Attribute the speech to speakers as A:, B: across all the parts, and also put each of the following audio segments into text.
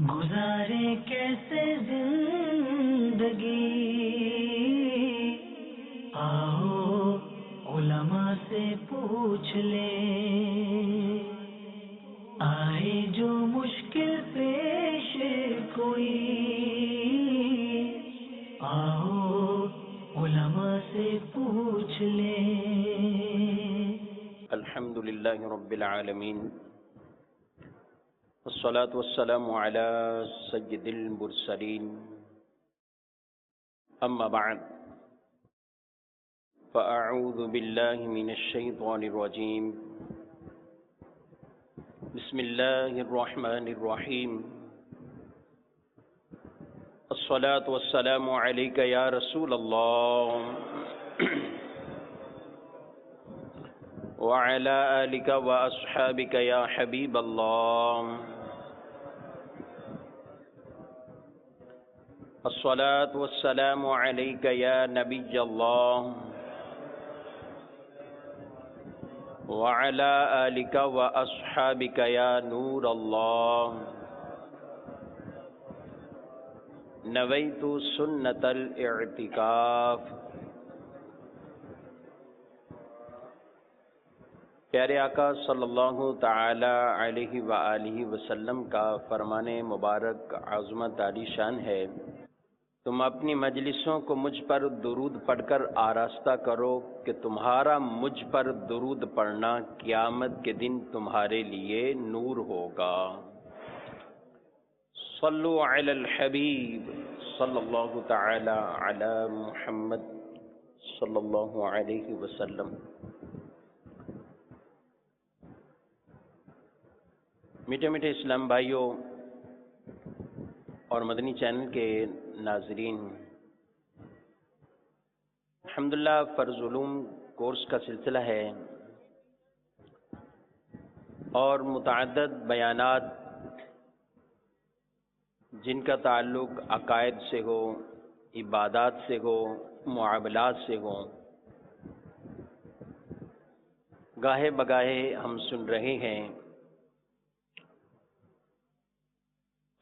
A: گزارے کیسے زندگی، آؤ علماء سے پوچھ لیں، آئے جو مشکل پیش کوئی، آؤ علماء سے پوچھ لیں۔
B: الحمد للہ رب العالمین، والصلاة والسلام على سید المرسلین، اما بعد فاعوذ باللہ من الشیطان الرجیم، بسم اللہ الرحمن الرحیم، الصلاة والسلام علیک یا رسول اللہ وعلى آلك وأصحابك يا حبيب الله، الصلاة والسلام عليك يا نبي الله وعلى آلك وأصحابك يا نور الله، نويت سنة الاعتكاف۔ پیارے آقا صلی اللہ تعالی علیہ وآلہ وسلم کا فرمان مبارک عظمت عالی شان ہے، تم اپنی مجلسوں کو مجھ پر درود پڑھ کر آراستہ کرو کہ تمہارا مجھ پر درود پڑھنا قیامت کے دن تمہارے لیے نور ہوگا۔ صلو علی الحبیب صلی اللہ تعالی علی محمد صلی اللہ علیہ وسلم۔ میٹھے میٹھے اسلام بھائیوں اور مدنی چینل کے ناظرین، الحمدللہ فرض علوم کورس کا سلسلہ ہے اور متعدد بیانات جن کا تعلق عقائد سے ہو، عبادات سے ہو، معاملات سے ہو، گاہے بگاہے ہم سن رہے ہیں۔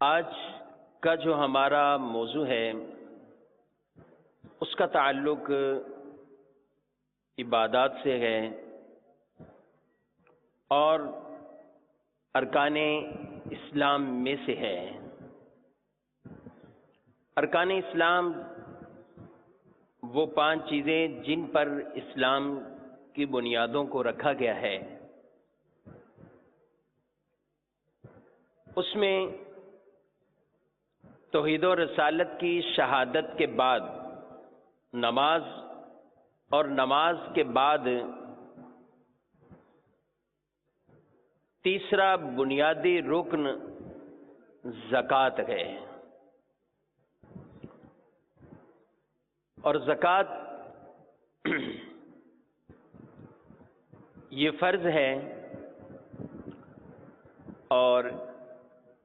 B: آج کا جو ہمارا موضوع ہے اس کا تعلق عبادات سے ہے اور ارکان اسلام میں سے ہے۔ ارکان اسلام وہ 5 چیزیں جن پر اسلام کی بنیادوں کو رکھا گیا ہے، اس میں توحید و رسالت کی شہادت کے بعد نماز، اور نماز کے بعد تیسرا بنیادی رکن زکوٰۃ ہے، اور زکوٰۃ یہ فرض ہے، اور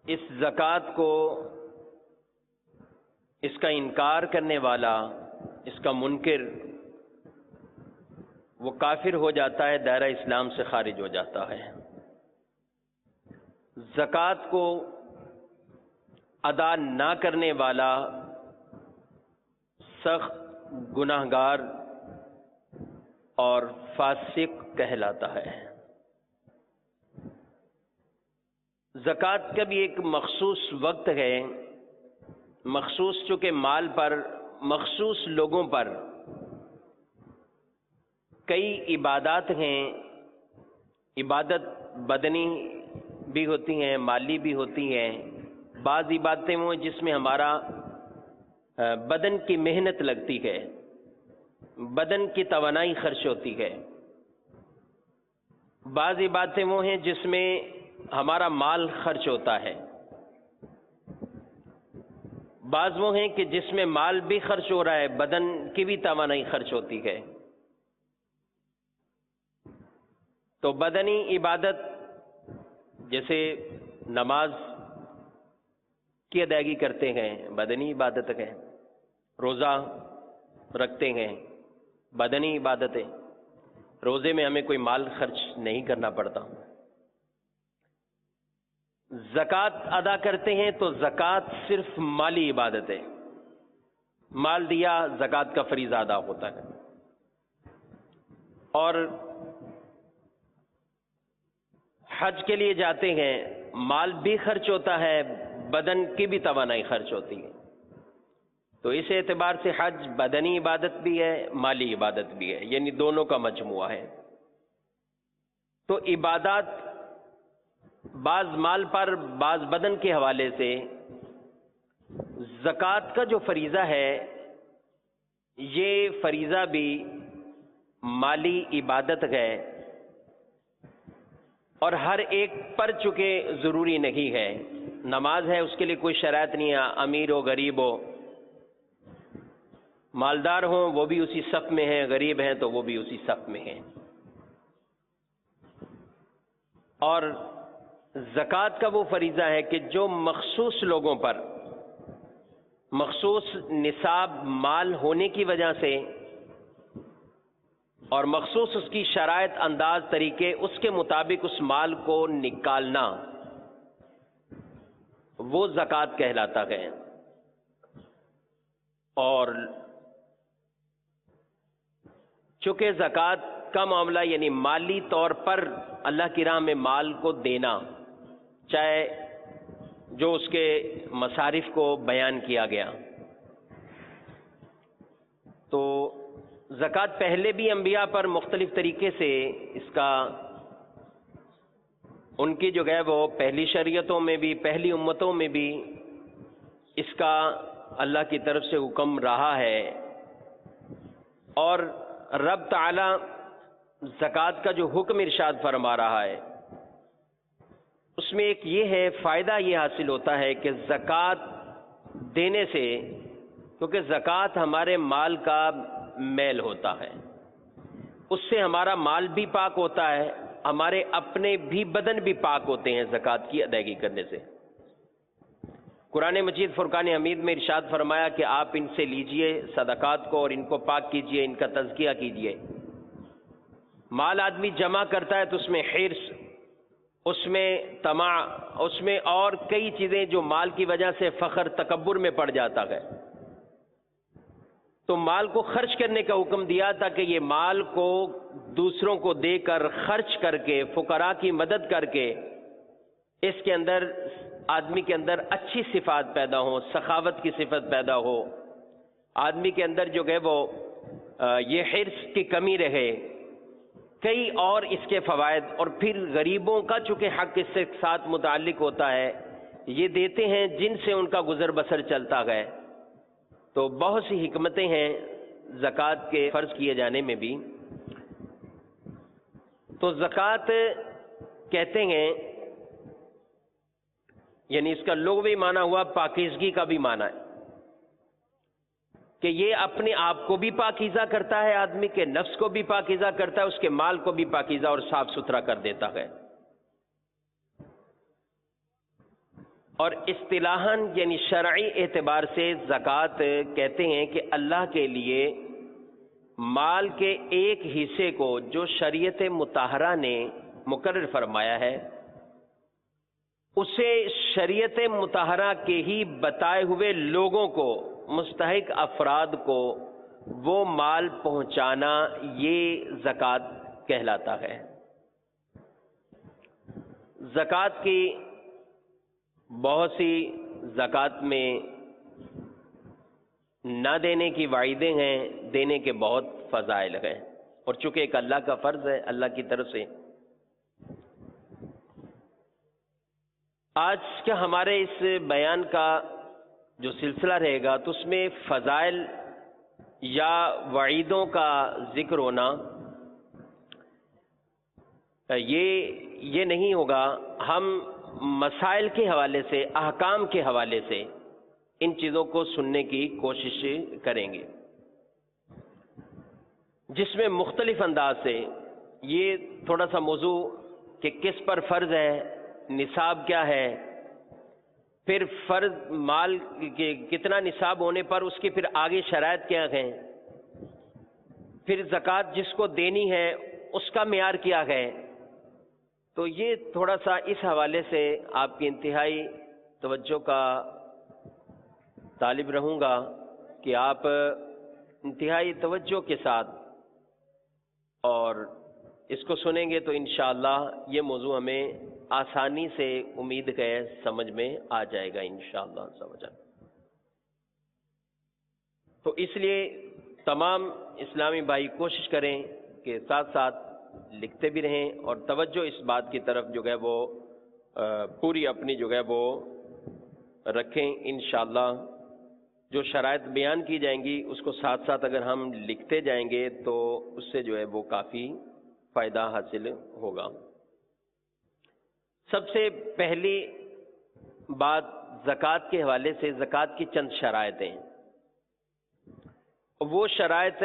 B: اس زکوٰۃ کو اس کا انکار کرنے والا، اس کا منکر، وہ کافر ہو جاتا ہے، دائرہ اسلام سے خارج ہو جاتا ہے۔ زکوٰۃ کو ادا نہ کرنے والا سخت گناہگار اور فاسق کہلاتا ہے۔ زکوٰۃ کا بھی ایک مخصوص وقت ہے، مخصوص چونکہ مال پر، مخصوص لوگوں پر کئی عبادات ہیں، عبادت بدنی بھی ہوتی ہیں، مالی بھی ہوتی ہیں۔ بعض عبادتیں وہ جس میں ہمارا بدن کی محنت لگتی ہے، بدن کی توانائی خرچ ہوتی ہے۔ بعض عبادتیں وہ ہیں جس میں ہمارا مال خرچ ہوتا ہے، بعض وہ ہیں کہ جس میں مال بھی خرچ ہو رہا ہے، بدن کی بھی توانائی خرچ ہوتی ہے۔ تو بدنی عبادت جیسے نماز کی ادائیگی کرتے ہیں، بدنی عبادت ہے، روزہ رکھتے ہیں، بدنی عبادت ہے، روزے میں ہمیں کوئی مال خرچ نہیں کرنا پڑتا۔ زکوٰۃ ادا کرتے ہیں تو زکوٰۃ صرف مالی عبادت ہے، مال دیا زکوٰۃ کا فریضہ ادا ہوتا ہے، اور حج کے لیے جاتے ہیں مال بھی خرچ ہوتا ہے، بدن کی بھی توانائی خرچ ہوتی ہے، تو اس اعتبار سے حج بدنی عبادت بھی ہے، مالی عبادت بھی ہے، یعنی دونوں کا مجموعہ ہے۔ تو عبادات بعض مال پر بعض بدن کے حوالے سے، زکوٰۃ کا جو فریضہ ہے یہ فریضہ بھی مالی عبادت ہے، اور ہر ایک پر چکے ضروری نہیں ہے۔ نماز ہے اس کے لیے کوئی شرائط نہیں ہے، امیر ہو غریب ہو، مالدار ہوں وہ بھی اسی صف میں ہیں، غریب ہیں تو وہ بھی اسی صف میں ہیں۔ اور زکوٰۃ کا وہ فریضہ ہے کہ جو مخصوص لوگوں پر مخصوص نصاب مال ہونے کی وجہ سے اور مخصوص اس کی شرائط، انداز، طریقے، اس کے مطابق اس مال کو نکالنا، وہ زکوٰۃ کہلاتا ہے۔ اور چونکہ زکوٰۃ کا معاملہ یعنی مالی طور پر اللہ کی راہ میں مال کو دینا، چاہے جو اس کے مصارف کو بیان کیا گیا، تو زکوٰۃ پہلے بھی انبیاء پر مختلف طریقے سے اس کا، ان کی جو ہے وہ پہلی شریعتوں میں بھی، پہلی امتوں میں بھی اس کا اللہ کی طرف سے حکم رہا ہے۔ اور رب تعالی زکوٰۃ کا جو حکم ارشاد فرما رہا ہے اس میں ایک یہ ہے، فائدہ یہ حاصل ہوتا ہے کہ زکوٰۃ دینے سے، کیونکہ زکوٰۃ ہمارے مال کا میل ہوتا ہے، اس سے ہمارا مال بھی پاک ہوتا ہے، ہمارے اپنے بھی بدن بھی پاک ہوتے ہیں زکوٰۃ کی ادائیگی کرنے سے۔ قرآن مجید فرقان حمید میں ارشاد فرمایا کہ آپ ان سے لیجئے صدقات کو اور ان کو پاک کیجئے، ان کا تزکیہ کیجئے۔ مال آدمی جمع کرتا ہے تو اس میں حرص، اس میں طمع، اس میں اور کئی چیزیں جو مال کی وجہ سے فخر، تکبر میں پڑ جاتا ہے، تو مال کو خرچ کرنے کا حکم دیا تاکہ یہ مال کو دوسروں کو دے کر، خرچ کر کے، فقراء کی مدد کر کے، اس کے اندر آدمی کے اندر اچھی صفات پیدا ہوں، سخاوت کی صفت پیدا ہو، آدمی کے اندر جو ہے وہ یہ حرص کی کمی رہے، کئی اور اس کے فوائد۔ اور پھر غریبوں کا چونکہ حق اس سے ساتھ متعلق ہوتا ہے، یہ دیتے ہیں جن سے ان کا گزر بسر چلتا ہے، تو بہت سی حکمتیں ہیں زکوٰۃ کے فرض کیے جانے میں بھی۔ تو زکوٰۃ کہتے ہیں یعنی اس کا لغوی معنی ہوا پاکیزگی کا بھی معنی ہے، کہ یہ اپنے آپ کو بھی پاکیزہ کرتا ہے، آدمی کے نفس کو بھی پاکیزہ کرتا ہے، اس کے مال کو بھی پاکیزہ اور صاف ستھرا کر دیتا ہے۔ اور اصطلاحاً یعنی شرعی اعتبار سے زکوٰۃ کہتے ہیں کہ اللہ کے لیے مال کے ایک حصے کو جو شریعت مطہرہ نے مقرر فرمایا ہے، اسے شریعت مطہرہ کے ہی بتائے ہوئے لوگوں کو، مستحق افراد کو وہ مال پہنچانا، یہ زکوٰۃ کہلاتا ہے۔ زکوٰۃ کی بہت سی زکوٰۃ میں نہ دینے کی وعیدیں ہیں، دینے کے بہت فضائل ہیں، اور چونکہ ایک اللہ کا فرض ہے اللہ کی طرف سے۔ آج کا ہمارے اس بیان کا جو سلسلہ رہے گا تو اس میں فضائل یا وعیدوں کا ذکر ہونا یہ نہیں ہوگا، ہم مسائل کے حوالے سے، احکام کے حوالے سے ان چیزوں کو سننے کی کوشش کریں گے، جس میں مختلف انداز سے یہ تھوڑا سا موضوع کہ کس پر فرض ہے، نصاب کیا ہے، پھر فرض مال کے کتنا نصاب ہونے پر اس کی پھر آگے شرائط کیا ہیں، پھر زکوٰۃ جس کو دینی ہے اس کا معیار کیا ہے، تو یہ تھوڑا سا اس حوالے سے آپ کی انتہائی توجہ کا طالب رہوں گا کہ آپ انتہائی توجہ کے ساتھ اور اس کو سنیں گے تو انشاءاللہ یہ موضوع ہمیں آسانی سے امید ہے سمجھ میں آ جائے گا انشاءاللہ سمجھ۔ تو اس لیے تمام اسلامی بھائی کوشش کریں کہ ساتھ ساتھ لکھتے بھی رہیں اور توجہ اس بات کی طرف جو ہے وہ پوری اپنی جو ہے وہ رکھیں انشاءاللہ۔ جو شرائط بیان کی جائیں گی اس کو ساتھ ساتھ اگر ہم لکھتے جائیں گے تو اس سے جو ہے وہ کافی فائدہ حاصل ہوگا۔ سب سے پہلی بات زکوٰۃ کے حوالے سے، زکوٰۃ کی چند شرائطیں، وہ شرائط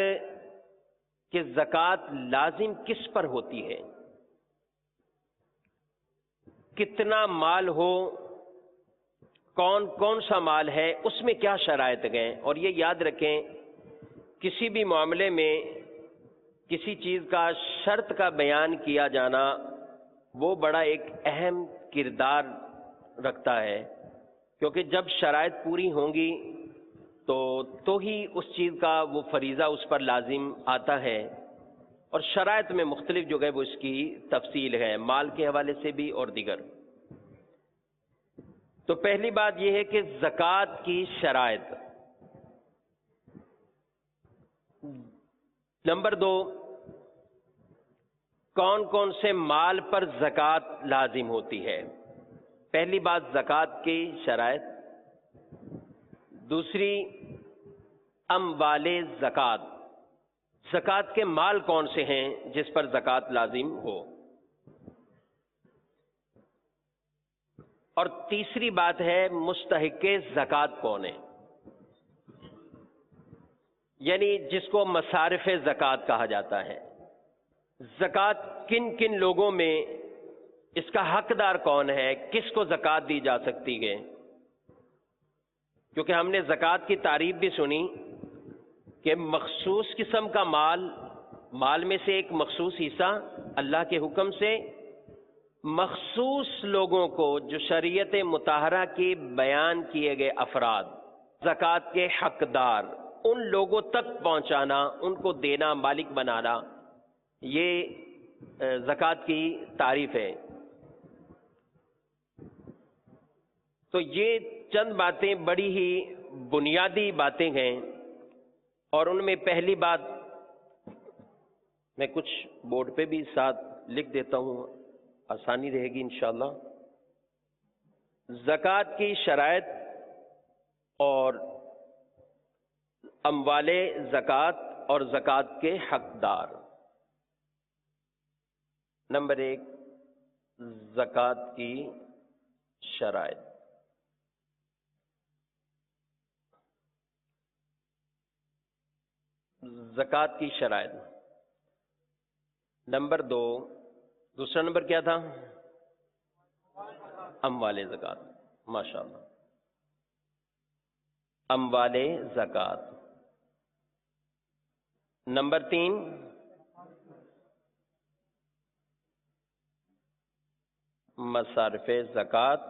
B: کہ زکوٰۃ لازم کس پر ہوتی ہے، کتنا مال ہو، کون کون سا مال ہے، اس میں کیا شرائط گئے۔ اور یہ یاد رکھیں کسی بھی معاملے میں کسی چیز کا شرط کا بیان کیا جانا وہ بڑا ایک اہم کردار رکھتا ہے، کیونکہ جب شرائط پوری ہوں گی تو ہی اس چیز کا وہ فریضہ اس پر لازم آتا ہے۔ اور شرائط میں مختلف جو ہے وہ اس کی تفصیل ہے، مال کے حوالے سے بھی اور دیگر۔ تو پہلی بات یہ ہے کہ زکوٰۃ کی شرائط۔ نمبر 2، کون کون سے مال پر زکوٰۃ لازم ہوتی ہے۔ پہلی بات زکوٰۃ کی شرائط۔ دوسری اموال زکوٰۃ، زکوٰۃ کے مال کون سے ہیں جس پر زکوٰۃ لازم ہو۔ اور تیسری بات ہے مستحق زکوٰۃ کون ہے، یعنی جس کو مصارف زکوٰۃ کہا جاتا ہے۔ زکوٰۃ کن کن لوگوں میں اس کا حقدار کون ہے، کس کو زکوٰۃ دی جا سکتی ہے۔ کیونکہ ہم نے زکوٰۃ کی تعریف بھی سنی کہ مخصوص قسم کا مال میں سے ایک مخصوص حصہ اللہ کے حکم سے مخصوص لوگوں کو، جو شریعت مطہرہ کی بیان کیے گئے افراد، زکوٰۃ کے حقدار، ان لوگوں تک پہنچانا، ان کو دینا، مالک بنانا، یہ زکوٰۃ کی تعریف ہے۔ تو یہ چند باتیں بڑی ہی بنیادی باتیں ہیں، اور ان میں پہلی بات میں کچھ بورڈ پہ بھی ساتھ لکھ دیتا ہوں، آسانی رہے گی انشاءاللہ۔ زکوٰۃ کی شرائط اور اموال زکوٰۃ اور زکوٰۃ کے حقدار۔ نمبر 1، زکوٰۃ کی شرائط۔ زکوٰۃ کی شرائط۔ نمبر 2، دوسرا نمبر کیا تھا؟ اموال زکوٰۃ، ماشاءاللہ، اموال زکوٰۃ۔ نمبر 3، مصارف زکوٰۃ،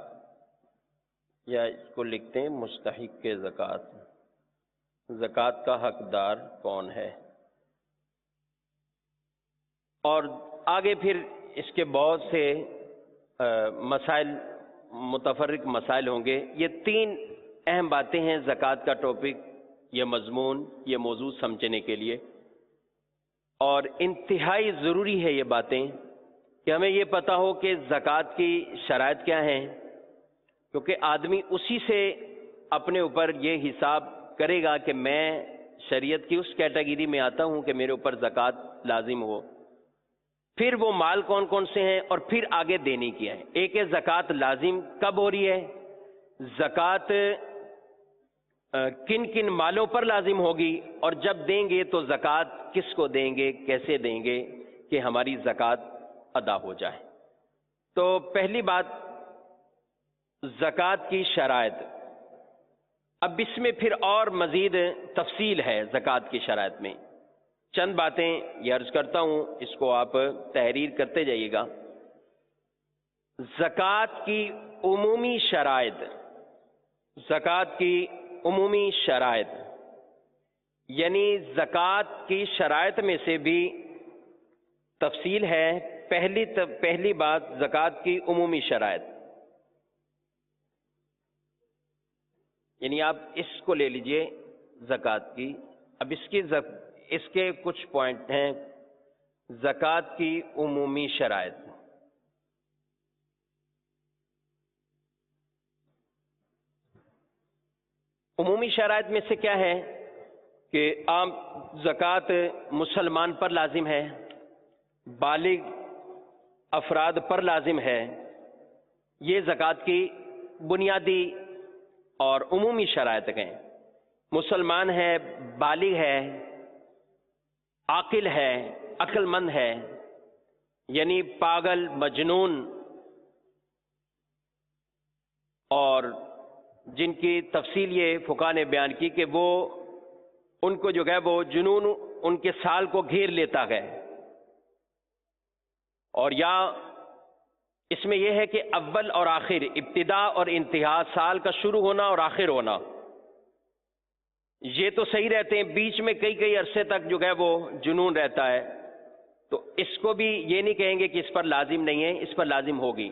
B: یا اس کو لکھتے ہیں مستحق زکوٰۃ، زکوٰۃ کا حقدار کون ہے۔ اور آگے پھر اس کے بہت سے مسائل، متفرق مسائل ہوں گے۔ یہ 3 اہم باتیں ہیں زکوٰۃ کا ٹاپک، یہ مضمون، یہ موضوع سمجھنے کے لیے، اور انتہائی ضروری ہے یہ باتیں کہ ہمیں یہ پتہ ہو کہ زکوٰۃ کی شرائط کیا ہیں، کیونکہ آدمی اسی سے اپنے اوپر یہ حساب کرے گا کہ میں شریعت کی اس کیٹیگری میں آتا ہوں کہ میرے اوپر زکوٰۃ لازم ہو۔ پھر وہ مال کون کون سے ہیں، اور پھر آگے دینی کیا ہے۔ ایک ہے زکوٰۃ لازم کب ہو رہی ہے، زکوٰۃ کن کن مالوں پر لازم ہوگی، اور جب دیں گے تو زکوٰۃ کس کو دیں گے، کیسے دیں گے کہ ہماری زکوٰۃ ادا ہو جائے۔ تو پہلی بات زکوٰۃ کی شرائط۔ اب اس میں پھر اور مزید تفصیل ہے زکوٰۃ کی شرائط میں، چند باتیں یہ عرض کرتا ہوں، اس کو آپ تحریر کرتے جائیے گا۔ زکوٰۃ کی عمومی شرائط، زکوٰۃ کی عمومی شرائط، یعنی زکوٰۃ کی شرائط میں سے بھی تفصیل ہے۔ پہلی بات زکوٰۃ کی عمومی شرائط، یعنی آپ اس کو لے لیجئے زکوٰۃ کی۔ اب اس کے کچھ پوائنٹ ہیں۔ زکوٰۃ کی عمومی شرائط، عمومی شرائط میں سے کیا ہے کہ عام زکوٰۃ مسلمان پر لازم ہے، بالغ افراد پر لازم ہے۔ یہ زکوٰۃ کی بنیادی اور عمومی شرائط ہیں۔ مسلمان ہے، بالغ ہے، عاقل ہے، عقل مند ہے، یعنی پاگل، مجنون اور جن کی تفصیل یہ فقہا نے بیان کی کہ وہ ان کو جو ہے وہ جنون ان کے سال کو گھیر لیتا ہے، اور یا اس میں یہ ہے کہ اول اور آخر، ابتدا اور انتہا، سال کا شروع ہونا اور آخر ہونا، یہ تو صحیح رہتے ہیں، بیچ میں کئی عرصے تک جو ہے وہ جنون رہتا ہے، تو اس کو بھی یہ نہیں کہیں گے کہ اس پر لازم نہیں ہے، اس پر لازم ہوگی۔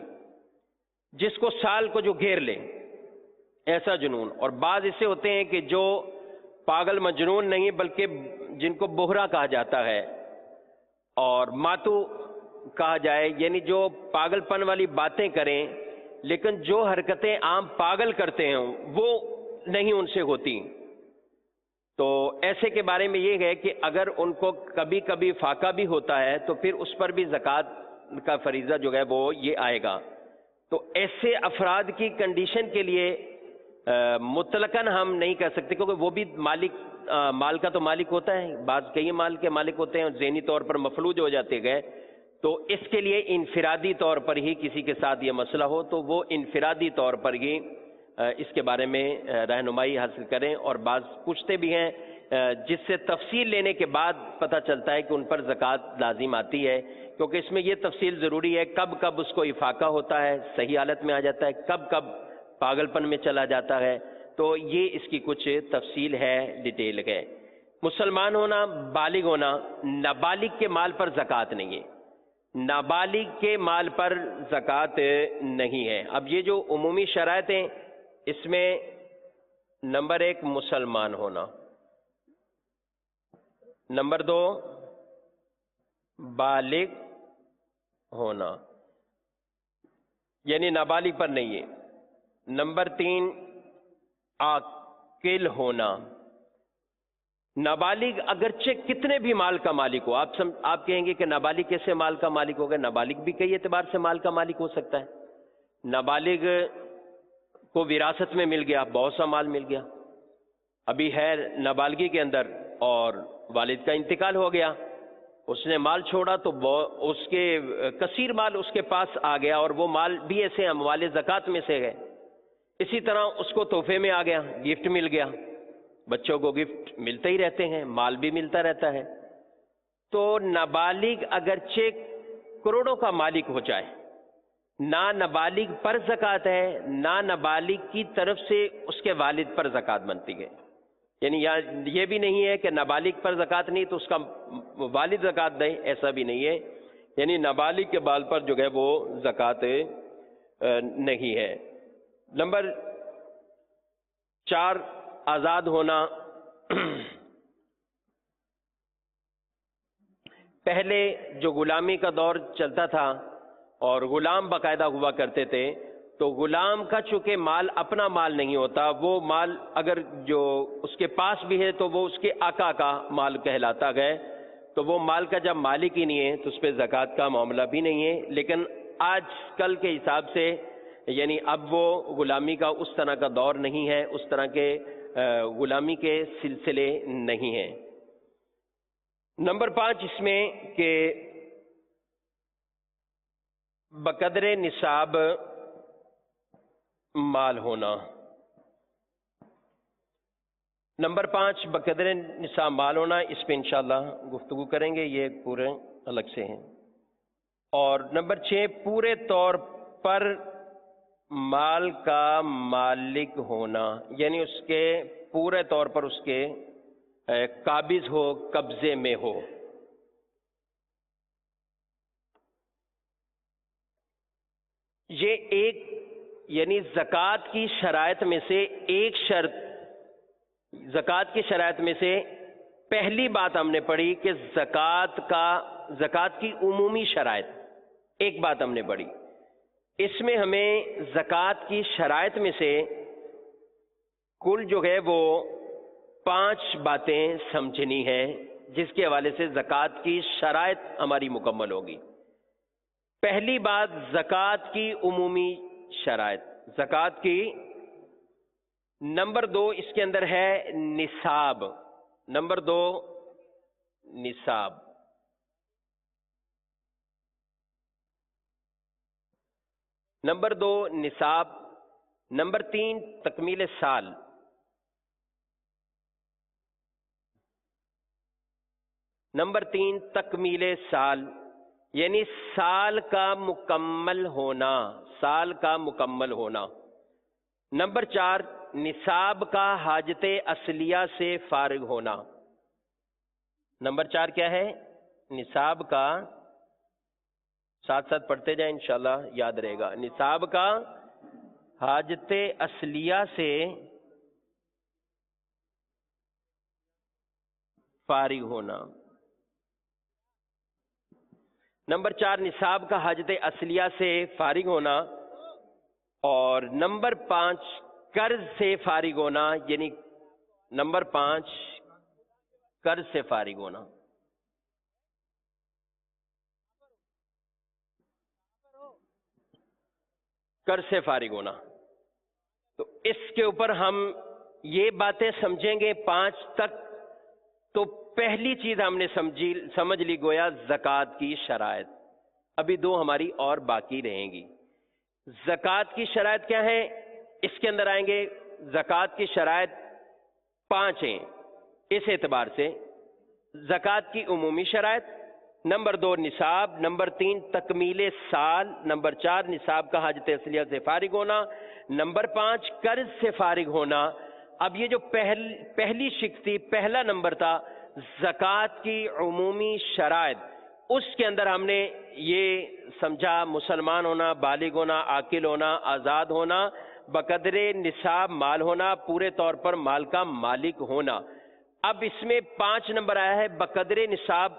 B: جس کو سال کو جو گھیر لے ایسا جنون، اور بعض ایسے ہوتے ہیں کہ جو پاگل مجنون نہیں بلکہ جن کو بہرا کہا جاتا ہے اور ماتو کہا جائے، یعنی جو پاگل پن والی باتیں کریں لیکن جو حرکتیں عام پاگل کرتے ہیں وہ نہیں ان سے ہوتی، تو ایسے کے بارے میں یہ ہے کہ اگر ان کو کبھی کبھی فاقہ بھی ہوتا ہے تو پھر اس پر بھی زکوٰۃ کا فریضہ جو ہے وہ یہ آئے گا۔ تو ایسے افراد کی کنڈیشن کے لیے مطلقاً ہم نہیں کہہ سکتے، کیونکہ وہ بھی مال کا تو مالک ہوتا ہے، بعض کئی مال کے مالک ہوتے ہیں اور ذہنی طور پر مفلوج ہو جاتے گئے، تو اس کے لیے انفرادی طور پر ہی کسی کے ساتھ یہ مسئلہ ہو تو وہ انفرادی طور پر ہی اس کے بارے میں رہنمائی حاصل کریں، اور بعض پوچھتے بھی ہیں جس سے تفصیل لینے کے بعد پتہ چلتا ہے کہ ان پر زکوٰۃ لازم آتی ہے، کیونکہ اس میں یہ تفصیل ضروری ہے کب کب اس کو افاقہ ہوتا ہے، صحیح حالت میں آ جاتا ہے، کب کب پاگل پن میں چلا جاتا ہے، تو یہ اس کی کچھ تفصیل ہے، ڈیٹیل ہے۔ مسلمان ہونا، بالغ ہونا، نابالغ کے مال پر زکوٰۃ نہیں ہے، نابالغ کے مال پر زکوٰۃ نہیں ہے۔ اب یہ جو عمومی شرائط ہیں اس میں نمبر 1 مسلمان ہونا، نمبر 2 بالغ ہونا، یعنی نابالغ پر نہیں ہے، نمبر 3 عاقل ہونا۔ نابالغ اگرچہ کتنے بھی مال کا مالک ہو، آپ کہیں گے کہ نابالغ کیسے مال کا مالک ہوگا؟ نابالغ بھی کئی اعتبار سے مال کا مالک ہو سکتا ہے۔ نابالغ کو وراثت میں مل گیا، بہت سا مال مل گیا، ابھی ہے نابالغی کے اندر اور والد کا انتقال ہو گیا، اس نے مال چھوڑا تو اس کے کثیر مال اس کے پاس آ گیا، اور وہ مال بھی ایسے اموال زکوٰۃ میں سے ہے۔ اسی طرح اس کو تحفے میں آ گیا، گفٹ مل گیا، بچوں کو گفٹ ملتے ہی رہتے ہیں، مال بھی ملتا رہتا ہے، تو نابالغ اگرچہ کروڑوں کا مالک ہو جائے، نہ نابالغ پر زکوٰۃ ہے، نہ نابالغ کی طرف سے اس کے والد پر زکوٰۃ بنتی ہے، یعنی یہ بھی نہیں ہے کہ نابالغ پر زکوٰۃ نہیں تو اس کا والد زکوٰۃ دے، ایسا بھی نہیں ہے، یعنی نابالغ کے بال پر جو ہے وہ زکوٰۃ نہیں ہے۔ نمبر 4 آزاد ہونا۔ پہلے جو غلامی کا دور چلتا تھا اور غلام باقاعدہ ہوا کرتے تھے، تو غلام کا چونکہ مال اپنا مال نہیں ہوتا، وہ مال اگر جو اس کے پاس بھی ہے تو وہ اس کے آقا کا مال کہلاتا ہے، تو وہ مال کا جب مالک ہی نہیں ہے تو اس پہ زکوٰۃ کا معاملہ بھی نہیں ہے۔ لیکن آج کل کے حساب سے یعنی اب وہ غلامی کا اس طرح کا دور نہیں ہے، اس طرح کے غلامی کے سلسلے نہیں ہیں۔ نمبر 5 اس میں کہ بقدر نصاب مال ہونا۔ نمبر 5 بقدر نصاب مال ہونا، اس پہ انشاءاللہ گفتگو کریں گے، یہ پورے الگ سے ہیں۔ اور نمبر 6 پورے طور پر مال کا مالک ہونا، یعنی اس کے پورے طور پر اس کے قابض ہو، قبضے میں ہو۔ یہ ایک یعنی زکوٰۃ کی شرائط میں سے ایک شرط، زکوٰۃ کی شرائط میں سے پہلی بات ہم نے پڑھی کہ زکوٰۃ کی عمومی شرائط، ایک بات ہم نے پڑھی۔ اس میں ہمیں زکوٰۃ کی شرائط میں سے کل جو ہے وہ 5 باتیں سمجھنی ہیں، جس کے حوالے سے زکوٰۃ کی شرائط ہماری مکمل ہوگی۔ پہلی بات زکوٰۃ کی عمومی شرائط، زکوٰۃ کی۔ نمبر 2 اس کے اندر ہے نصاب، نمبر 2 نصاب۔ نمبر 2 نصاب۔ نمبر 3 تکمیل سال۔ نمبر 3 تکمیل سال، یعنی سال کا مکمل ہونا، سال کا مکمل ہونا۔ نمبر 4 نصاب کا حاجت اصلیہ سے فارغ ہونا۔ نمبر 4 کیا ہے؟ نصاب کا، ساتھ ساتھ پڑھتے جائیں انشاءاللہ یاد رہے گا، نصاب کا حاجت اصلیہ سے فارغ ہونا۔ نمبر 4 نصاب کا حاجت اصلیہ سے فارغ ہونا، اور نمبر 5 قرض سے فارغ ہونا، یعنی نمبر 5 قرض سے فارغ ہونا۔ قرض سے فارغ ہونا، تو اس کے اوپر ہم یہ باتیں سمجھیں گے 5 تک۔ تو پہلی چیز ہم نے سمجھ لی گویا زکوٰۃ کی شرائط۔ ابھی 2 ہماری اور باقی رہیں گی۔ زکوٰۃ کی شرائط کیا ہیں؟ اس کے اندر آئیں گے زکوٰۃ کی شرائط 5 ہیں اس اعتبار سے۔ زکوٰۃ کی عمومی شرائط، نمبر 2 نصاب، نمبر 3 تکمیل سال، نمبر 4 نصاب کا حاجت اصلیہ سے فارغ ہونا، نمبر 5 قرض سے فارغ ہونا۔ اب یہ جو پہلی شق تھی، پہلا نمبر تھا زکوٰۃ کی عمومی شرائط، اس کے اندر ہم نے یہ سمجھا مسلمان ہونا، بالغ ہونا، عاقل ہونا، آزاد ہونا، بقدر نصاب مال ہونا، پورے طور پر مال کا مالک ہونا۔ اب اس میں 5 نمبر آیا ہے بقدر نصاب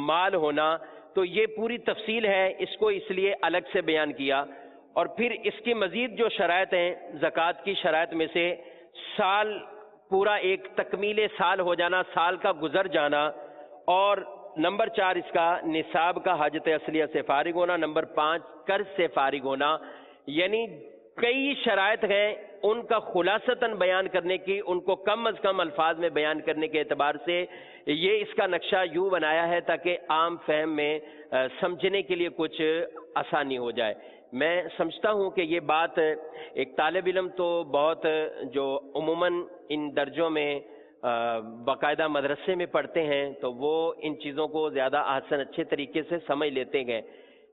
B: مال ہونا، تو یہ پوری تفصیل ہے، اس کو اس لیے الگ سے بیان کیا۔ اور پھر اس کی مزید جو شرائط ہیں زکوٰۃ کی شرائط میں سے، سال پورا ایک تکمیل سال ہو جانا، سال کا گزر جانا، اور نمبر 4 اس کا نصاب کا حاجت اصلیہ سے فارغ ہونا، نمبر 5 قرض سے فارغ ہونا۔ یعنی کئی شرائط ہیں، ان کا خلاصتاً بیان کرنے کی، ان کو کم از کم الفاظ میں بیان کرنے کے اعتبار سے یہ اس کا نقشہ یوں بنایا ہے تاکہ عام فہم میں سمجھنے کے لیے کچھ آسانی ہو جائے۔ میں سمجھتا ہوں کہ یہ بات ایک طالب علم تو بہت جو عموماً ان درجوں میں باقاعدہ مدرسے میں پڑھتے ہیں تو وہ ان چیزوں کو زیادہ آسان اچھے طریقے سے سمجھ لیتے ہیں،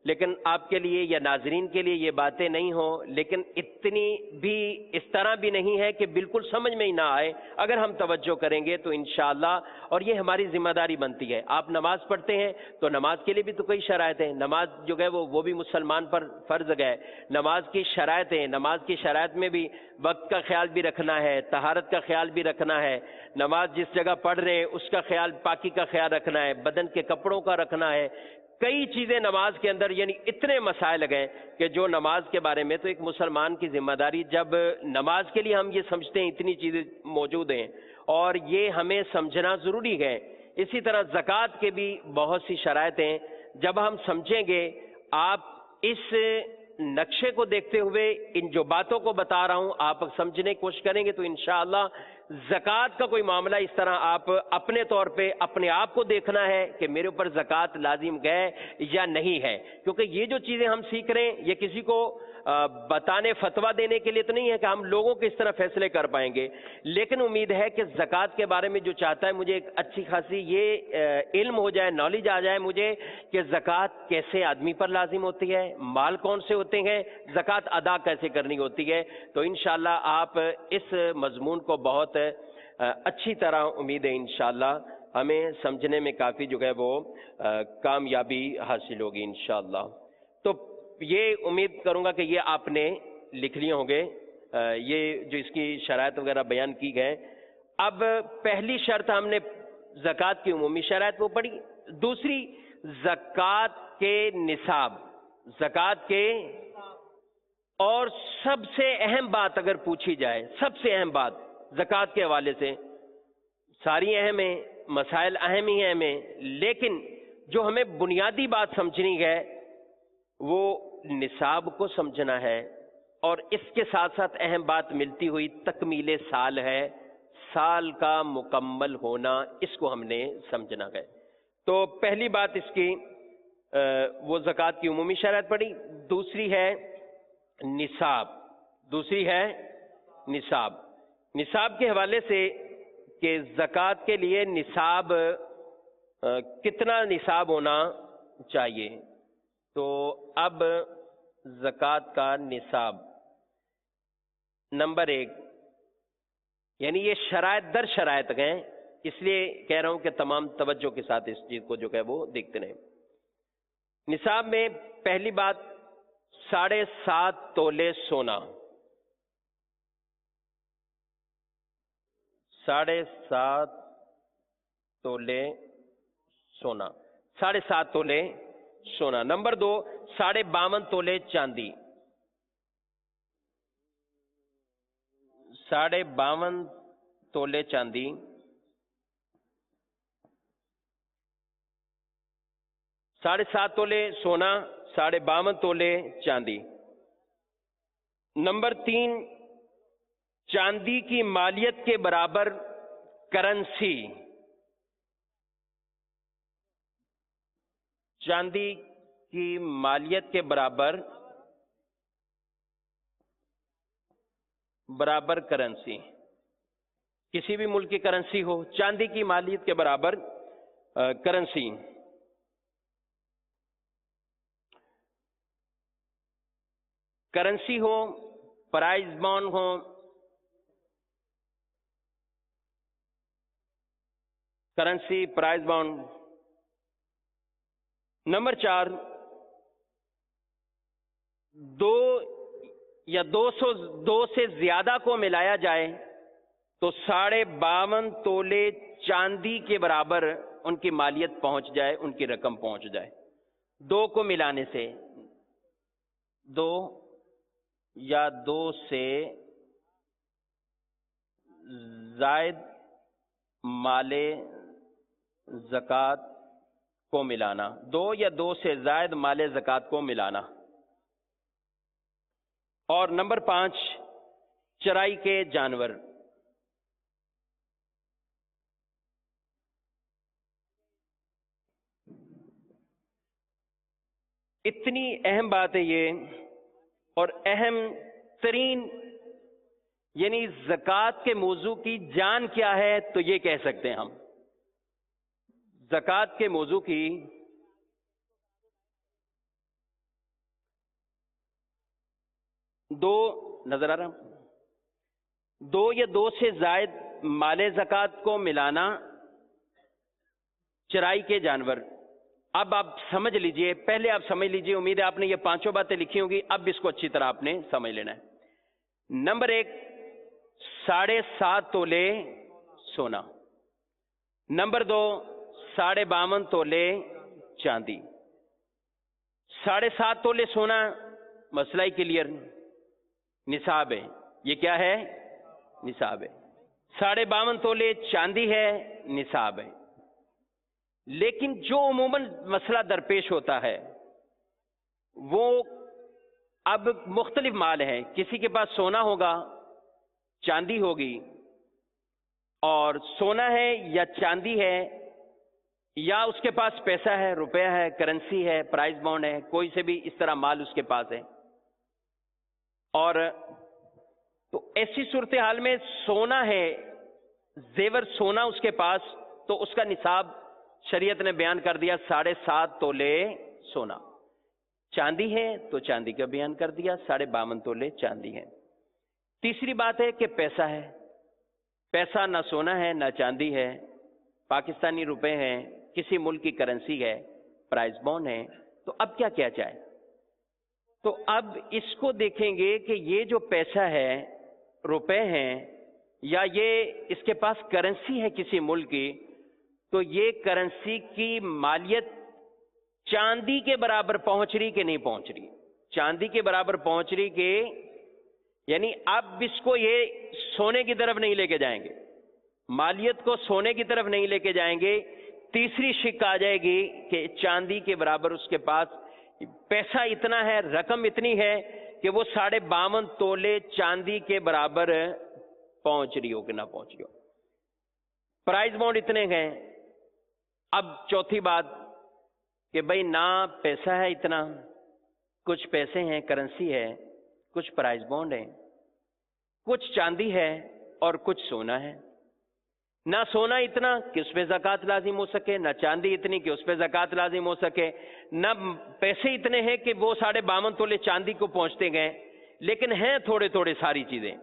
B: لیکن آپ کے لیے یا ناظرین کے لیے یہ باتیں نہیں ہوں، لیکن اتنی بھی اس طرح بھی نہیں ہے کہ بالکل سمجھ میں ہی نہ آئے۔ اگر ہم توجہ کریں گے تو انشاءاللہ، اور یہ ہماری ذمہ داری بنتی ہے۔ آپ نماز پڑھتے ہیں تو نماز کے لیے بھی تو کئی شرائط ہیں، نماز جو ہے وہ بھی مسلمان پر فرض ہے۔ نماز کی شرائط ہیں، نماز کی شرائط میں بھی وقت کا خیال بھی رکھنا ہے، طہارت کا خیال بھی رکھنا ہے، نماز جس جگہ پڑھ رہے ہیں اس کا خیال، پاکی کا خیال رکھنا ہے، بدن کے کپڑوں کا رکھنا ہے، کئی چیزیں نماز کے اندر، یعنی اتنے مسائل گئے کہ جو نماز کے بارے میں تو ایک مسلمان کی ذمہ داری، جب نماز کے لیے ہم یہ سمجھتے ہیں اتنی چیزیں موجود ہیں اور یہ ہمیں سمجھنا ضروری ہے۔ اسی طرح زکوٰۃ کے بھی بہت سی شرائط ہیں، جب ہم سمجھیں گے، آپ اس نقشے کو دیکھتے ہوئے ان جو باتوں کو بتا رہا ہوں آپ سمجھنے کی کوشش کریں گے تو انشاءاللہ زکوٰۃ کا کوئی معاملہ اس طرح آپ اپنے طور پہ اپنے آپ کو دیکھنا ہے کہ میرے اوپر زکوٰۃ لازم ہے یا نہیں ہے، کیونکہ یہ جو چیزیں ہم سیکھ رہے ہیں یہ کسی کو بتانے فتویٰ دینے کے لیے تو نہیں ہے کہ ہم لوگوں کے اس طرح فیصلے کر پائیں گے، لیکن امید ہے کہ زکوٰۃ کے بارے میں جو چاہتا ہے مجھے ایک اچھی خاصی یہ علم ہو جائے، نالج آ جائے مجھے کہ زکوٰۃ کیسے آدمی پر لازم ہوتی ہے، مال کون سے ہوتے ہیں، زکوٰۃ ادا کیسے کرنی ہوتی ہے۔ تو انشاءاللہ آپ اس مضمون کو بہت اچھی طرح امید ہے انشاءاللہ ہمیں سمجھنے میں کافی جو ہے وہ کامیابی حاصل ہوگی انشاءاللہ۔ تو یہ امید کروں گا کہ یہ آپ نے لکھ لیے ہوں گے، یہ جو اس کی شرائط وغیرہ بیان کی گئے۔ اب پہلی شرط ہم نے زکوٰۃ کی عمومی شرائط وہ پڑھی، دوسری زکوٰۃ کے نصاب، زکوٰۃ کے، اور سب سے اہم بات اگر پوچھی جائے، سب سے اہم بات زکوٰۃ کے حوالے سے، ساری اہم ہیں، مسائل اہم ہی اہم ہیں، لیکن جو ہمیں بنیادی بات سمجھنی ہے وہ نصاب کو سمجھنا ہے، اور اس کے ساتھ ساتھ اہم بات ملتی ہوئی تکمیل سال ہے، سال کا مکمل ہونا، اس کو ہم نے سمجھنا ہے۔ تو پہلی بات اس کی وہ زکوٰۃ کی عمومی شرائط پڑی، دوسری ہے نصاب، دوسری ہے نصاب۔ نصاب کے حوالے سے کہ زکوٰۃ کے لیے نصاب کتنا نصاب ہونا چاہیے، تو اب زکوٰۃ کا نصاب نمبر 1، یعنی یہ شرائط در شرائط ہیں، اس لیے کہہ رہا ہوں کہ تمام توجہ کے ساتھ اس چیز کو جو ہے وہ دیکھتے رہیں۔ نصاب میں پہلی بات 7.5 تولے سونا، 7.5 تولے سونا، 7.5 تولے سونا۔ نمبر 2 52.5 تولے چاندی، 52.5 تولے چاندی۔ ساڑھے 7 تولے سونا، 52.5 تولے چاندی۔ نمبر 3 چاندی کی مالیت کے برابر کرنسی، چاندی کی مالیت کے برابر کرنسی، کسی بھی ملک کی کرنسی ہو، چاندی کی مالیت کے برابر کرنسی۔ کرنسی ہو، پرائز بانڈ ہو، کرنسی، پرائز بانڈ۔ نمبر 4 2 یا 202 سے زیادہ کو ملایا جائے تو 52.5 تولے چاندی کے برابر ان کی مالیت پہنچ جائے، ان کی رقم پہنچ جائے۔ 2 کو ملانے سے، 2 یا 2 سے زائد مال زکوٰۃ کو ملانا، 2 یا 2 سے زائد مال زکوٰۃ کو ملانا۔ اور نمبر 5 چرائی کے جانور، اتنی اہم بات ہے یہ، اور اہم ترین، یعنی زکوٰۃ کے موضوع کی جان کیا ہے تو یہ کہہ سکتے ہیں ہم، زکوٰۃ کے موضوع کی دو نظر آ رہا، 2 یا 2 سے زائد مال زکوٰۃ کو ملانا، چرائی کے جانور۔ اب آپ سمجھ لیجئے، پہلے آپ سمجھ لیجئے، امید ہے آپ نے یہ 5 باتیں لکھی ہوں گی، اب اس کو اچھی طرح آپ نے سمجھ لینا ہے۔ نمبر 1 7.5 تولے سونا، نمبر 2 52.5 تولے چاندی۔ 7.5 تولے سونا مسئلہ ہی کلیئر، نصاب ہے، یہ کیا ہے؟ نصاب ہے۔ 52.5 تولے چاندی ہے، نصاب ہے۔ لیکن جو عموماً مسئلہ درپیش ہوتا ہے وہ اب مختلف مال ہیں، کسی کے پاس سونا ہوگا، چاندی ہوگی، اور سونا ہے یا چاندی ہے، یا اس کے پاس پیسہ ہے، روپیہ ہے، کرنسی ہے، پرائز بانڈ ہے، کوئی سے بھی اس طرح مال اس کے پاس ہے۔ اور تو ایسی صورتحال میں سونا ہے، زیور سونا اس کے پاس، تو اس کا نصاب شریعت نے بیان کر دیا 7.5 تولے سونا. چاندی ہے تو چاندی کا بیان کر دیا 52 تولے چاندی ہے. تیسری بات ہے کہ پیسہ ہے. پیسہ نہ سونا ہے نہ چاندی ہے، پاکستانی روپے ہیں، کسی ملک کی کرنسی ہے، پرائز بونڈ ہے. تو اب کیا کیا جائے؟ تو اب اس کو دیکھیں گے کہ یہ جو پیسہ ہے، روپے ہیں، یا یہ اس کے پاس کرنسی ہے کسی ملک کی، تو یہ کرنسی کی مالیت چاندی کے برابر پہنچ رہی کہ نہیں پہنچ رہی؟ چاندی کے برابر پہنچ رہی کہ یعنی اب اس کو یہ سونے کی طرف نہیں لے کے جائیں گے، مالیت کو سونے کی طرف نہیں لے کے جائیں گے. تیسری شک آ جائے گی کہ چاندی کے برابر اس کے پاس پیسہ اتنا ہے، رقم اتنی ہے کہ وہ 52 تولے چاندی کے برابر پہنچ رہی ہو کہ نہ پہنچ رہی ہو. پرائز بونڈ اتنے ہیں. اب چوتھی بات کہ بھئی نہ پیسہ ہے اتنا، کچھ پیسے ہیں، کرنسی ہے، کچھ پرائز بونڈ ہیں، کچھ چاندی ہے اور کچھ سونا ہے. نہ سونا اتنا کہ اس پہ زکوٰۃ لازم ہو سکے، نہ چاندی اتنی کہ اس پہ زکوٰۃ لازم ہو سکے، نہ پیسے اتنے ہیں کہ وہ 52 تولے چاندی کو پہنچتے گئے، لیکن ہیں تھوڑے تھوڑے ساری چیزیں.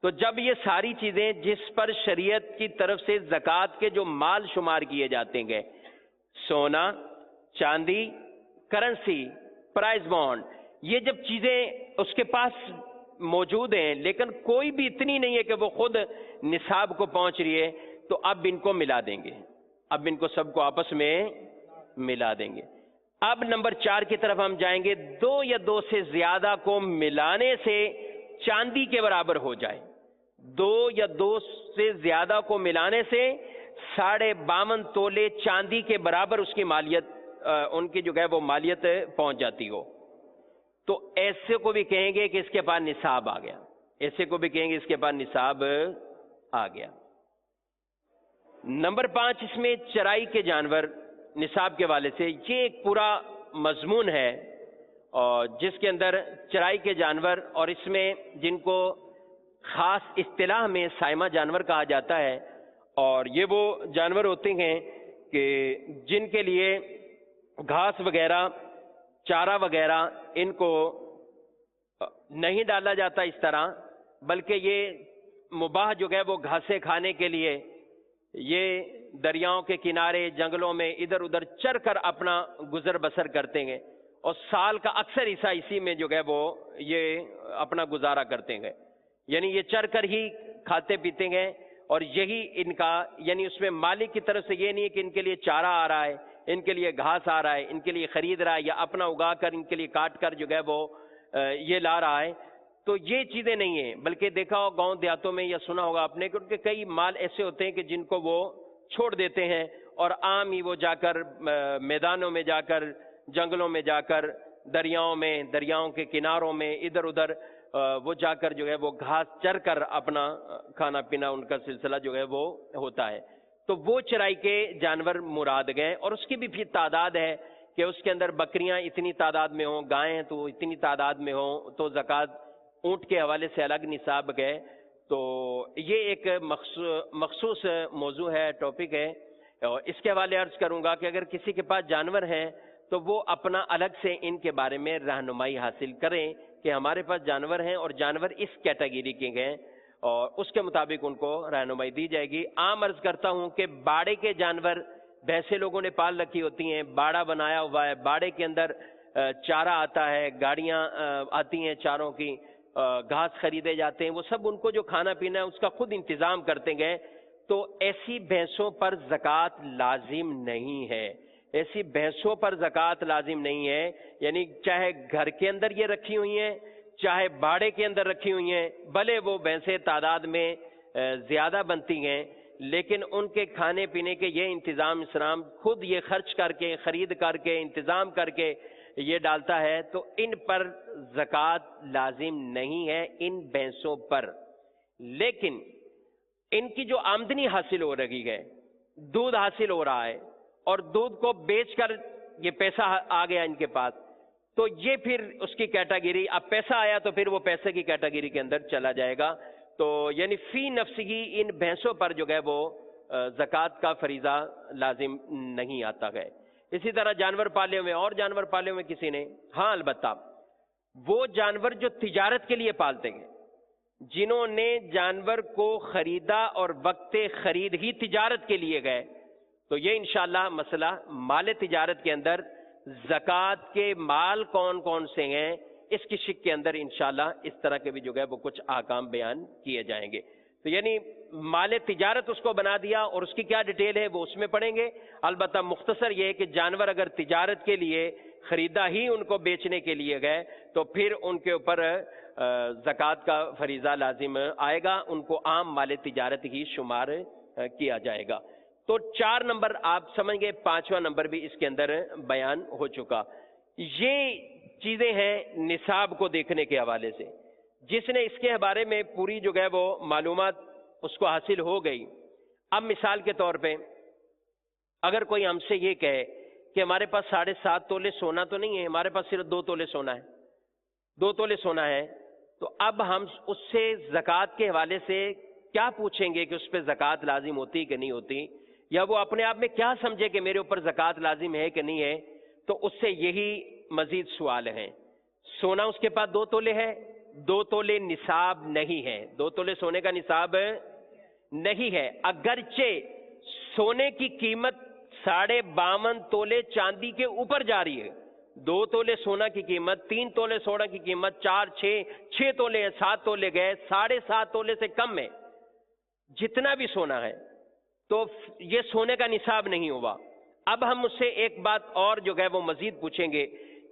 B: تو جب یہ ساری چیزیں جس پر شریعت کی طرف سے زکوٰۃ کے جو مال شمار کیے جاتے گئے، سونا، چاندی، کرنسی، پرائز بونڈ، یہ جب چیزیں اس کے پاس موجود ہیں لیکن کوئی بھی اتنی نہیں ہے کہ وہ خود نصاب کو پہنچ رہی ہے، تو اب ان کو ملا دیں گے. اب ان کو سب کو آپس میں ملا دیں گے. اب نمبر 4 کی طرف ہم جائیں گے. 2 یا 2 سے زیادہ کو ملانے سے چاندی کے برابر ہو جائے. 2 یا 2 سے زیادہ کو ملانے سے 52 تولے چاندی کے برابر اس کی مالیت، ان کی جو ہے وہ مالیت پہنچ جاتی ہو، تو ایسے کو بھی کہیں گے کہ اس کے پاس نصاب آ گیا. ایسے کو بھی کہیں گے اس کے پاس نصاب آ گیا. نمبر 5 اس میں چرائی کے جانور نصاب کے والے سے، یہ ایک پورا مضمون ہے اور جس کے اندر چرائی کے جانور، اور اس میں جن کو خاص اصطلاح میں سائمہ جانور کہا جاتا ہے، اور یہ وہ جانور ہوتے ہیں کہ جن کے لیے گھاس وغیرہ، چارہ وغیرہ ان کو نہیں ڈالا جاتا اس طرح، بلکہ یہ مباح جو ہے وہ گھاسیں کھانے کے لیے یہ دریاؤں کے کنارے، جنگلوں میں ادھر ادھر چر کر اپنا گزر بسر کرتے ہیں، اور سال کا اکثر حصہ اسی میں جو ہے وہ یہ اپنا گزارا کرتے ہیں. یعنی یہ چر کر ہی کھاتے پیتے ہیں، اور یہی ان کا، یعنی اس میں مالک کی طرف سے یہ نہیں ہے کہ ان کے لیے چارہ آ رہا ہے، ان کے لیے گھاس آ رہا ہے، ان کے لیے خرید رہا ہے، یا اپنا اگا کر ان کے لیے کاٹ کر جو ہے وہ یہ لا رہا ہے. تو یہ چیزیں نہیں ہیں، بلکہ دیکھا ہو گاؤں دیہاتوں میں یا سنا ہوگا آپ نے کہ ان کے کئی مال ایسے ہوتے ہیں کہ جن کو وہ چھوڑ دیتے ہیں، اور عام ہی وہ جا کر میدانوں میں جا کر، جنگلوں میں جا کر، دریاؤں میں، دریاؤں کے کناروں میں ادھر ادھر وہ جا کر جو ہے وہ گھاس چر کر اپنا کھانا پینا ان کا سلسلہ جو ہے وہ ہوتا ہے. تو وہ چرائی کے جانور مراد گئے، اور اس کی بھی پھر تعداد ہے کہ اس کے اندر بکریاں اتنی تعداد میں ہوں، گائیں ہیں تو اتنی تعداد میں ہوں، تو زکوٰۃ اونٹ کے حوالے سے الگ نصاب گئے. تو یہ ایک مخصوص موضوع ہے، ٹاپک ہے، اور اس کے حوالے عرض کروں گا کہ اگر کسی کے پاس جانور ہیں تو وہ اپنا الگ سے ان کے بارے میں رہنمائی حاصل کریں کہ ہمارے پاس جانور ہیں اور جانور اس کیٹیگری کے ہیں، اور اس کے مطابق ان کو رہنمائی دی جائے گی. عام عرض کرتا ہوں کہ باڑے کے جانور بھینسیں لوگوں نے پال رکھی ہوتی ہیں، باڑا بنایا ہوا ہے، باڑے کے اندر چارہ آتا ہے، گاڑیاں آتی ہیں چاروں کی، گھاس خریدے جاتے ہیں، وہ سب ان کو جو کھانا پینا ہے اس کا خود انتظام کرتے گئے. تو ایسی بھینسوں پر زکوٰۃ لازم نہیں ہے. ایسی بھینسوں پر زکوٰۃ لازم نہیں ہے، یعنی چاہے گھر کے اندر یہ رکھی ہوئی ہیں، چاہے باڑے کے اندر رکھی ہوئی ہیں، بھلے وہ بھینسیں تعداد میں زیادہ بنتی ہیں، لیکن ان کے کھانے پینے کے یہ انتظام اسلام خود یہ خرچ کر کے، خرید کر کے، انتظام کر کے یہ ڈالتا ہے. تو ان پر زکوٰۃ لازم نہیں ہے، ان بھینسوں پر. لیکن ان کی جو آمدنی حاصل ہو رہی ہے، دودھ حاصل ہو رہا ہے، اور دودھ کو بیچ کر یہ پیسہ آ گیا ان کے پاس، تو یہ پھر اس کی کیٹیگری، اب پیسہ آیا تو پھر وہ پیسے کی کیٹیگری کے اندر چلا جائے گا. تو یعنی فی نفسہی ان بھینسوں پر جو ہے وہ زکوٰۃ کا فریضہ لازم نہیں آتا ہے. اسی طرح جانور پالے ہوئے، اور جانور پالے ہوئے کسی نے، ہاں البتہ وہ جانور جو تجارت کے لیے پالتے ہیں، جنہوں نے جانور کو خریدا اور وقت خرید ہی تجارت کے لیے گئے، تو یہ انشاءاللہ مسئلہ مال تجارت کے اندر زکوٰۃ کے مال کون کون سے ہیں، اس کی شک کے اندر انشاءاللہ اس طرح کے بھی جو ہے وہ کچھ احکام بیان کیے جائیں گے. تو یعنی مال تجارت اس کو بنا دیا، اور اس کی کیا ڈیٹیل ہے وہ اس میں پڑھیں گے. البتہ مختصر یہ ہے کہ جانور اگر تجارت کے لیے خریدا ہی ان کو بیچنے کے لیے گئے تو پھر ان کے اوپر زکوٰۃ کا فریضہ لازم آئے گا، ان کو عام مال تجارت ہی شمار کیا جائے گا. تو 4 نمبر آپ سمجھ گئے، 5واں نمبر بھی اس کے اندر بیان ہو چکا. یہ چیزیں ہیں نصاب کو دیکھنے کے حوالے سے. جس نے اس کے بارے میں پوری جو ہے وہ معلومات اس کو حاصل ہو گئی. اب مثال کے طور پہ اگر کوئی ہم سے یہ کہے کہ ہمارے پاس 7.5 تولے سونا تو نہیں ہے، ہمارے پاس صرف 2 تولے سونا ہے، 2 تولے سونا ہے، تو اب ہم اس سے زکوٰۃ کے حوالے سے کیا پوچھیں گے کہ اس پہ زکوٰۃ لازم ہوتی کہ نہیں ہوتی، یا وہ اپنے آپ میں کیا سمجھے کہ میرے اوپر زکوٰۃ لازم ہے کہ نہیں ہے. تو اس سے یہی مزید سوال ہیں. سونا اس کے پاس 2 تولے ہے، 2 تولے نصاب نہیں ہے، 2 تولے سونے کا نصاب نہیں ہے، اگرچہ سونے کی قیمت 52.5 تولے چاندی کے اوپر جا رہی ہے. 2 تولے سونا کی قیمت، 3 تولے سونا کی قیمت، 4 6 تولے ہیں، 7 تولے گئے، 7.5 تولے سے کم ہے جتنا بھی سونا ہے. تو یہ سونے کا نصاب نہیں ہوا. اب ہم اس سے ایک بات اور جو ہے وہ مزید پوچھیں گے،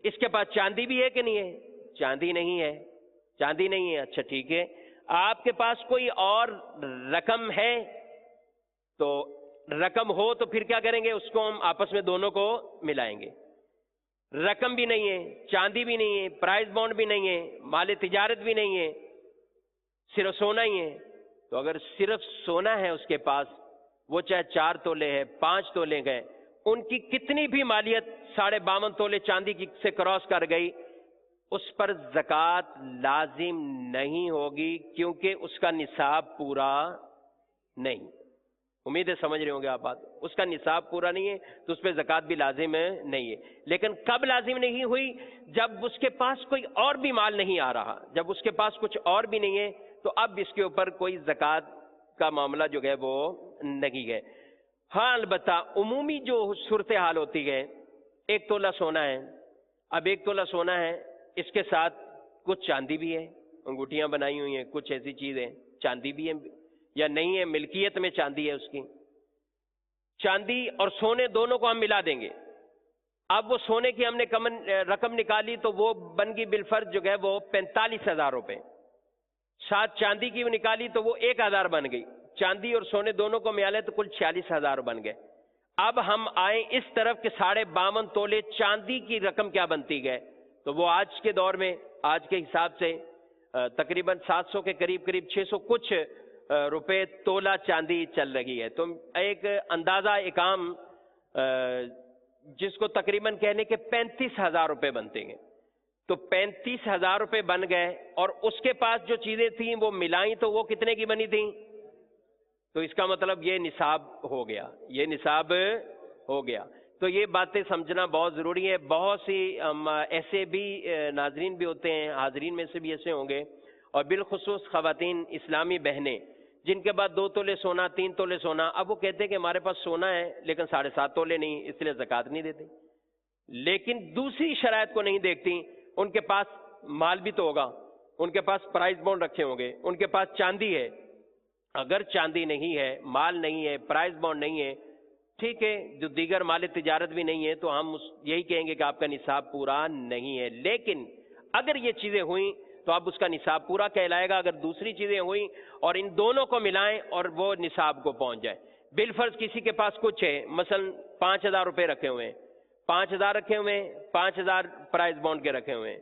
B: اس کے پاس چاندی بھی ہے کہ نہیں ہے؟ چاندی نہیں ہے، چاندی نہیں ہے. اچھا ٹھیک ہے، آپ کے پاس کوئی اور رقم ہے؟ تو رقم ہو تو پھر کیا کریں گے، اس کو ہم آپس میں دونوں کو ملائیں گے. رقم بھی نہیں ہے، چاندی بھی نہیں ہے، پرائز بانڈ بھی نہیں ہے، مال تجارت بھی نہیں ہے، صرف سونا ہی ہے. تو اگر صرف سونا ہے اس کے پاس، وہ چاہے 4 تولے ہے، 5 تولے گئے، ان کی کتنی بھی مالیت 52.5 تولے چاندی کی سے کراس کر گئی، اس پر زکوٰۃ لازم نہیں ہوگی، کیونکہ اس کا نصاب پورا نہیں. امید ہے سمجھ رہے ہوں گے آپ بات. اس کا نصاب پورا نہیں ہے تو اس پہ زکوٰۃ بھی لازم نہیں ہے. لیکن کب لازم نہیں ہوئی؟ جب اس کے پاس کوئی اور بھی مال نہیں آ رہا، جب اس کے پاس کچھ اور بھی نہیں ہے، تو اب اس کے اوپر کوئی زکوٰۃ کا معاملہ جو ہے وہ نہیں ہے. ہاں البتہ عمومی جو صورتحال ہوتی ہے، 1 تولہ سونا ہے، اب 1 تولہ سونا ہے، اس کے ساتھ کچھ چاندی بھی ہے، انگوٹھیاں بنائی ہوئی ہیں، کچھ ایسی چیزیں چاندی بھی ہے یا نہیں ہے، ملکیت میں چاندی ہے اس کی. چاندی اور سونے دونوں کو ہم ملا دیں گے. اب وہ سونے کی ہم نے رقم نکالی تو وہ بن گئی بالفرض جو ہے وہ 45,000 روپے. ساتھ چاندی کی نکالی تو وہ 1,000 بن گئی. چاندی اور سونے دونوں کو ملا لے تو کل 46,000 بن گئے. اب ہم آئیں اس طرف کہ 52.5 تولے چاندی کی رقم کیا بنتی گئے، تو وہ آج کے دور میں، آج کے حساب سے تقریباً 700 کے قریب 600 کچھ روپے تولہ چاندی چل رہی ہے. تو ایک اندازہ ایک عام جس کو تقریباً کہنے کے 35,000 روپے بنتے ہیں. تو 35,000 روپے بن گئے، اور اس کے پاس جو چیزیں تھیں وہ ملائیں تو وہ کتنے کی بنی تھیں؟ تو اس کا مطلب یہ نصاب ہو گیا، یہ نصاب ہو گیا. تو یہ باتیں سمجھنا بہت ضروری ہے. بہت سی ایسے بھی ناظرین بھی ہوتے ہیں، حاضرین میں سے بھی ایسے ہوں گے، اور بالخصوص خواتین اسلامی بہنیں جن کے بعد 2 تولے سونا، 3 تولے سونا، اب وہ کہتے ہیں کہ ہمارے پاس سونا ہے لیکن 7.5 تولے نہیں، اس لیے زکوٰۃ نہیں دیتے. لیکن دوسری شرائط کو نہیں دیکھتی. ان کے پاس مال بھی تو ہوگا، ان کے پاس پرائز بانڈ رکھے ہوں گے، ان کے پاس چاندی ہے. اگر چاندی نہیں ہے، مال نہیں ہے، پرائز بانڈ نہیں ہے، ٹھیک ہے، جو دیگر مال تجارت بھی نہیں ہے، تو ہم یہی کہیں گے کہ آپ کا نصاب پورا نہیں ہے. لیکن اگر یہ چیزیں ہوئیں تو اب اس کا نصاب پورا کہلائے گا. اگر دوسری چیزیں ہوئیں اور ان دونوں کو ملائیں اور وہ نصاب کو پہنچ جائے، بالفرض کسی کے پاس کچھ ہے، مثلا 5,000 روپے رکھے ہوئے ہیں، 5,000 رکھے ہوئے ہیں، 5,000 پرائز بانڈ کے رکھے ہوئے ہیں،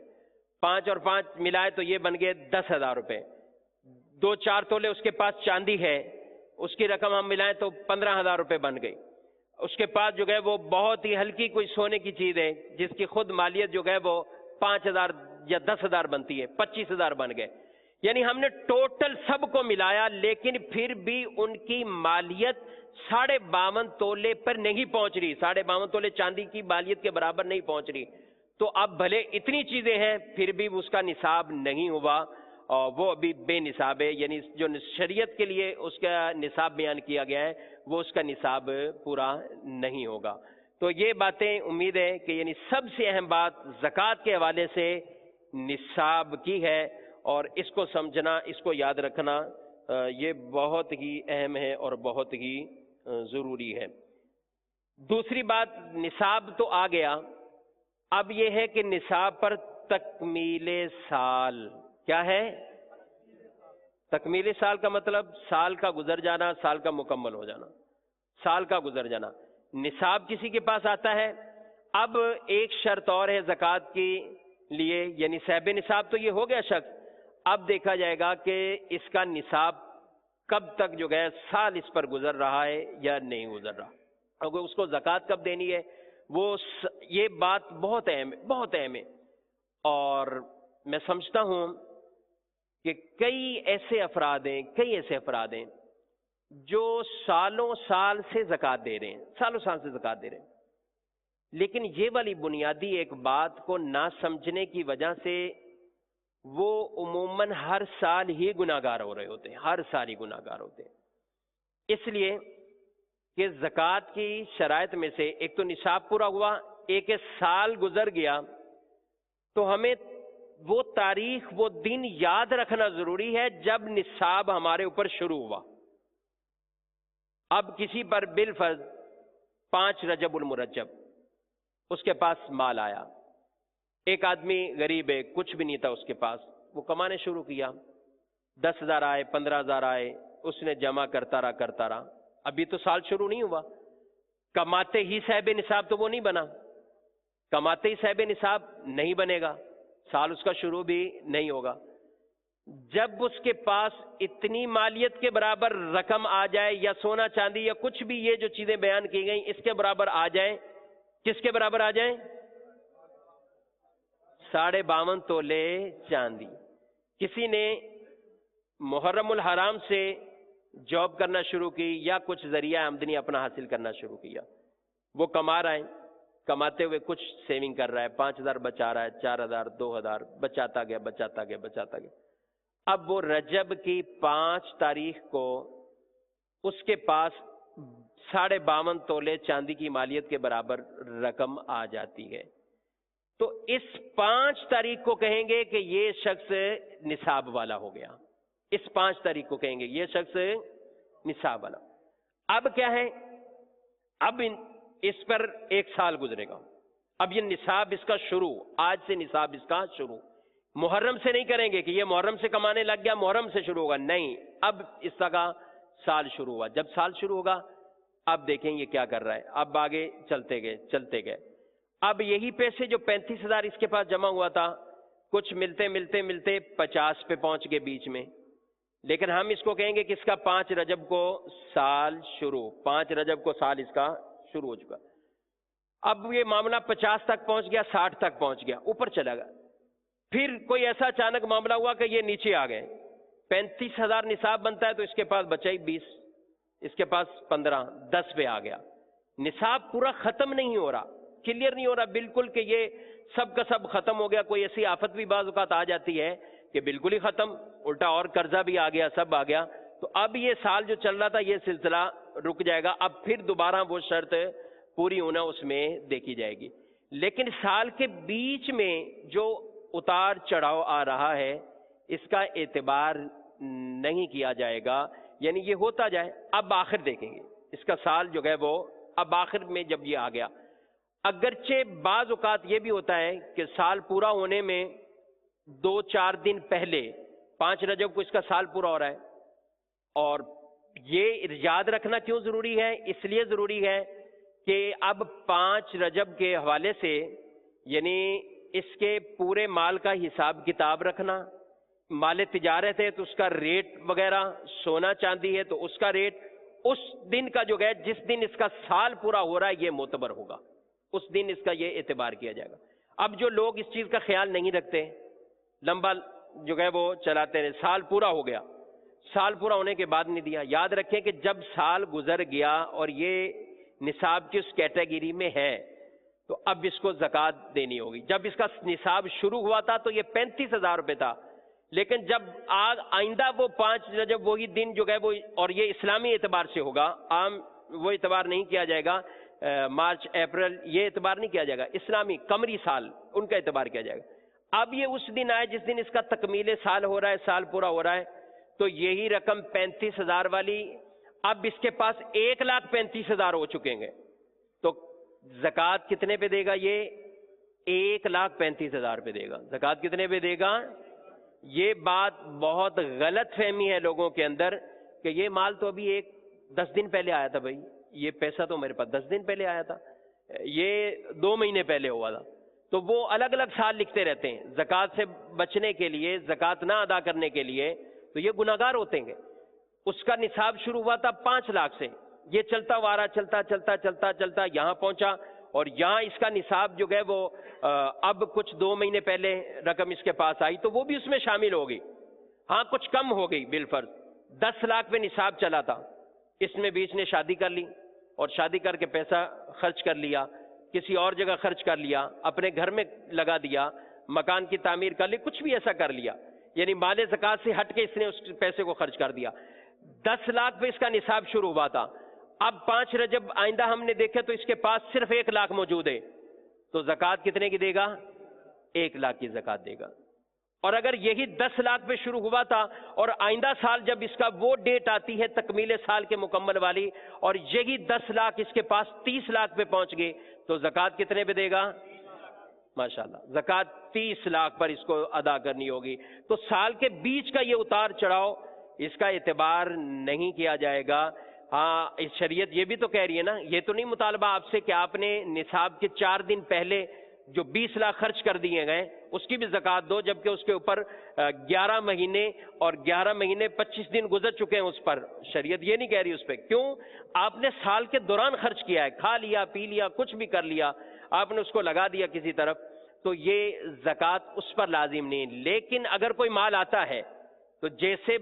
B: 5 اور 5 ملائے تو یہ بن گئے 10,000 روپے. 2-4 تولے اس کے پاس چاندی ہے، اس کی رقم ہم ملائیں تو 15,000 روپے بن گئی. اس کے پاس جو ہے وہ بہت ہی ہلکی کوئی سونے کی چیز ہے جس کی خود مالیت جو ہے وہ 5,000 یا 10,000 بنتی ہے، 25,000 بن گئے. یعنی ہم نے ٹوٹل سب کو ملایا، لیکن پھر بھی ان کی مالیت 52.5 تولے پر نہیں پہنچ رہی. 52.5 تولے چاندی کی مالیت کے برابر نہیں پہنچ رہی. تو اب بھلے اتنی چیزیں ہیں پھر بھی اس کا نصاب نہیں ہوا، اور وہ ابھی بے نصاب ہے. یعنی جو شریعت کے لیے اس کا نصاب بیان کیا گیا ہے وہ اس کا نصاب پورا نہیں ہوگا. تو یہ باتیں امید ہے کہ یعنی سب سے اہم بات زکوٰۃ کے حوالے سے نصاب کی ہے، اور اس کو سمجھنا، اس کو یاد رکھنا یہ بہت ہی اہم ہے اور بہت ہی ضروری ہے. دوسری بات، نصاب تو آ گیا، اب یہ ہے کہ نصاب پر تکمیل سال کیا ہے؟ تکمیل سال کا مطلب سال کا گزر جانا، سال کا مکمل ہو جانا، سال کا گزر جانا. نصاب کسی کے پاس آتا ہے. اب ایک شرط اور ہے زکوٰۃ کے لیے، یعنی صاحب نصاب تو یہ ہو گیا شخص، اب دیکھا جائے گا کہ اس کا نصاب کب تک جو ہے سال اس پر گزر رہا ہے یا نہیں گزر رہا، اور اس کو زکوٰۃ کب دینی ہے. یہ بات بہت اہم ہے، بہت اہم ہے. اور میں سمجھتا ہوں کہ کئی ایسے افراد ہیں جو سالوں سال سے زکوٰۃ دے رہے ہیں، سالوں سال سے زکوٰۃ دے رہے ہیں، لیکن یہ والی بنیادی ایک بات کو نہ سمجھنے کی وجہ سے وہ عموماً ہر سال ہی گناہگار ہو رہے ہوتے ہیں، ہر سال ہی گناہگار ہوتے ہیں. اس لیے کہ زکوٰۃ کی شرائط میں سے ایک تو نصاب پورا ہوا، ایک سال گزر گیا، تو ہمیں وہ تاریخ، وہ دن یاد رکھنا ضروری ہے جب نصاب ہمارے اوپر شروع ہوا. اب کسی پر بالفرض 5 رجب المرجب اس کے پاس مال آیا، ایک آدمی غریب ہے، کچھ بھی نہیں تھا اس کے پاس، وہ کمانے شروع کیا، 10,000 آئے، 15,000 آئے، اس نے جمع کرتا رہا. ابھی تو سال شروع نہیں ہوا، کماتے ہی صاحب نصاب تو وہ نہیں بنا، کماتے ہی صاحب نصاب نہیں بنے گا، سال اس کا شروع بھی نہیں ہوگا. جب اس کے پاس اتنی مالیت کے برابر رقم آ جائے، یا سونا چاندی یا کچھ بھی یہ جو چیزیں بیان کی گئیں اس کے برابر آ جائیں، کس کے برابر آ جائیں؟ 52.5 تولے چاندی. کسی نے محرم الحرام سے جاب کرنا شروع کی یا کچھ ذریعہ آمدنی اپنا حاصل کرنا شروع کیا، وہ کما رہا ہے، کماتے ہوئے کچھ سیونگ کر رہا ہے، 5,000 بچا رہا ہے، 4,000 2,000 بچاتا گیا. اب وہ رجب کی 5 تاریخ کو اس کے پاس 52.5 تولے چاندی کی مالیت کے برابر رقم آ جاتی ہے. تو اس 5 تاریخ کو کہیں گے کہ یہ شخص نصاب والا ہو گیا. اس 5 تاریخ کو کہیں گے یہ شخص نصاب والا. اب کیا ہے؟ اب اس پر 1 سال گزرے گا. اب یہ نصاب اس کا شروع، آج سے نصاب اس کا شروع. محرم سے نہیں کریں گے کہ یہ محرم سے کمانے لگ گیا، محرم سے شروع ہوگا، نہیں، اب اس کا سال شروع ہوا. جب سال شروع ہوگا اب دیکھیں یہ کیا کر رہا ہے. اب آگے چلتے گئے. اب یہی پیسے جو 35,000 اس کے پاس جمع ہوا تھا، کچھ ملتے 50 پہ پہنچ گئے بیچ میں. لیکن ہم اس کو کہیں گے کہ اس کا 5 رجب کو سال شروع، 5 رجب کو سال اس کا شروع ہو چکا. اب یہ معاملہ 50 تک پہنچ گیا، 60 تک پہنچ گیا، اوپر چلا گیا. پھر کوئی ایسا اچانک معاملہ ہوا کہ یہ نیچے آ گئے. 35,000 نصاب بنتا ہے تو اس کے پاس بچا ہی 20، اس کے پاس 15، 10 پہ آ گیا. نصاب پورا ختم نہیں ہو رہا، کلیئر نہیں ہو رہا بالکل کہ یہ سب کا سب ختم ہو گیا. کوئی ایسی آفت بھی بعض اوقات آ جاتی ہے کہ بالکل ہی ختم، الٹا اور قرضہ بھی آ گیا، سب آ گیا. تو اب یہ سال جو چل رہا تھا یہ سلسلہ رک جائے گا. اب پھر دوبارہ وہ شرط پوری ہونا اس میں دیکھی جائے گی. لیکن سال کے بیچ میں جو اتار چڑھاؤ آ رہا ہے اس کا اعتبار نہیں کیا جائے گا، یعنی یہ ہوتا جائے. اب آخر دیکھیں گے اس کا سال جو ہے وہ اب آخر میں جب یہ آ گیا. اگرچہ بعض اوقات یہ بھی ہوتا ہے کہ سال پورا ہونے میں 2-4 دن پہلے 5 رجب کو اس کا سال پورا ہو رہا ہے. اور یہ یاد رکھنا کیوں ضروری ہے؟ اس لیے ضروری ہے کہ اب 5 رجب کے حوالے سے یعنی اس کے پورے مال کا حساب کتاب رکھنا. مال تجارت ہے تو اس کا ریٹ وغیرہ، سونا چاندی ہے تو اس کا ریٹ، اس دن کا جو ہے جس دن اس کا سال پورا ہو رہا ہے یہ معتبر ہوگا، اس دن اس کا یہ اعتبار کیا جائے گا. اب جو لوگ اس چیز کا خیال نہیں رکھتے، لمبا جو ہے وہ چلاتے رہے، سال پورا ہو گیا، سال پورا ہونے کے بعد نہیں دیا، یاد رکھیں کہ جب سال گزر گیا اور یہ نصاب کی اس کیٹیگری میں ہے تو اب اس کو زکوٰۃ دینی ہوگی۔ جب اس کا نصاب شروع ہوا تھا تو یہ 35,000 روپے تھا، لیکن جب آئندہ وہ 5 رجب وہی دن جو ہے وہ، اور یہ اسلامی اعتبار سے ہوگا، عام وہ اعتبار نہیں کیا جائے گا، مارچ اپریل یہ اعتبار نہیں کیا جائے گا، اسلامی قمری سال ان کا اعتبار کیا جائے گا۔ اب یہ اس دن آئے جس دن اس کا تکمیل سال ہو رہا ہے، سال پورا ہو رہا ہے، تو یہی رقم 35,000 والی اب اس کے پاس 1,35,000 ہو چکے ہیں، تو زکوٰۃ کتنے پہ دے گا؟ یہ 1,35,000 پہ دے گا۔ زکوٰۃ کتنے پہ دے گا؟ یہ بات بہت غلط فہمی ہے لوگوں کے اندر کہ یہ مال تو ابھی 10 دن پہلے آیا تھا، بھائی یہ پیسہ تو میرے پاس 10 دن پہلے آیا تھا، یہ 2 مہینے پہلے ہوا تھا۔ تو وہ الگ الگ سال لکھتے رہتے ہیں زکوٰۃ سے بچنے کے لیے، زکوٰۃ نہ ادا کرنے کے لیے، تو یہ گناہگار ہوتے ہیں۔ اس کا نصاب شروع ہوا تھا 5 لاکھ سے، یہ چلتا ہوا رہا، چلتا یہاں پہنچا، اور یہاں اس کا نصاب جو ہے وہ اب کچھ 2 مہینے پہلے رقم اس کے پاس آئی تو وہ بھی اس میں شامل ہوگی، ہاں کچھ کم ہو گئی بالفرض۔ 10 لاکھ پہ نصاب چلا تھا، اس میں بھی اس نے شادی کر لی، اور شادی کر کے پیسہ خرچ کر لیا، کسی اور جگہ خرچ کر لیا، اپنے گھر میں لگا دیا، مکان کی تعمیر کر لی، کچھ بھی ایسا کر لیا، یعنی مال زکوٰۃ سے ہٹ کے اس نے اس پیسے کو خرچ کر دیا۔ 10 لاکھ پہ اس کا نصاب شروع ہوا تھا، اب 5 رجب آئندہ ہم نے دیکھا تو اس کے پاس صرف 1 لاکھ موجود ہے، تو زکوٰۃ کتنے کی دے گا؟ 1 لاکھ کی زکوٰۃ دے گا۔ اور اگر یہی 10 لاکھ پہ شروع ہوا تھا اور آئندہ سال جب اس کا وہ ڈیٹ آتی ہے تکمیل سال کے مکمل والی، اور یہی 10 لاکھ اس کے پاس 30 لاکھ پہ پہنچ گئے، تو زکوٰۃ کتنے پہ دے گا؟ ماشاءاللہ، زکوٰۃ 30 لاکھ پر اس کو ادا کرنی ہوگی۔ تو سال کے بیچ کا یہ اتار چڑھاؤ، اس کا اعتبار نہیں کیا جائے گا۔ ہاں، شریعت یہ بھی تو کہہ رہی ہے نا، یہ تو نہیں مطالبہ آپ سے کہ آپ نے نصاب کے 4 دن پہلے جو 20 لاکھ خرچ کر دیے گئے اس کی بھی زکوٰۃ دو، جبکہ اس کے اوپر 11 مہینے اور 11 مہینے 25 دن گزر چکے ہیں اس پر۔ شریعت یہ نہیں کہہ رہی اس پہ، کیوں؟ آپ نے سال کے دوران خرچ کیا ہے، کھا لیا پی لیا کچھ بھی کر لیا، آپ نے اس کو لگا دیا کسی طرف، تو یہ زکوٰۃ اس پر لازم نہیں۔ لیکن اگر کوئی مال آتا ہے تو جیسے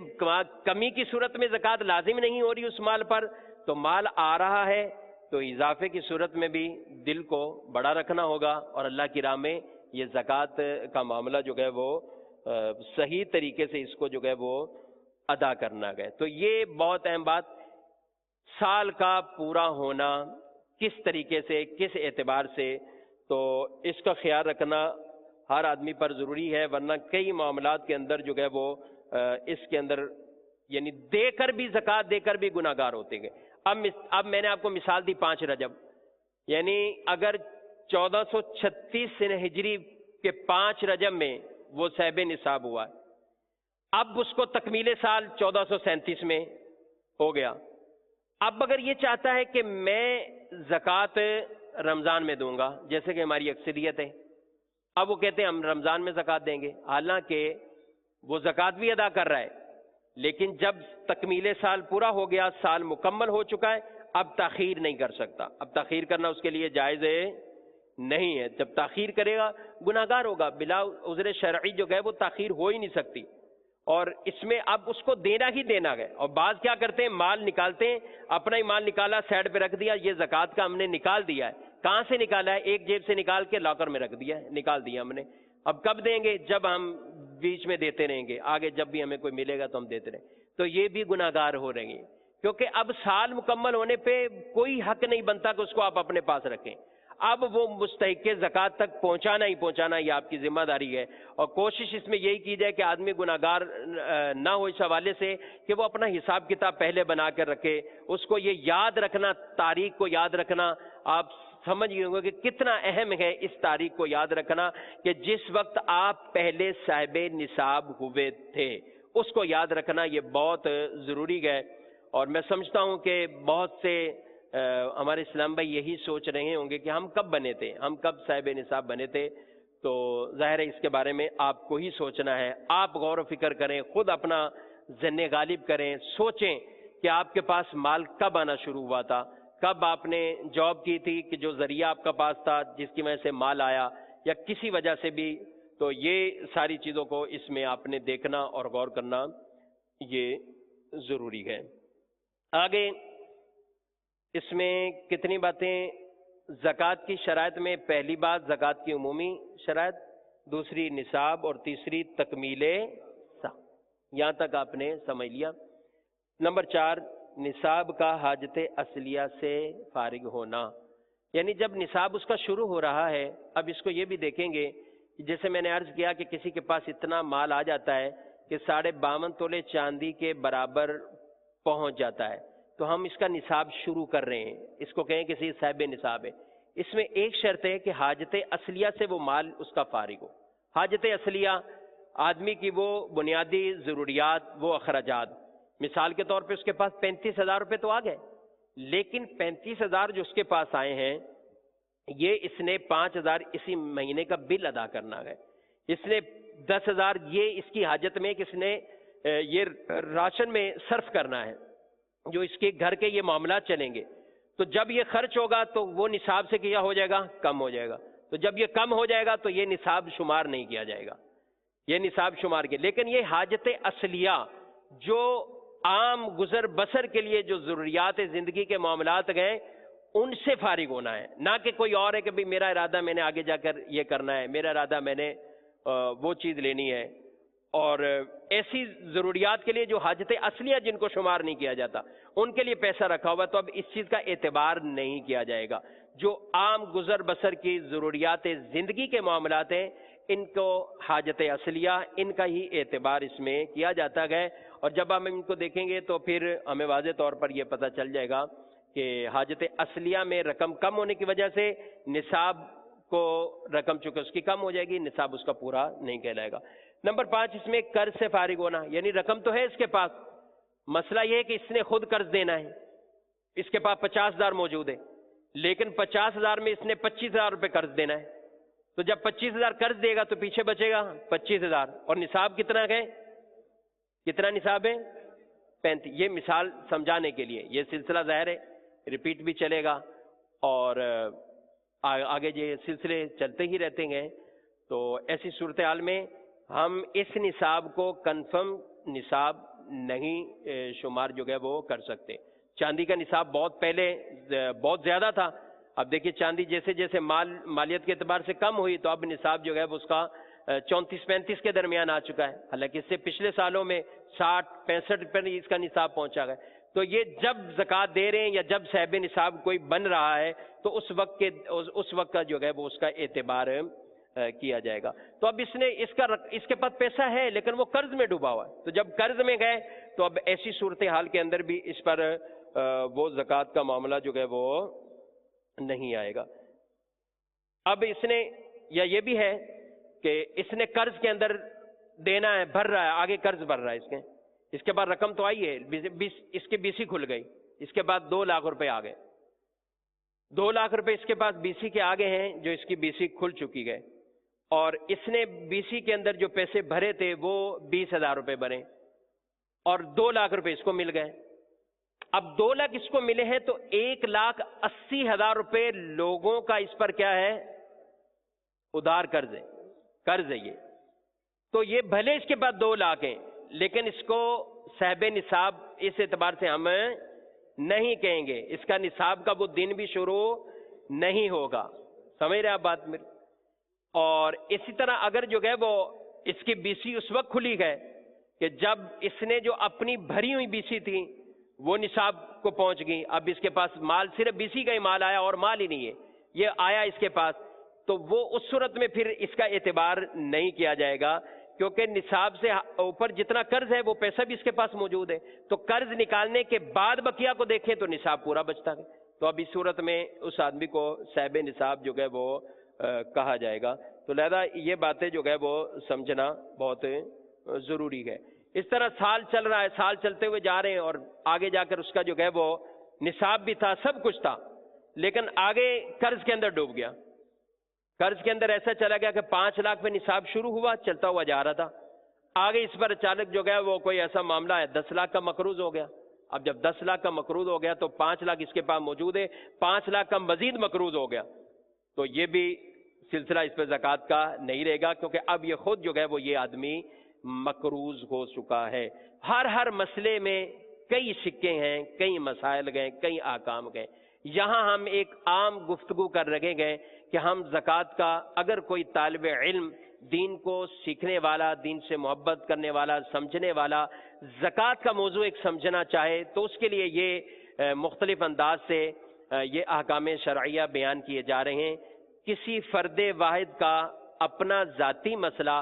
B: کمی کی صورت میں زکوٰۃ لازم نہیں ہو رہی اس مال پر، تو مال آ رہا ہے تو اضافے کی صورت میں بھی دل کو بڑا رکھنا ہوگا، اور اللہ کی راہ میں یہ زکوٰۃ کا معاملہ جو ہے وہ صحیح طریقے سے اس کو جو ہے وہ ادا کرنا ہے۔ تو یہ بہت اہم بات، سال کا پورا ہونا کس طریقے سے، کس اعتبار سے، تو اس کا خیال رکھنا ہر آدمی پر ضروری ہے، ورنہ کئی معاملات کے اندر جو ہے وہ اس کے اندر یعنی دے کر بھی، زکوٰۃ دے کر بھی گناہگار ہوتے گئے۔ اب میں نے آپ کو مثال دی 5 رجب، یعنی اگر 1436 ہجری کے 5 رجب میں وہ صاحب نصاب ہوا ہے، اب اس کو تکمیل سال 1437 میں ہو گیا، اب اگر یہ چاہتا ہے کہ میں زکوٰۃ رمضان میں دوں گا، جیسے کہ ہماری اکثریت ہے، اب وہ کہتے ہیں ہم رمضان میں زکوٰۃ دیں گے، حالانکہ وہ زکوٰۃ بھی ادا کر رہا ہے، لیکن جب تکمیل سال پورا ہو گیا، سال مکمل ہو چکا ہے، اب تاخیر نہیں کر سکتا، اب تاخیر کرنا اس کے لیے جائز نہیں ہے۔ جب تاخیر کرے گا گناہگار ہوگا، بلا عذر شرعی جو ہے وہ تاخیر ہو ہی نہیں سکتی، اور اس میں اب اس کو دینا ہی دینا ہے۔ اور بعض کیا کرتے ہیں، مال نکالتے ہیں، اپنا ہی مال نکالا سائڈ پہ رکھ دیا، یہ زکوٰۃ کا ہم نے نکال دیا ہے، کہاں سے نکالا ہے؟ ایک جیب سے نکال کے لاکر میں رکھ دیا ہے، نکال دیا ہم نے، اب کب دیں گے؟ جب ہم بیچ میں دیتے رہیں گے، آگے جب بھی ہمیں کوئی ملے گا تو ہم دیتے رہیں گے، تو یہ بھی گناہگار ہو رہے ہیں، کیونکہ اب سال مکمل ہونے پہ کوئی حق نہیں بنتا کہ اس کو آپ اپنے پاس رکھیں، اب وہ مستحق زکوٰۃ تک پہنچانا ہی پہنچانا، یہ آپ کی ذمہ داری ہے۔ اور کوشش اس میں یہی کی جائے کہ آدمی گناہگار نہ ہو اس حوالے سے کہ وہ اپنا حساب کتاب پہلے بنا کر رکھے، اس کو یہ یاد رکھنا، تاریخ کو یاد رکھنا، آپ سمجھ گئے ہوں گے کہ کتنا اہم ہے اس تاریخ کو یاد رکھنا، کہ جس وقت آپ پہلے صاحب نصاب ہوئے تھے اس کو یاد رکھنا، یہ بہت ضروری ہے۔ اور میں سمجھتا ہوں کہ بہت سے ہمارے اسلام بھائی یہی سوچ رہے ہوں گے کہ ہم کب بنے تھے، ہم کب صاحب نصاب بنے تھے، تو ظاہر ہے اس کے بارے میں آپ کو ہی سوچنا ہے، آپ غور و فکر کریں، خود اپنا ذہن غالب کریں، سوچیں کہ آپ کے پاس مال کب آنا شروع ہوا تھا، کب آپ نے جاب کی تھی کہ جو ذریعہ آپ کا پاس تھا جس کی وجہ سے مال آیا، یا کسی وجہ سے بھی، تو یہ ساری چیزوں کو اس میں آپ نے دیکھنا اور غور کرنا یہ ضروری ہے۔ آگے اس میں کتنی باتیں؟ زکوٰۃ کی شرائط میں پہلی بات زکوٰۃ کی عمومی شرائط، دوسری نصاب، اور تیسری تکمیل صاحب۔ یہاں تک آپ نے سمجھ لیا۔ نمبر 4، نصاب کا حاجت اصلیہ سے فارغ ہونا، یعنی جب نصاب اس کا شروع ہو رہا ہے، اب اس کو یہ بھی دیکھیں گے، جیسے میں نے عرض کیا کہ کسی کے پاس اتنا مال آ جاتا ہے کہ 52.5 تولے چاندی کے برابر پہنچ جاتا ہے، تو ہم اس کا نصاب شروع کر رہے ہیں، اس کو کہیں کہ صاحب نصاب ہے۔ اس میں ایک شرط ہے کہ حاجت اصلیہ سے وہ مال اس کا فارغ ہو۔ حاجت اصلیہ آدمی کی وہ بنیادی ضروریات، وہ اخراجات، مثال کے طور پہ اس کے پاس 35,000 روپے تو آ گئے، لیکن 35,000 جو اس کے پاس آئے ہیں، یہ اس نے 5,000 اسی مہینے کا بل ادا کرنا ہے، اس نے 10,000 یہ اس کی حاجت میں کہ اس نے یہ راشن میں صرف کرنا ہے، جو اس کے گھر کے یہ معاملات چلیں گے، تو جب یہ خرچ ہوگا تو وہ نصاب سے کیا ہو جائے گا؟ کم ہو جائے گا۔ تو جب یہ کم ہو جائے گا تو یہ نصاب شمار نہیں کیا جائے گا، یہ نصاب شمار کیا۔ لیکن یہ حاجت اصلیہ جو عام گزر بسر کے لیے جو ضروریات زندگی کے معاملات گئے، ان سے فارغ ہونا ہے، نہ کہ کوئی اور ہے کہ بھئی میرا ارادہ میں نے آگے جا کر یہ کرنا ہے، میرا ارادہ میں نے وہ چیز لینی ہے، اور ایسی ضروریات کے لیے جو حاجت اصلیہ جن کو شمار نہیں کیا جاتا ان کے لیے پیسہ رکھا ہوا، تو اب اس چیز کا اعتبار نہیں کیا جائے گا۔ جو عام گزر بسر کی ضروریات زندگی کے معاملات ہیں، ان کو حاجت اصلیہ، ان کا ہی اعتبار اس میں کیا جاتا ہے، اور جب ہم ان کو دیکھیں گے تو پھر ہمیں واضح طور پر یہ پتہ چل جائے گا کہ حاجت اصلیہ میں رقم کم ہونے کی وجہ سے نصاب کو رقم چونکہ اس کی کم ہو جائے گی، نصاب اس کا پورا نہیں کہلائے گا۔ نمبر 5، اس میں قرض سے فارغ ہونا، یعنی رقم تو ہے اس کے پاس، مسئلہ یہ ہے کہ اس نے خود قرض دینا ہے، اس کے پاس 50,000 موجود ہے، لیکن 50,000 میں اس نے 25,000 روپے قرض دینا ہے، تو جب 25,000 قرض دے گا تو پیچھے بچے گا 25,000، اور نصاب کتنا ہے؟ کتنا نصاب ہے؟ 35۔ یہ مثال سمجھانے کے لیے، یہ سلسلہ ظاہر ہے ریپیٹ بھی چلے گا، اور آگے یہ سلسلے چلتے ہی رہتے ہیں، تو ایسی صورتحال میں ہم اس نصاب کو کنفرم نصاب نہیں شمار جو ہے وہ کر سکتے۔ چاندی کا نصاب بہت پہلے بہت زیادہ تھا، اب دیکھیے چاندی جیسے جیسے مالیت کے اعتبار سے کم ہوئی تو اب نصاب جو ہے وہ اس کا 34-35 کے درمیان آ چکا ہے، حالانکہ اس سے پچھلے سالوں میں 60-65 پر اس کا نصاب پہنچا گیا۔ تو یہ جب زکوٰۃ دے رہے ہیں یا جب صاحب نصاب کوئی بن رہا ہے تو اس وقت کا جو ہے وہ اس کا اعتبار کیا جائے گا۔ تو اب اس کے پاس پیسہ ہے لیکن وہ قرض میں ڈوبا ہوا ہے، تو جب قرض میں گئے تو اب ایسی صورتحال کے اندر بھی اس پر وہ زکوٰۃ کا معاملہ جو ہے وہ نہیں آئے گا۔ اب اس نے، یا یہ بھی ہے کہ اس نے قرض کے اندر دینا ہے، بھر رہا ہے، آگے قرض بھر رہا ہے، اس کے بعد رقم تو آئی ہے، اس کی BC کھل گئی، اس کے بعد 2 لاکھ روپے آ گئے، 2 لاکھ روپے اس کے پاس BC کے آگے ہیں جو اس کی BC کھل چکی ہے، اور اس نے BC کے اندر جو پیسے بھرے تھے وہ 20,000 روپے بھرے، اور 2 لاکھ روپے اس کو مل گئے۔ اب 2 لاکھ اس کو ملے ہیں تو 1,80,000 روپے لوگوں کا اس پر کیا ہے؟ ادھار قرض ہے یہ، تو یہ بھلے اس کے بعد 2 لاکھ ہیں لیکن اس کو صاحب نصاب اس اعتبار سے ہم نہیں کہیں گے، اس کا نصاب کا وہ دن بھی شروع نہیں ہوگا، سمجھ رہے آپ بات میری؟ اور اسی طرح اگر جو ہے وہ اس کی BC اس وقت کھلی ہے کہ جب اس نے جو اپنی بھری ہوئی BC تھی وہ نصاب کو پہنچ گئی، اب اس کے پاس مال صرف BC کا ہی مال آیا اور مال ہی نہیں ہے، یہ آیا اس کے پاس، تو وہ اس صورت میں پھر اس کا اعتبار نہیں کیا جائے گا، کیونکہ نصاب سے اوپر جتنا قرض ہے وہ پیسہ بھی اس کے پاس موجود ہے، تو قرض نکالنے کے بعد بقیہ کو دیکھیں تو نصاب پورا بچتا ہے، تو اب اس صورت میں اس آدمی کو صاحب نصاب جو ہے وہ کہا جائے گا۔ تو لہذا یہ باتیں جو ہے وہ سمجھنا بہت ضروری ہے۔ اس طرح سال چل رہا ہے، سال چلتے ہوئے جا رہے ہیں اور آگے جا کر اس کا جو ہے وہ نصاب بھی تھا، سب کچھ تھا، لیکن آگے قرض کے اندر ڈوب گیا، قرض کے اندر ایسا چلا گیا کہ 5 لاکھ پہ نصاب شروع ہوا، چلتا ہوا جا رہا تھا، آگے اس پر اچانک جو ہے وہ کوئی ایسا معاملہ ہے 10 لاکھ کا مقروض ہو گیا۔ اب جب 10 لاکھ کا مقروض ہو گیا تو 5 لاکھ اس کے پاس موجود ہے، 5 لاکھ کا مزید مقروض ہو گیا، تو یہ بھی سلسلہ اس پہ زکوٰۃ کا نہیں رہے گا، کیونکہ اب یہ خود جو ہے وہ یہ آدمی مقروض ہو چکا ہے۔ ہر مسئلے میں کئی سکے ہیں، کئی مسائل گئے، کئی احکام گئے۔ یہاں ہم ایک عام گفتگو کر رکھے گئے کہ ہم زکوٰۃ کا، اگر کوئی طالب علم دین کو سیکھنے والا، دین سے محبت کرنے والا، سمجھنے والا، زکوٰۃ کا موضوع ایک سمجھنا چاہے تو اس کے لیے یہ مختلف انداز سے یہ احکام شرعیہ بیان کیے جا رہے ہیں۔ کسی فرد واحد کا اپنا ذاتی مسئلہ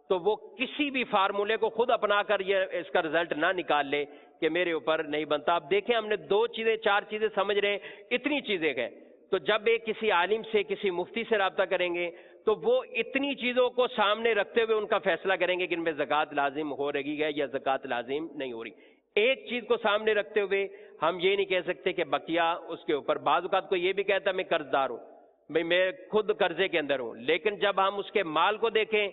B: تو وہ کسی بھی فارمولے کو خود اپنا کر یہ اس کا رزلٹ نہ نکال لے کہ میرے اوپر نہیں بنتا۔ اب دیکھیں، ہم نے 2 چیزیں 4 چیزیں سمجھ رہے ہیں، اتنی چیزیں گئے، تو جب ایک کسی عالم سے، کسی مفتی سے رابطہ کریں گے تو وہ اتنی چیزوں کو سامنے رکھتے ہوئے ان کا فیصلہ کریں گے کہ ان میں زکوٰۃ لازم ہو رہی ہے یا زکوٰۃ لازم نہیں ہو رہی۔ ایک چیز کو سامنے رکھتے ہوئے ہم یہ نہیں کہہ سکتے کہ بقیہ اس کے اوپر۔ بعض اوقات کو یہ بھی کہتا ہے میں قرض دار ہوں، میں خود قرضے کے اندر ہوں، لیکن جب ہم اس کے مال کو دیکھیں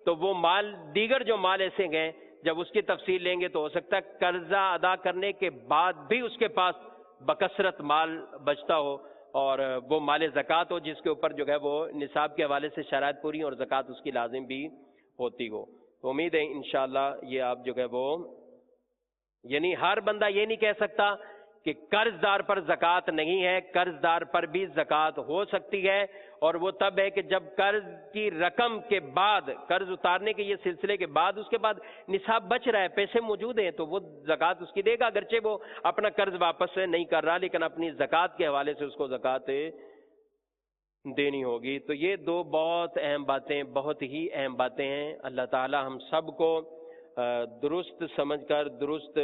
B: تو وہ مال، دیگر جو مال ایسے گئے، جب اس کی تفصیل لیں گے تو ہو سکتا ہے قرضہ ادا کرنے کے بعد بھی اس کے پاس بکثرت مال بچتا ہو اور وہ مال زکوٰۃ ہو جس کے اوپر جو ہے وہ نصاب کے حوالے سے شرائط پوری اور زکوٰۃ اس کی لازم بھی ہوتی ہو۔ تو امید ہے انشاءاللہ یہ آپ جو ہے وہ، یعنی ہر بندہ یہ نہیں کہہ سکتا کہ قرض دار پر زکوٰۃ نہیں ہے، قرض دار پر بھی زکوٰۃ ہو سکتی ہے، اور وہ تب ہے کہ جب قرض کی رقم کے بعد، قرض اتارنے کے یہ سلسلے کے بعد، اس کے بعد نصاب بچ رہا ہے، پیسے موجود ہیں، تو وہ زکوٰۃ اس کی دے گا، اگرچہ وہ اپنا قرض واپس نہیں کر رہا، لیکن اپنی زکوٰۃ کے حوالے سے اس کو زکوٰۃ دینی ہوگی۔ تو یہ 2 بہت اہم باتیں، بہت ہی اہم باتیں ہیں۔ اللہ تعالی ہم سب کو درست سمجھ کر، درست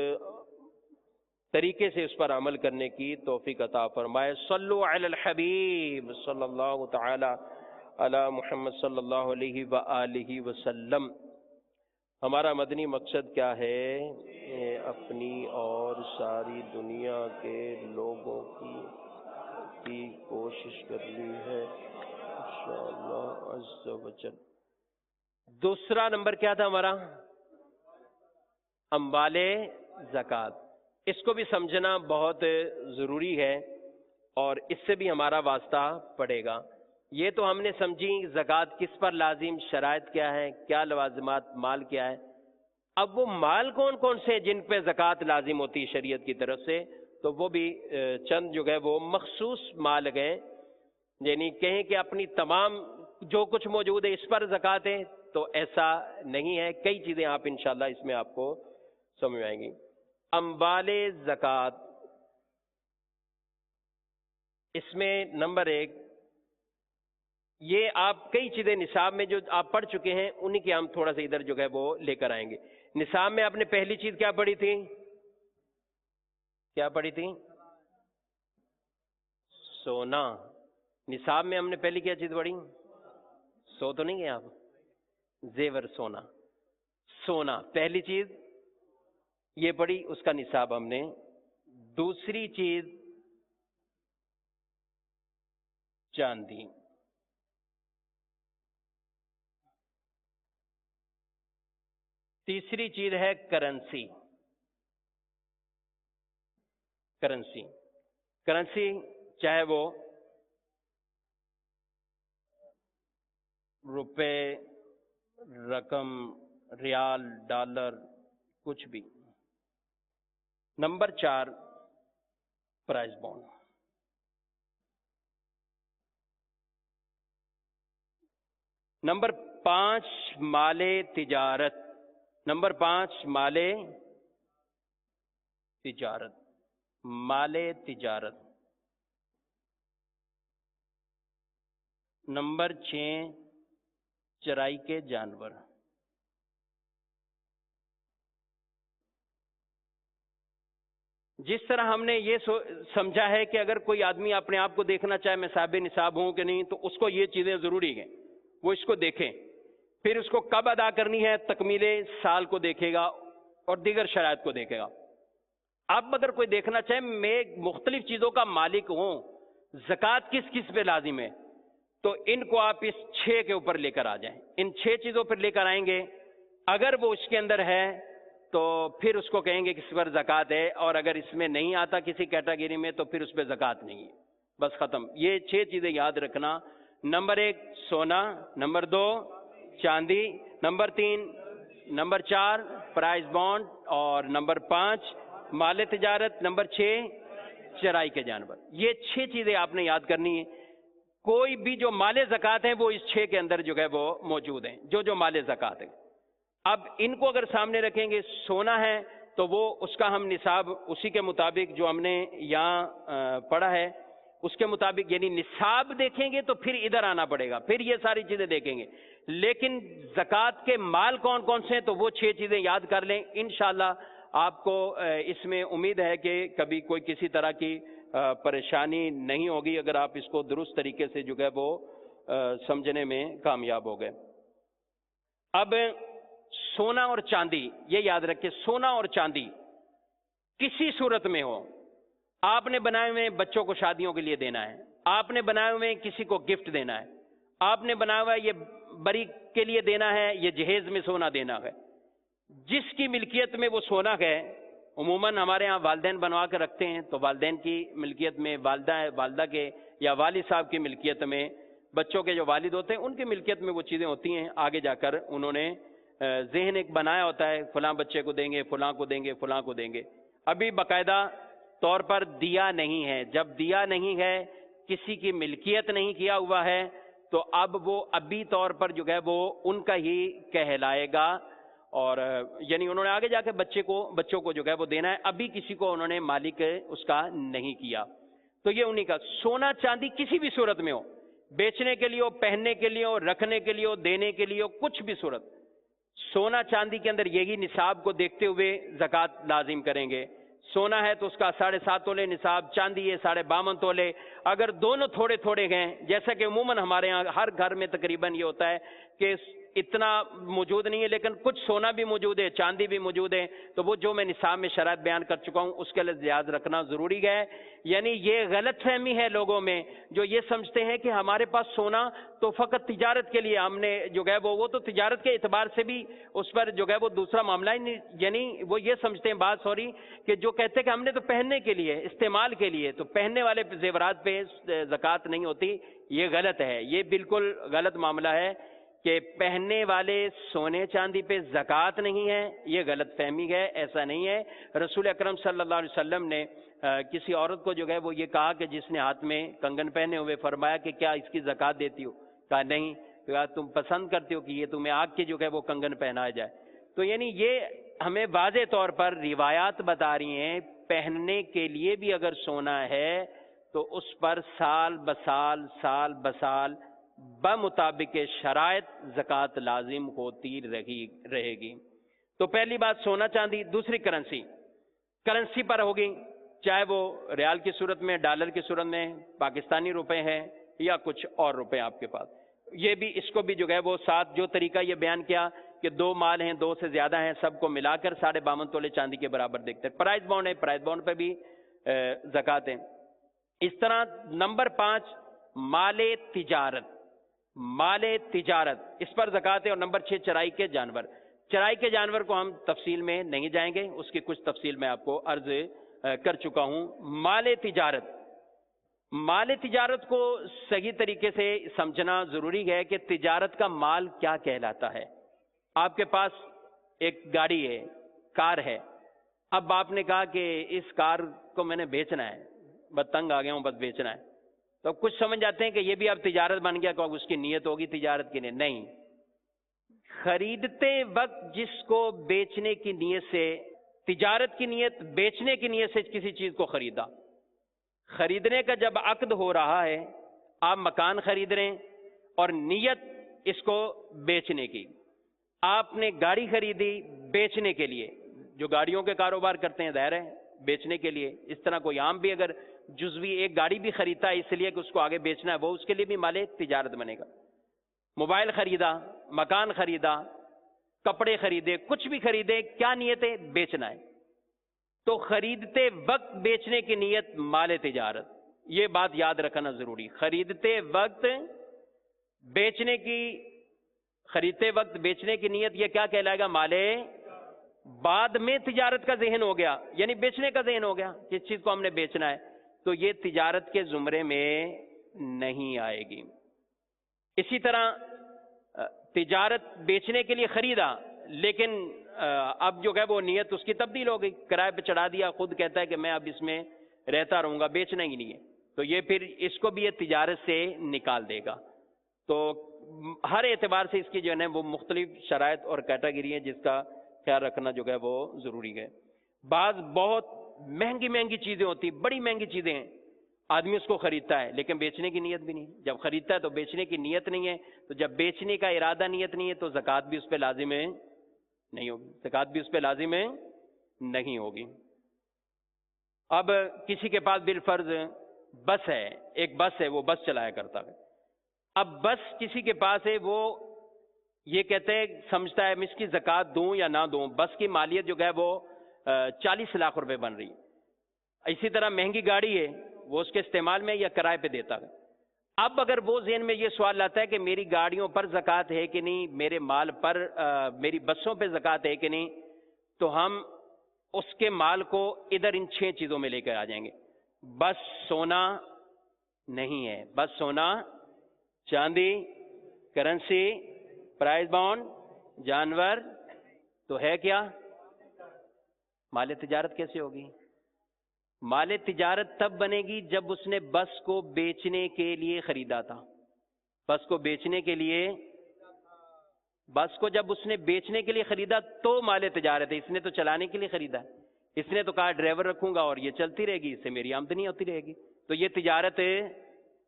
B: طریقے سے اس پر عمل کرنے کی توفیق عطا فرمائے۔ صلو علی الحبیب صلی اللہ تعالی علی محمد صلی اللہ علیہ وآلہ وسلم۔ ہمارا مدنی مقصد کیا ہے؟ اپنی اور ساری دنیا کے لوگوں کی کوشش کرنی ہے انشاءاللہ عز و جل۔ دوسرا نمبر کیا تھا ہمارا؟ اموال زکوٰۃ۔ اس کو بھی سمجھنا بہت ضروری ہے اور اس سے بھی ہمارا واسطہ پڑے گا۔ یہ تو ہم نے سمجھی زکوٰۃ کس پر لازم، شرائط کیا ہے، کیا لوازمات مال کیا ہے۔ اب وہ مال کون کون سے ہیں جن پہ زکوٰۃ لازم ہوتی ہے شریعت کی طرف سے؟ تو وہ بھی چند جو ہے وہ مخصوص مال گئے، یعنی کہیں کہ اپنی تمام جو کچھ موجود ہے اس پر زکوٰۃ ہے، تو ایسا نہیں ہے۔ کئی چیزیں آپ انشاءاللہ اس میں آپ کو سمجھ آئیں گی۔ اموال زکوٰۃ، اس میں نمبر 1 یہ آپ کئی چیزیں نصاب میں جو آپ پڑھ چکے ہیں انہی کے ہم تھوڑا سا ادھر جو ہے وہ لے کر آئیں گے۔ نصاب میں آپ نے پہلی چیز کیا پڑھی تھی؟ کیا پڑھی تھی؟ سونا۔ نصاب میں ہم نے پہلی کیا چیز پڑھی؟ سو تو نہیں گئے آپ؟ زیور، سونا۔ سونا پہلی چیز یہ پڑھی، اس کا نصاب ہم نے۔ دوسری چیز چاندی۔ تیسری چیز ہے کرنسی۔ کرنسی چاہے وہ روپے، رقم، ریال، ڈالر، کچھ بھی۔ Number 4 prize bond. نمبر 5 مال تجارت۔ نمبر 5 مال تجارت۔ مال تجارت۔ نمبر 6 چرائی کے جانور۔ جس طرح ہم نے یہ سمجھا ہے کہ اگر کوئی آدمی اپنے آپ کو دیکھنا چاہے میں صاحب نصاب ہوں کہ نہیں، تو اس کو یہ چیزیں ضروری ہیں، وہ اس کو دیکھیں۔ پھر اس کو کب ادا کرنی ہے؟ تکمیل سال کو دیکھے گا اور دیگر شرائط کو دیکھے گا۔ اب اگر کوئی دیکھنا چاہے میں مختلف چیزوں کا مالک ہوں، زکوٰۃ کس کس پہ لازم ہے، تو ان کو آپ اس 6 کے اوپر لے کر آ جائیں۔ ان 6 چیزوں پر لے کر آئیں گے، اگر وہ اس کے اندر ہے تو پھر اس کو کہیں گے کہ اس پر زکوٰۃ ہے، اور اگر اس میں نہیں آتا کسی کیٹیگری میں تو پھر اس پہ زکوٰۃ نہیں ہے، بس ختم۔ یہ 6 چیزیں یاد رکھنا نمبر 1 سونا، نمبر 2 چاندی، نمبر 3 نمبر 4 پرائز بانڈ، اور نمبر 5 مال تجارت، نمبر 6 چرائی کے جانور۔ یہ 6 چیزیں آپ نے یاد کرنی ہیں۔ کوئی بھی جو مال زکوٰۃ ہیں وہ اس 6 کے اندر جو ہے وہ موجود ہیں، جو مال زکوٰۃ ہے۔ اب ان کو اگر سامنے رکھیں گے، سونا ہے تو وہ اس کا ہم نصاب اسی کے مطابق جو ہم نے یہاں پڑھا ہے اس کے مطابق، یعنی نصاب دیکھیں گے تو پھر ادھر آنا پڑے گا، پھر یہ ساری چیزیں دیکھیں گے۔ لیکن زکوٰۃ کے مال کون کون سے ہیں تو وہ 6 چیزیں یاد کر لیں، انشاءاللہ آپ کو اس میں امید ہے کہ کبھی کوئی کسی طرح کی پریشانی نہیں ہوگی اگر آپ اس کو درست طریقے سے جو ہے وہ سمجھنے میں کامیاب ہو گئے۔ اب سونا اور چاندی، یہ یاد رکھیں، سونا اور چاندی کسی صورت میں ہو، آپ نے بنائے ہوئے بچوں کو شادیوں کے لیے دینا ہے، آپ نے بنائے ہوئے کسی کو گفٹ دینا ہے، آپ نے بنایا ہوا یہ بری کے لیے دینا ہے، یہ جہیز میں سونا دینا ہے، جس کی ملکیت میں وہ سونا ہے، عموماً ہمارے ہاں والدین بنوا کے رکھتے ہیں، تو والدین کی ملکیت میں والدہ کے یا والد صاحب کی ملکیت میں، بچوں کے جو والد ہوتے ہیں ان کی ملکیت میں وہ چیزیں ہوتی ہیں، آگے جا کر انہوں نے ذہن ایک بنایا ہوتا ہے، فلاں بچے کو دیں گے، فلاں کو دیں گے، فلاں کو دیں گے۔ ابھی باقاعدہ طور پر دیا نہیں ہے، جب دیا نہیں ہے، کسی کی ملکیت نہیں کیا ہوا ہے، تو اب وہ ابھی طور پر جو ہے وہ ان کا ہی کہلائے گا، اور یعنی انہوں نے آگے جا کے بچوں کو جو ہے وہ دینا ہے، ابھی کسی کو انہوں نے مالک اس کا نہیں کیا، تو یہ انہی کا۔ سونا چاندی کسی بھی صورت میں ہو، بیچنے کے لیے ہو، پہننے کے لیے ہو، رکھنے کے لیے ہو، دینے کے لیے ہو، کچھ بھی صورت، سونا چاندی کے اندر یہی نصاب کو دیکھتے ہوئے زکوٰۃ لازم کریں گے۔ سونا ہے تو اس کا 7.5 تولے نصاب، چاندی ہے 52.5 تولے۔ اگر دونوں تھوڑے تھوڑے ہیں، جیسا کہ عموماً ہمارے ہاں ہر گھر میں تقریباً یہ ہوتا ہے کہ اتنا موجود نہیں ہے، لیکن کچھ سونا بھی موجود ہے، چاندی بھی موجود ہے، تو وہ جو میں نصاب میں شرائط بیان کر چکا ہوں اس کے لیے یاد رکھنا ضروری ہے۔ یعنی یہ غلط فہمی ہے لوگوں میں، جو یہ سمجھتے ہیں کہ ہمارے پاس سونا تو فقط تجارت کے لیے ہم نے جو ہے وہ تو تجارت کے اعتبار سے بھی اس پر جو ہے وہ دوسرا معاملہ ہی نہیں، یعنی وہ یہ سمجھتے ہیں، بات سوری، کہ جو کہتے ہیں کہ ہم نے تو پہننے کے لیے، استعمال کے لیے، تو پہننے والے زیورات پہ زکوٰۃ نہیں ہوتی، یہ غلط ہے، یہ بالکل غلط معاملہ ہے کہ پہننے والے سونے چاندی پہ زکوٰۃ نہیں ہے، یہ غلط فہمی ہے، ایسا نہیں ہے۔ رسول اکرم صلی اللہ علیہ وسلم نے کسی عورت کو جو ہے وہ یہ کہا کہ جس نے ہاتھ میں کنگن پہنے ہوئے، فرمایا کہ کیا اس کی زکوٰۃ دیتی ہو؟ کہا نہیں۔ کہا تم پسند کرتے ہو کہ یہ تمہیں آگ کی جو ہے وہ کنگن پہنایا جائے؟ تو یعنی یہ ہمیں واضح طور پر روایات بتا رہی ہیں، پہننے کے لیے بھی اگر سونا ہے تو اس پر سال بسال بمطابق شرائط زکوٰۃ لازم ہوتی رہے گی۔ تو پہلی بات سونا چاندی۔ دوسری کرنسی پر ہوگی، چاہے وہ ریال کی صورت میں، ڈالر کی صورت میں، پاکستانی روپے ہیں یا کچھ اور روپے آپ کے پاس، یہ بھی اس کو بھی جو ہے وہ ساتھ جو طریقہ یہ بیان کیا کہ 2 مال ہیں، 2 سے زیادہ ہیں، سب کو ملا کر 52.5 تولے چاندی کے برابر دیکھتے ہیں۔ پرائز بانڈ ہے، پرائز بانڈ پہ بھی زکوٰۃ ہے۔ اس طرح نمبر 5 مال تجارت، اس پر زکوٰۃ ہے۔ اور نمبر 6 چرائی کے جانور۔ چرائی کے جانور کو ہم تفصیل میں نہیں جائیں گے، اس کی کچھ تفصیل میں آپ کو عرض کر چکا ہوں۔ مال تجارت کو صحیح طریقے سے سمجھنا ضروری ہے کہ تجارت کا مال کیا کہلاتا ہے۔ آپ کے پاس ایک گاڑی ہے، کار ہے، اب آپ نے کہا کہ اس کار کو میں نے بیچنا ہے، بس تنگ آ گیا ہوں، بس بیچنا ہے، تو کچھ سمجھ جاتے ہیں کہ یہ بھی اب تجارت بن گیا، کہ اس کی نیت ہوگی تجارت کے لیے۔ نہیں، خریدتے وقت جس کو بیچنے کی نیت سے، تجارت کی نیت، بیچنے کی نیت سے کسی چیز کو خریدا، خریدنے کا جب عقد ہو رہا ہے، آپ مکان خرید رہے ہیں اور نیت اس کو بیچنے کی، آپ نے گاڑی خریدی بیچنے کے لیے، جو گاڑیوں کے کاروبار کرتے ہیں ظاہر ہے بیچنے کے لیے، اس طرح کوئی عام بھی اگر جزوی ایک گاڑی بھی خریدتا ہے اس لیے کہ اس کو آگے بیچنا ہے، وہ اس کے لیے بھی مال تجارت بنے گا۔ موبائل خریدا، مکان خریدا، کپڑے خریدے، کچھ بھی خریدے، کیا نیت ہے؟ بیچنا ہے، تو خریدتے وقت بیچنے کی نیت مال تجارت، یہ بات یاد رکھنا ضروری۔ خریدتے وقت بیچنے کی نیت، یہ کیا کہلائے گا؟ مال۔ بعد میں تجارت کا ذہن ہو گیا، یعنی بیچنے کا ذہن ہو گیا، جس چیز کو ہم نے بیچنا ہے، تو یہ تجارت کے زمرے میں نہیں آئے گی۔ اسی طرح تجارت بیچنے کے لیے خریدا، لیکن اب جو ہے وہ نیت اس کی تبدیل ہو گئی، کرائے پہ چڑھا دیا، خود کہتا ہے کہ میں اب اس میں رہتا رہوں گا، بیچنا ہی نہیں ہے، تو یہ پھر اس کو بھی یہ تجارت سے نکال دے گا۔ تو ہر اعتبار سے اس کی جو ہے وہ مختلف شرائط اور کیٹیگری ہیں جس کا خیال رکھنا جو ہے وہ ضروری ہے۔ بعض بہت مہنگی مہنگی چیزیں ہوتی، بڑی مہنگی چیزیں ہیں، آدمی اس کو خریدتا ہے لیکن بیچنے کی نیت بھی نہیں، جب خریدتا ہے تو بیچنے کی نیت نہیں ہے، تو جب بیچنے کا ارادہ نیت نہیں ہے تو زکوٰۃ بھی اس پہ لازم ہے نہیں ہوگی، زکوٰۃ بھی اس پہ لازم ہے نہیں ہوگی۔ اب کسی کے پاس بالفرض بس ہے، ایک بس ہے، وہ بس چلایا کرتا ہے، اب بس کسی کے پاس ہے، وہ یہ کہتے ہیں سمجھتا ہے میں اس کی زکوٰۃ دوں یا نہ دوں، بس کی مالیت جو ہے وہ 40 لاکھ روپے بن رہی ہے۔ اسی طرح مہنگی گاڑی ہے، وہ اس کے استعمال میں یا کرائے پہ دیتا ہے۔ اب اگر وہ ذہن میں یہ سوال لاتا ہے کہ میری گاڑیوں پر زکوٰۃ ہے کہ نہیں، میرے مال پر میری بسوں پہ زکوٰۃ ہے کہ نہیں، تو ہم اس کے مال کو ادھر ان 6 چیزوں میں لے کر آ جائیں گے۔ بس سونا نہیں ہے، بس سونا، چاندی، کرنسی، پرائز بانڈ، جانور، تو ہے کیا؟ مال تجارت کیسے ہوگی؟ مال تجارت تب بنے گی جب اس نے بس کو بیچنے کے لیے خریدا تھا، بس کو بیچنے کے لیے، بس کو جب اس نے بیچنے کے لیے خریدا تو مال تجارت ہے، اس نے تو چلانے کے لیے خریدا ہے، اس نے تو کہا ڈرائیور رکھوں گا اور یہ چلتی رہے گی، اس سے میری آمدنی ہوتی رہے گی، تو یہ تجارت ہے۔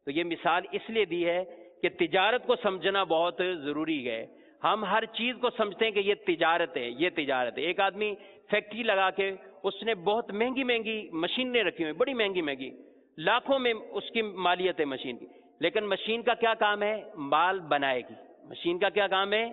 B: تو یہ مثال اس لیے دی ہے کہ تجارت کو سمجھنا بہت ضروری ہے۔ ہم ہر چیز کو سمجھتے ہیں کہ یہ تجارت ہے، یہ تجارت ہے۔ ایک آدمی فیکٹری لگا کے اس نے بہت مہنگی مہنگی مشینیں رکھی ہوئی، بڑی مہنگی مہنگی، لاکھوں میں اس کی مالیت ہے مشین کی، لیکن مشین کا کیا کام ہے؟ مال بنائے گی۔ مشین کا کیا کام ہے؟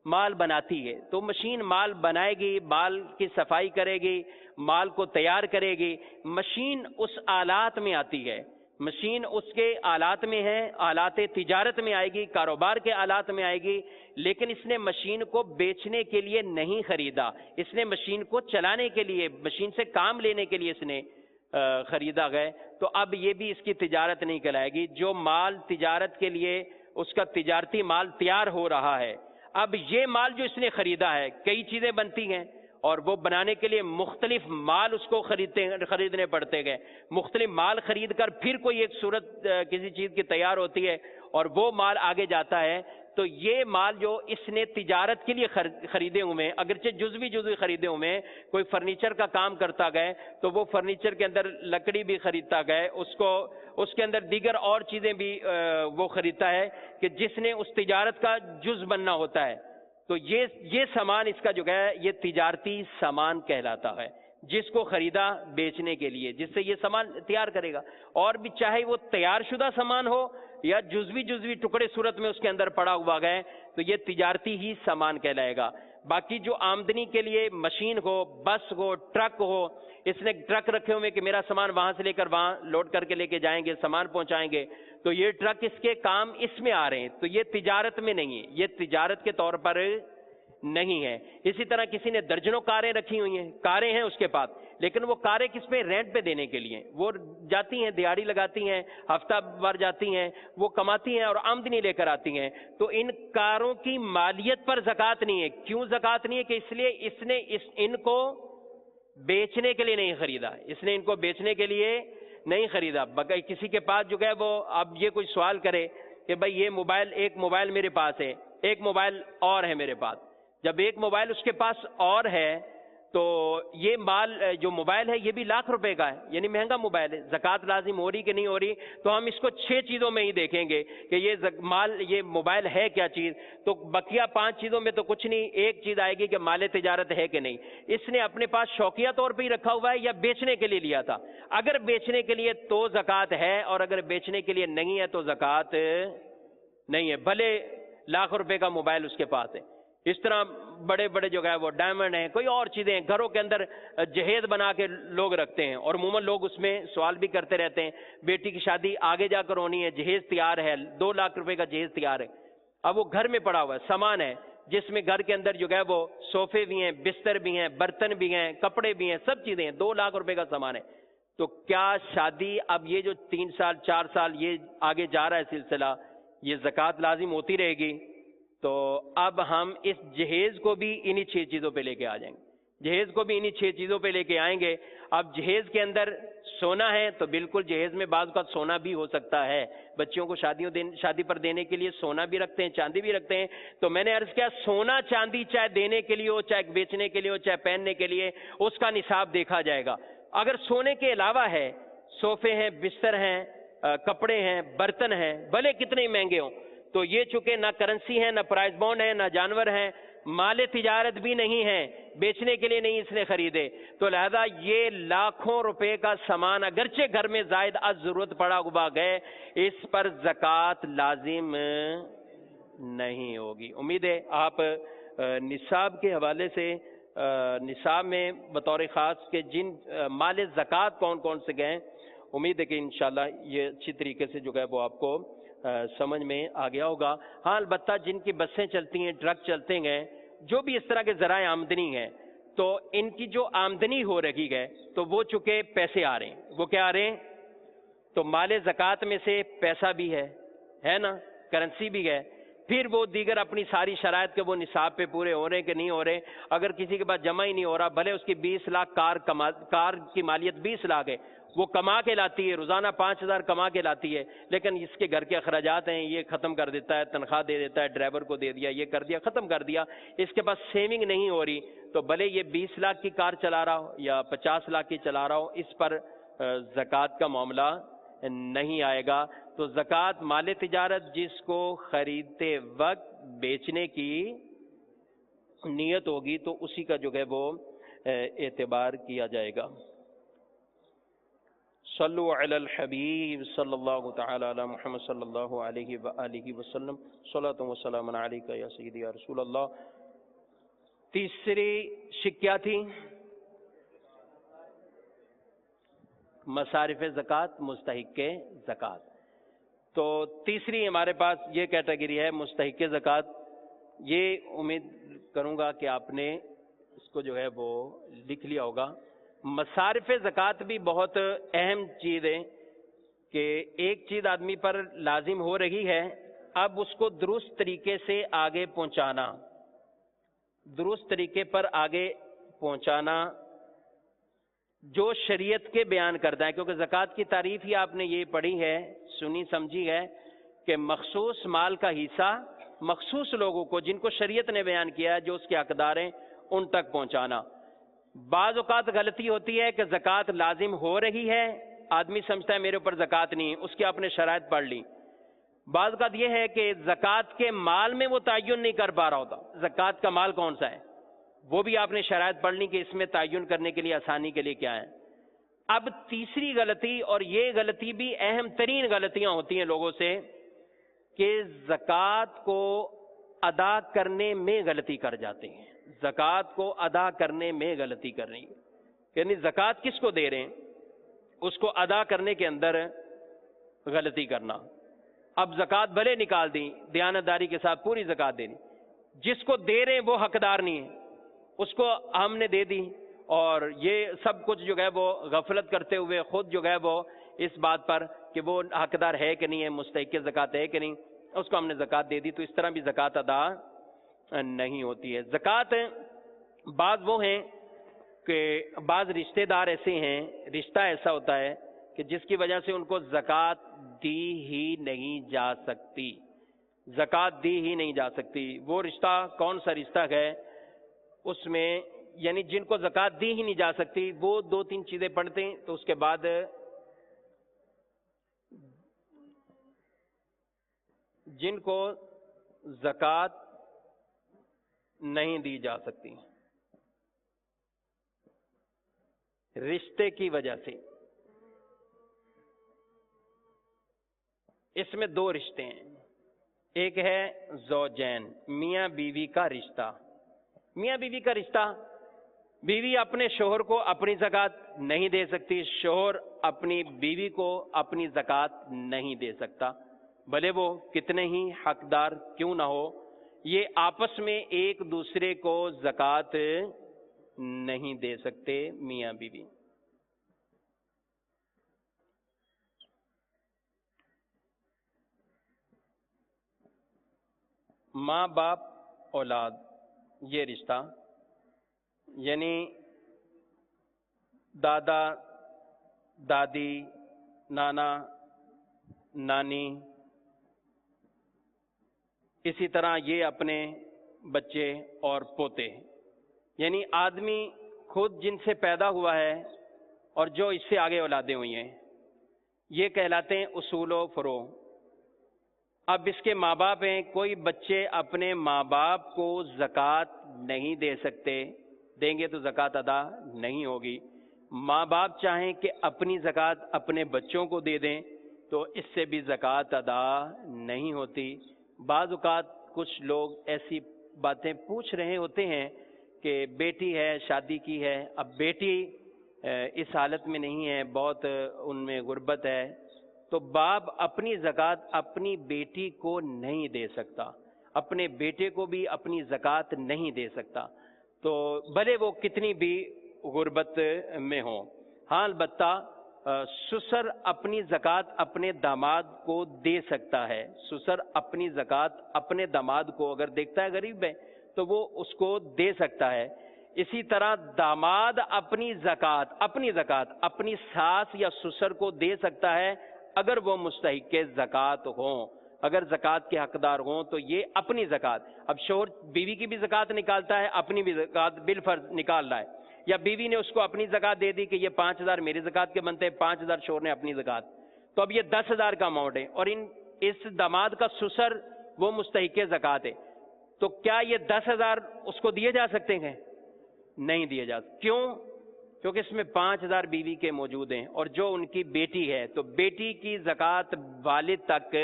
B: مال بناتی ہے۔ تو مشین مال بنائے گی، مال کی صفائی کرے گی، مال کو تیار کرے گی، مشین اس آلات میں آتی ہے، مشین اس کے آلات میں ہے، آلات تجارت میں آئے گی، کاروبار کے آلات میں آئے گی، لیکن اس نے مشین کو بیچنے کے لیے نہیں خریدا، اس نے مشین کو چلانے کے لیے، مشین سے کام لینے کے لیے اس نے خریدا گئے۔ تو اب یہ بھی اس کی تجارت نہیں کہلائے گی۔ جو مال تجارت کے لیے اس کا تجارتی مال تیار ہو رہا ہے، اب یہ مال جو اس نے خریدا ہے، کئی چیزیں بنتی ہیں اور وہ بنانے کے لیے مختلف مال اس کو خریدنے پڑتے گئے، مختلف مال خرید کر پھر کوئی ایک صورت کسی چیز کی تیار ہوتی ہے اور وہ مال آگے جاتا ہے۔ تو یہ مال جو اس نے تجارت کے لیے خریدے ہوئے، اگرچہ جزوی خریدے ہوئے، کوئی فرنیچر کا کام کرتا گئے تو وہ فرنیچر کے اندر لکڑی بھی خریدتا گئے، اس کے اندر دیگر اور چیزیں بھی وہ خریدتا ہے کہ جس نے اس تجارت کا جز بننا ہوتا ہے۔ تو یہ سامان اس کا جو ہے یہ تجارتی سامان کہلاتا ہے، جس کو خریدا بیچنے کے لیے، جس سے یہ سامان تیار کرے گا، اور بھی چاہے وہ تیار شدہ سامان ہو یا جزوی ٹکڑے صورت میں اس کے اندر پڑا ہوا گئے، تو یہ تجارتی ہی سامان کہلائے گا۔ باقی جو آمدنی کے لیے مشین ہو، بس ہو، ٹرک ہو، اس نے ٹرک رکھے ہوئے کہ میرا سامان وہاں سے لے کر وہاں لوڈ کر کے لے کے جائیں گے، سامان پہنچائیں گے، تو یہ ٹرک اس کے کام اس میں آ رہے ہیں، تو یہ تجارت میں نہیں ہے، یہ تجارت کے طور پر نہیں ہے۔ اسی طرح کسی نے درجنوں کاریں رکھی ہوئی ہیں، کاریں ہیں اس کے پاس، لیکن وہ کاریں کس پہ؟ رینٹ پہ دینے کے لیے، وہ جاتی ہیں، دیہڑی لگاتی ہیں، ہفتہ وار جاتی ہیں، وہ کماتی ہیں اور آمدنی لے کر آتی ہیں، تو ان کاروں کی مالیت پر زکوٰۃ نہیں ہے۔ کیوں زکوٰۃ نہیں ہے؟ کہ اس لیے اس نے ان کو بیچنے کے لیے نہیں خریدا، اس نے ان کو بیچنے کے لیے نہیں خریدا۔ کسی کے پاس جو ہے وہ اب یہ کوئی سوال کرے کہ بھائی یہ موبائل، ایک موبائل میرے پاس ہے، ایک موبائل اور ہے میرے پاس، جب ایک موبائل اس کے پاس اور ہے تو یہ مال جو موبائل ہے یہ بھی لاکھ روپے کا ہے، یعنی مہنگا موبائل ہے، زکوٰۃ لازم ہو رہی کہ نہیں ہو رہی؟ تو ہم اس کو 6 چیزوں میں ہی دیکھیں گے کہ یہ مال، یہ موبائل ہے کیا چیز، تو بقیہ 5 چیزوں میں تو کچھ نہیں، ایک چیز آئے گی کہ مال تجارت ہے کہ نہیں، اس نے اپنے پاس شوقیہ طور پہ ہی رکھا ہوا ہے یا بیچنے کے لیے لیا تھا۔ اگر بیچنے کے لیے تو زکوٰۃ ہے، اور اگر بیچنے کے لیے نہیں ہے تو زکوٰۃ نہیں ہے، بھلے لاکھ روپے کا موبائل اس کے پاس ہے۔ اس طرح بڑے بڑے جو ہے وہ ڈائمنڈ ہیں، کوئی اور چیزیں ہیں، گھروں کے اندر جہیز بنا کے لوگ رکھتے ہیں، اور عموماً لوگ اس میں سوال بھی کرتے رہتے ہیں، بیٹی کی شادی آگے جا کر ہونی ہے، جہیز تیار ہے، 2 لاکھ روپے کا جہیز تیار ہے، اب وہ گھر میں پڑا ہوا ہے، سامان ہے جس میں گھر کے اندر جو ہے وہ صوفے بھی ہیں، بستر بھی ہیں، برتن بھی ہیں، کپڑے بھی ہیں، سب چیزیں ہیں، 2 لاکھ روپے کا سامان ہے، تو کیا شادی اب یہ جو 3 سال 4 سال یہ آگے جا رہا ہے سلسلہ، یہ زکوٰۃ لازم ہوتی رہے گی، تو اب ہم اس جہیز کو بھی انہی 6 چیزوں پہ لے کے آ جائیں گے، جہیز کو بھی انہی 6 چیزوں پہ لے کے آئیں گے۔ اب جہیز کے اندر سونا ہے تو بالکل جہیز میں بعض کا سونا بھی ہو سکتا ہے، بچیوں کو شادی پر دینے کے لیے سونا بھی رکھتے ہیں، چاندی بھی رکھتے ہیں۔ تو میں نے عرض کیا سونا چاندی چاہے دینے کے لیے ہو، چاہے بیچنے کے لیے ہو، چاہے پہننے کے لیے، اس کا نصاب دیکھا جائے گا۔ اگر سونے کے علاوہ ہے، صوفے ہیں، بستر ہیں، کپڑے ہیں، برتن ہیں، بھلے کتنے ہی مہنگے ہوں، تو یہ چونکہ نہ کرنسی ہے، نہ پرائز بانڈ ہے، نہ جانور ہیں، مال تجارت بھی نہیں ہے، بیچنے کے لیے نہیں اس نے خریدے، تو لہذا یہ لاکھوں روپے کا سامان اگرچہ گھر میں زائد از ضرورت پڑا ہوا گئے، اس پر زکوٰۃ لازم نہیں ہوگی۔ امید ہے آپ نصاب کے حوالے سے نصاب میں بطور خاص کے جن مال زکوٰۃ کون کون سے گئے، امید ہے کہ انشاءاللہ یہ اچھی طریقے سے جو ہے وہ آپ کو سمجھ میں آ گیا ہوگا۔ ہاں البتہ جن کی بسیں چلتی ہیں، ٹرک چلتے ہیں، جو بھی اس طرح کے ذرائع آمدنی ہیں، تو ان کی جو آمدنی ہو رہی ہے تو وہ چونکہ پیسے آ رہے ہیں، وہ کیا آ رہے ہیں؟ تو مال زکوٰۃ میں سے پیسہ بھی ہے نا، کرنسی بھی ہے، پھر وہ دیگر اپنی ساری شرائط کے وہ نصاب پہ پورے ہو رہے ہیں کہ نہیں ہو رہے۔ اگر کسی کے پاس جمع ہی نہیں ہو رہا، بھلے اس کی 20 لاکھ کار کی مالیت 20 لاکھ ہے، وہ کما کے لاتی ہے، روزانہ 5,000 کما کے لاتی ہے، لیکن اس کے گھر کے اخراجات ہیں، یہ ختم کر دیتا ہے، تنخواہ دے دیتا ہے، ڈرائیور کو دے دیا، یہ کر دیا، ختم کر دیا، اس کے پاس سیونگ نہیں ہو رہی، تو بھلے یہ 20 لاکھ کی کار چلا رہا ہو یا 50 لاکھ کی چلا رہا ہو، اس پر زکوٰۃ کا معاملہ نہیں آئے گا۔ تو زکوٰۃ مال تجارت جس کو خریدتے وقت بیچنے کی نیت ہوگی تو اسی کا جو ہے وہ اعتبار کیا جائے گا۔ صلو علی الحبیب صلی اللہ تعالی علی محمد صلی اللہ علیہ وآلہ وسلم، صلاۃ و سلام علیک یا سیدی یا رسول اللہ۔ تیسری شک کیا تھی؟ مصارف زکوٰۃ، مستحق زکوٰۃ۔ تو تیسری ہمارے پاس یہ کیٹیگری ہے مستحق زکوٰۃ۔ یہ امید کروں گا کہ آپ نے اس کو جو ہے وہ لکھ لیا ہوگا۔ مصارف زکوٰۃ بھی بہت اہم چیز ہے کہ ایک چیز آدمی پر لازم ہو رہی ہے، اب اس کو درست طریقے سے آگے پہنچانا، درست طریقے پر آگے پہنچانا جو شریعت کے بیان کرتا ہے، کیونکہ زکوٰۃ کی تعریف ہی آپ نے یہ پڑھی ہے، سنی سمجھی ہے کہ مخصوص مال کا حصہ مخصوص لوگوں کو جن کو شریعت نے بیان کیا ہے، جو اس کے حقدار ہیں، ان تک پہنچانا۔ بعض اوقات غلطی ہوتی ہے کہ زکوٰۃ لازم ہو رہی ہے، آدمی سمجھتا ہے میرے اوپر زکوٰۃ نہیں، اس کی آپ نے شرائط پڑھ لی۔ بعض اوقات یہ ہے کہ زکوٰۃ کے مال میں وہ تعین نہیں کر پا رہا ہوتا، زکوٰۃ کا مال کون سا ہے، وہ بھی آپ نے شرائط پڑھ لی کہ اس میں تعین کرنے کے لیے آسانی کے لیے کیا ہے۔ اب تیسری غلطی، اور یہ غلطی بھی اہم ترین غلطیاں ہوتی ہیں لوگوں سے، کہ زکوٰۃ کو ادا کرنے میں غلطی کر جاتے ہیں، زکوٰۃ کو ادا کرنے میں غلطی کر رہی ہے، یعنی زکوٰۃ کس کو دے رہے ہیں اس کو ادا کرنے کے اندر غلطی کرنا۔ اب زکوٰۃ بھلے نکال دی، دیانتداری کے ساتھ پوری زکوٰۃ دینی، جس کو دے رہے ہیں وہ حقدار نہیں ہے، اس کو ہم نے دے دی، اور یہ سب کچھ جو ہے وہ غفلت کرتے ہوئے خود جو ہے وہ اس بات پر کہ وہ حقدار ہے کہ نہیں ہے، مستحق زکوٰۃ ہے کہ نہیں، اس کو ہم نے زکوٰۃ دے دی، تو اس طرح بھی زکوٰۃ ادا نہیں ہوتی ہے۔ زکوٰۃ بعض وہ ہیں کہ بعض رشتہ دار ایسے ہیں، رشتہ ایسا ہوتا ہے کہ جس کی وجہ سے ان کو زکوٰۃ دی ہی نہیں جا سکتی، زکوٰۃ دی ہی نہیں جا سکتی۔ وہ رشتہ کون سا رشتہ ہے؟ اس میں یعنی جن کو زکوٰۃ دی ہی نہیں جا سکتی، وہ 2-3 چیزیں پڑھتے ہیں تو اس کے بعد جن کو زکوٰۃ نہیں دی جا سکتی رشتے کی وجہ سے، اس میں 2 رشتے ہیں، ایک ہے زوجین، میاں بیوی کا رشتہ۔ میاں بیوی کا رشتہ، بیوی اپنے شوہر کو اپنی زکوٰۃ نہیں دے سکتی، شوہر اپنی بیوی کو اپنی زکوٰۃ نہیں دے سکتا، بھلے وہ کتنے ہی حقدار کیوں نہ ہو، یہ آپس میں ایک دوسرے کو زکوٰۃ نہیں دے سکتے میاں بیوی۔ ماں باپ اولاد یہ رشتہ، یعنی دادا دادی نانا نانی، اسی طرح یہ اپنے بچے اور پوتے، یعنی آدمی خود جن سے پیدا ہوا ہے اور جو اس سے آگے اولادیں ہوئی ہیں، یہ کہلاتے ہیں اصول و فروع۔ اب اس کے ماں باپ ہیں، کوئی بچے اپنے ماں باپ کو زکوٰۃ نہیں دے سکتے، دیں گے تو زکوٰۃ ادا نہیں ہوگی۔ ماں باپ چاہیں کہ اپنی زکوٰۃ اپنے بچوں کو دے دیں تو اس سے بھی زکوٰۃ ادا نہیں ہوتی۔ بعض اوقات کچھ لوگ ایسی باتیں پوچھ رہے ہوتے ہیں کہ بیٹی ہے، شادی کی ہے، اب بیٹی اس حالت میں نہیں ہے، بہت ان میں غربت ہے، تو باپ اپنی زکوٰۃ اپنی بیٹی کو نہیں دے سکتا، اپنے بیٹے کو بھی اپنی زکوٰۃ نہیں دے سکتا، تو بھلے وہ کتنی بھی غربت میں ہوں۔ ہاں البتہ سسر اپنی زکوٰۃ اپنے داماد کو دے سکتا ہے، سسر اپنی زکوٰۃ اپنے داماد کو اگر دیکھتا ہے غریب ہے تو وہ اس کو دے سکتا ہے۔ اسی طرح داماد اپنی زکوٰۃ اپنی ساس یا سسر کو دے سکتا ہے اگر وہ مستحق زکوٰۃ ہوں، اگر زکوٰۃ کے حقدار ہوں تو یہ اپنی زکوٰۃ۔ اب شوہر بیوی کی بھی زکوٰۃ نکالتا ہے، اپنی بھی زکوٰۃ بالفرض نکال رہا ہے، یا بیوی نے اس کو اپنی زکوٰۃ دے دی کہ یہ 5,000 میری زکوٰۃ کے بنتے ہیں، 5,000 شوہر نے اپنی زکوٰۃ، تو اب یہ 10,000 کا اماؤنٹ ہے، اور اس داماد کا سسر وہ مستحق زکوٰۃ ہے، تو کیا یہ 10,000 اس کو دیے جا سکتے ہیں؟ نہیں دیے جا سکتے۔ کیوں؟ کیونکہ اس میں 5,000 بیوی کے موجود ہیں، اور جو ان کی بیٹی ہے تو بیٹی کی زکوٰۃ والد تک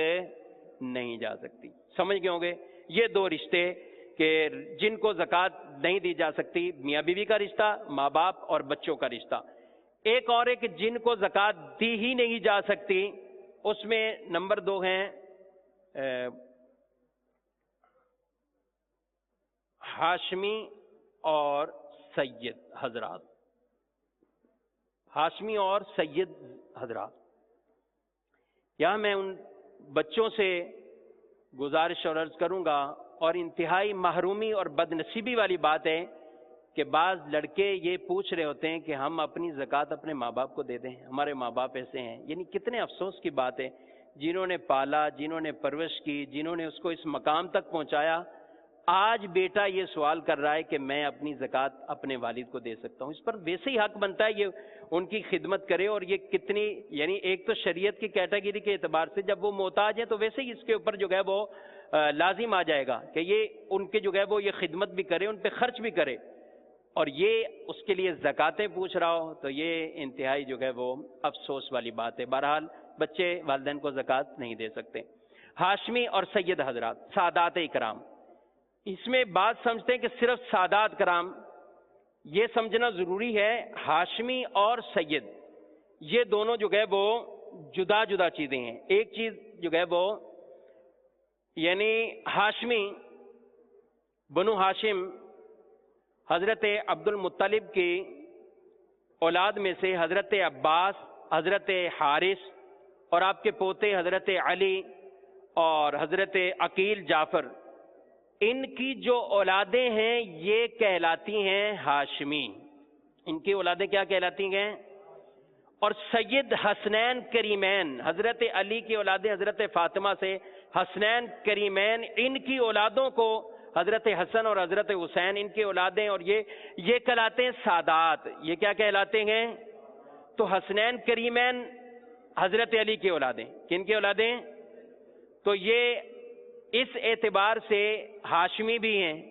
B: نہیں جا سکتی۔ سمجھ گئے ہوں گے؟ یہ دو رشتے کہ جن کو زکوٰۃ نہیں دی جا سکتی، میاں بیوی کا رشتہ، ماں باپ اور بچوں کا رشتہ۔ ایک اور ہے کہ جن کو زکوٰۃ دی ہی نہیں جا سکتی، اس میں نمبر 2 ہیں ہاشمی اور سید حضرات۔ ہاشمی اور سید حضرات، یہاں میں ان بچوں سے گزارش اور عرض کروں گا، اور انتہائی محرومی اور بد نصیبی والی بات ہے کہ بعض لڑکے یہ پوچھ رہے ہوتے ہیں کہ ہم اپنی زکوٰۃ اپنے ماں باپ کو دے دیں، ہمارے ماں باپ ایسے ہیں۔ یعنی کتنے افسوس کی بات ہے، جنہوں نے پالا، جنہوں نے پرورش کی، جنہوں نے اس کو اس مقام تک پہنچایا، آج بیٹا یہ سوال کر رہا ہے کہ میں اپنی زکوٰۃ اپنے والد کو دے سکتا ہوں۔ اس پر ویسے ہی حق بنتا ہے یہ ان کی خدمت کرے، اور یہ کتنی، یعنی ایک تو شریعت کی کیٹیگری کے اعتبار سے جب وہ محتاج ہیں تو ویسے ہی اس کے اوپر جو ہے وہ لازم آ جائے گا کہ یہ ان کے جو ہے وہ یہ خدمت بھی کرے، ان پہ خرچ بھی کرے، اور یہ اس کے لیے زکاتیں پوچھ رہا ہو تو یہ انتہائی جو ہے وہ افسوس والی بات ہے۔ بہرحال بچے والدین کو زکوٰۃ نہیں دے سکتے۔ ہاشمی اور سید حضرات، سادات اکرام، اس میں بات سمجھتے ہیں کہ صرف سادات کرام، یہ سمجھنا ضروری ہے ہاشمی اور سید یہ دونوں جو ہے وہ جدا جدا چیزیں ہیں۔ ایک چیز جو ہے وہ یعنی ہاشمی، بنو ہاشم، حضرت عبد المطلب کی اولاد میں سے حضرت عباس، حضرت حارث اور آپ کے پوتے حضرت علی اور حضرت عقیل جعفر، ان کی جو اولادیں ہیں یہ کہلاتی ہیں ہاشمی۔ ان کی اولادیں کیا کہلاتی ہیں؟ اور سید حسنین کریمین، حضرت علی کی اولادیں حضرت فاطمہ سے حسنین کریمین، ان کی اولادوں کو حضرت حسن اور حضرت حسین، ان کی اولادیں، اور یہ کہلاتے ہیں سادات۔ یہ کیا کہلاتے ہیں؟ تو حسنین کریمین حضرت علی کی اولادیں، کن کی اولادیں؟ تو یہ اس اعتبار سے ہاشمی بھی ہیں۔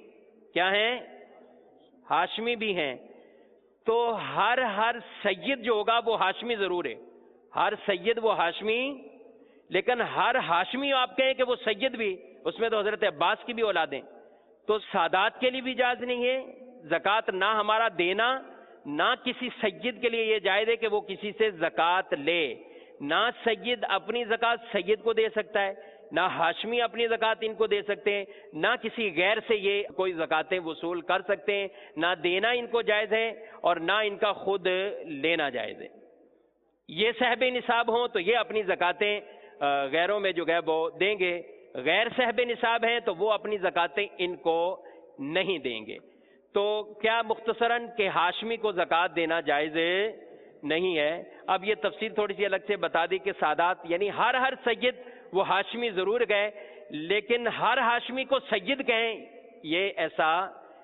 B: کیا ہیں؟ ہاشمی بھی ہیں۔ تو ہر سید جو ہوگا وہ ہاشمی ضرور ہے، ہر سید وہ ہاشمی، لیکن ہر ہاشمی آپ کہیں کہ وہ سید بھی، اس میں تو حضرت عباس کی بھی اولادیں۔ تو سادات کے لیے بھی جائز نہیں ہے زکوٰۃ نہ ہمارا دینا، نہ کسی سید کے لیے یہ جائز ہے کہ وہ کسی سے زکوٰۃ لے۔ نہ سید اپنی زکوٰۃ سید کو دے سکتا ہے، نہ ہاشمی اپنی زکوٰۃ ان کو دے سکتے ہیں، نہ کسی غیر سے یہ کوئی زکوٰۃیں وصول کر سکتے ہیں، نہ دینا ان کو جائز ہے اور نہ ان کا خود لینا جائز ہے۔ یہ صاحب نصاب ہوں تو یہ اپنی زکوٰۃیں غیروں میں جو ہے وہ دیں گے، غیر صاحب نصاب ہیں تو وہ اپنی زکاتیں ان کو نہیں دیں گے. تو کیا مختصراً کہ ہاشمی کو زکوٰۃ دینا جائز نہیں ہے؟ اب یہ تفصیل تھوڑی سی الگ سے بتا دی کہ سادات یعنی ہر سید وہ ہاشمی ضرور گئے، لیکن ہر ہاشمی کو سید کہیں یہ ایسا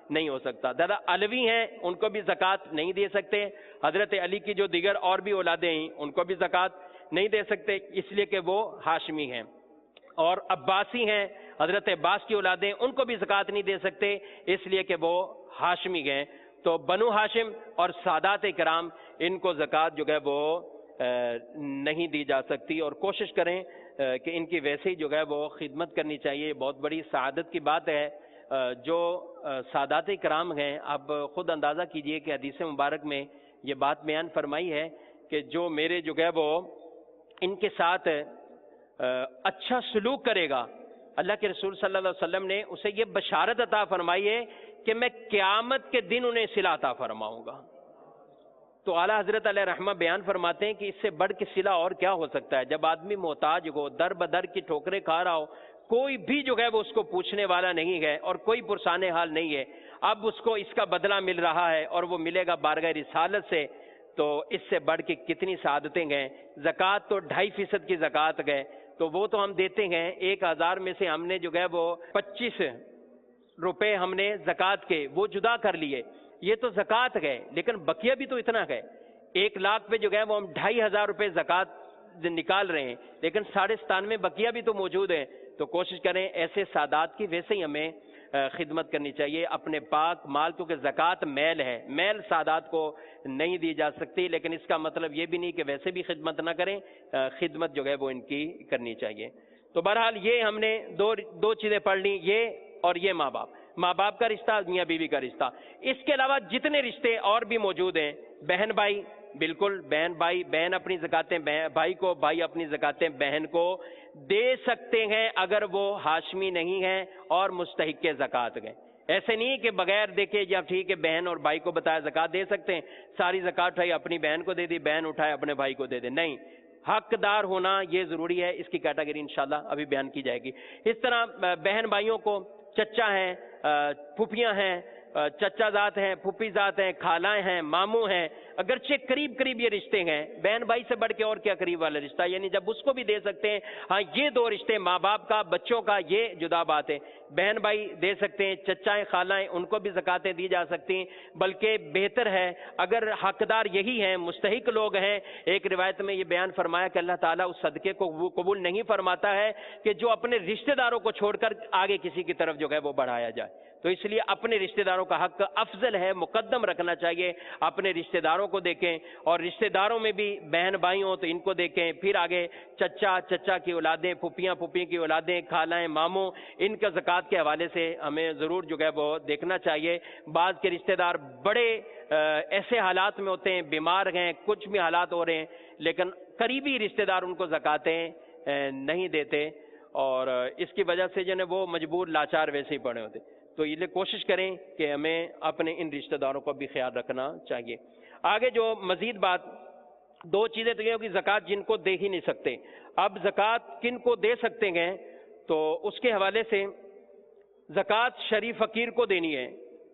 B: نہیں ہو سکتا. دادا علوی ہیں ان کو بھی زکوٰۃ نہیں دے سکتے. حضرت علی کی جو دیگر اور بھی اولادیں ہیں ان کو بھی زکوٰۃ نہیں دے سکتے اس لیے کہ وہ ہاشمی ہیں. اور عباسی ہیں، حضرت عباس کی اولادیں، ان کو بھی زکوٰۃ نہیں دے سکتے اس لیے کہ وہ ہاشمی گئے. تو بنو ہاشم اور سادات کرام ان کو زکوٰۃ جو ہے وہ نہیں دی جا سکتی. اور کوشش کریں کہ ان کی ویسے ہی جو ہے وہ خدمت کرنی چاہیے. بہت بڑی سعادت کی بات ہے. جو سادات کرام ہیں، اب خود اندازہ کیجئے کہ حدیث مبارک میں یہ بات بیان فرمائی ہے کہ جو میرے جو ہے وہ ان کے ساتھ اچھا سلوک کرے گا، اللہ کے رسول صلی اللہ علیہ وسلم نے اسے یہ بشارت عطا فرمائی ہے کہ میں قیامت کے دن انہیں صلہ عطا فرماؤں گا. تو اعلیٰ حضرت علیہ رحمہ بیان فرماتے ہیں کہ اس سے بڑھ کے صلہ اور کیا ہو سکتا ہے؟ جب آدمی محتاج ہو، در بدر کی ٹھوکریں کھا رہا ہو، کوئی بھی جو ہے وہ اس کو پوچھنے والا نہیں ہے اور کوئی پرسان حال نہیں ہے، اب اس کو اس کا بدلہ مل رہا ہے اور وہ ملے گا بارگاہ رسالت سے، تو اس سے بڑھ کے کتنی سعادتیں گئیں. زکوٰۃ تو 2.5% کی زکوٰۃ گئے تو وہ تو ہم دیتے ہیں. 1000 میں سے ہم نے جو ہے وہ 25 روپے ہم نے زکوٰۃ کے وہ جدا کر لیے، یہ تو زکوٰۃ گئے، لیکن بقیہ بھی تو اتنا گئے. 1 لاکھ پہ جو ہے وہ ہم 2500 روپے زکوٰۃ نکال رہے ہیں، لیکن 97.5 بقیہ بھی تو موجود ہیں. تو کوشش کریں ایسے سادات کی ویسے ہی ہمیں خدمت کرنی چاہیے اپنے پاک مال، کیونکہ زکوٰۃ میل ہے، میل سادات کو نہیں دی جا سکتی. لیکن اس کا مطلب یہ بھی نہیں کہ ویسے بھی خدمت نہ کریں، خدمت جو ہے وہ ان کی کرنی چاہیے. تو بہرحال یہ ہم نے دو چیزیں پڑھ لی، یہ اور یہ ماں باپ کا رشتہ، میاں بیوی کا رشتہ. اس کے علاوہ جتنے رشتے اور بھی موجود ہیں، بہن بھائی، بالکل بہن بھائی، بہن اپنی زکاتیں بھائی کو، بھائی اپنی زکاتیں بہن کو دے سکتے ہیں اگر وہ ہاشمی نہیں ہیں اور مستحق زکات گئے. ایسے نہیں کہ بغیر دیکھے یا ٹھیک ہے بہن اور بھائی کو بتایا زکات دے سکتے ہیں، ساری زکات اٹھائی اپنی بہن کو دے دی، بہن اٹھائے اپنے بھائی کو دے دے، نہیں، حقدار ہونا یہ ضروری ہے. اس کی کیٹیگری انشاءاللہ ابھی بیان کی جائے گی. اس طرح بہن بھائیوں کو چچا ہیں، پھوپھیاں ہیں، چچا ذات ہیں، پھوپھی ذات ہیں، خالائیں ہیں، ماموں ہیں، اگرچہ قریب یہ رشتے ہیں، بہن بھائی سے بڑھ کے اور کیا قریب والا رشتہ، یعنی جب اس کو بھی دے سکتے ہیں. ہاں یہ 2 رشتے ماں باپ کا، بچوں کا، یہ جدا بات ہے. بہن بھائی دے سکتے ہیں، چچائیں خالائیں ان کو بھی زکاتیں دی جا سکتی ہیں، بلکہ بہتر ہے اگر حقدار یہی ہیں، مستحق لوگ ہیں. ایک روایت میں یہ بیان فرمایا کہ اللہ تعالیٰ اس صدقے کو وہ قبول نہیں فرماتا ہے کہ جو اپنے رشتہ داروں کو چھوڑ کر آگے کسی کی طرف جو ہے وہ بڑھایا جائے. تو اس لیے اپنے رشتہ داروں کا حق افضل ہے، مقدم رکھنا چاہیے. اپنے رشتہ داروں کو دیکھیں، اور رشتہ داروں میں بھی بہن بھائی ہوں تو ان کو دیکھیں، پھر آگے چچا کی اولادیں، پھوپھی کی اولادیں، خالائیں، ماموں، ان کا زکوٰۃ کے حوالے سے ہمیں ضرور جو ہے وہ دیکھنا چاہیے. بعض کے رشتہ دار بڑے ایسے حالات میں ہوتے ہیں، بیمار ہیں، کچھ بھی حالات ہو رہے ہیں، لیکن قریبی رشتہ دار ان کو زکاتیں نہیں دیتے، اور اس کی وجہ سے جو ہے وہ مجبور لاچار ویسے ہی پڑے ہوتے. تو یہ کوشش کریں کہ ہمیں اپنے ان رشتہ داروں کو بھی خیال رکھنا چاہیے. آگے جو مزید بات، 2 چیزیں تو یہ ہوگی زکوٰۃ جن کو دے ہی نہیں سکتے. اب زکوٰۃ کن کو دے سکتے ہیں تو اس کے حوالے سے زکوٰۃ شریف فقیر کو دینی ہے.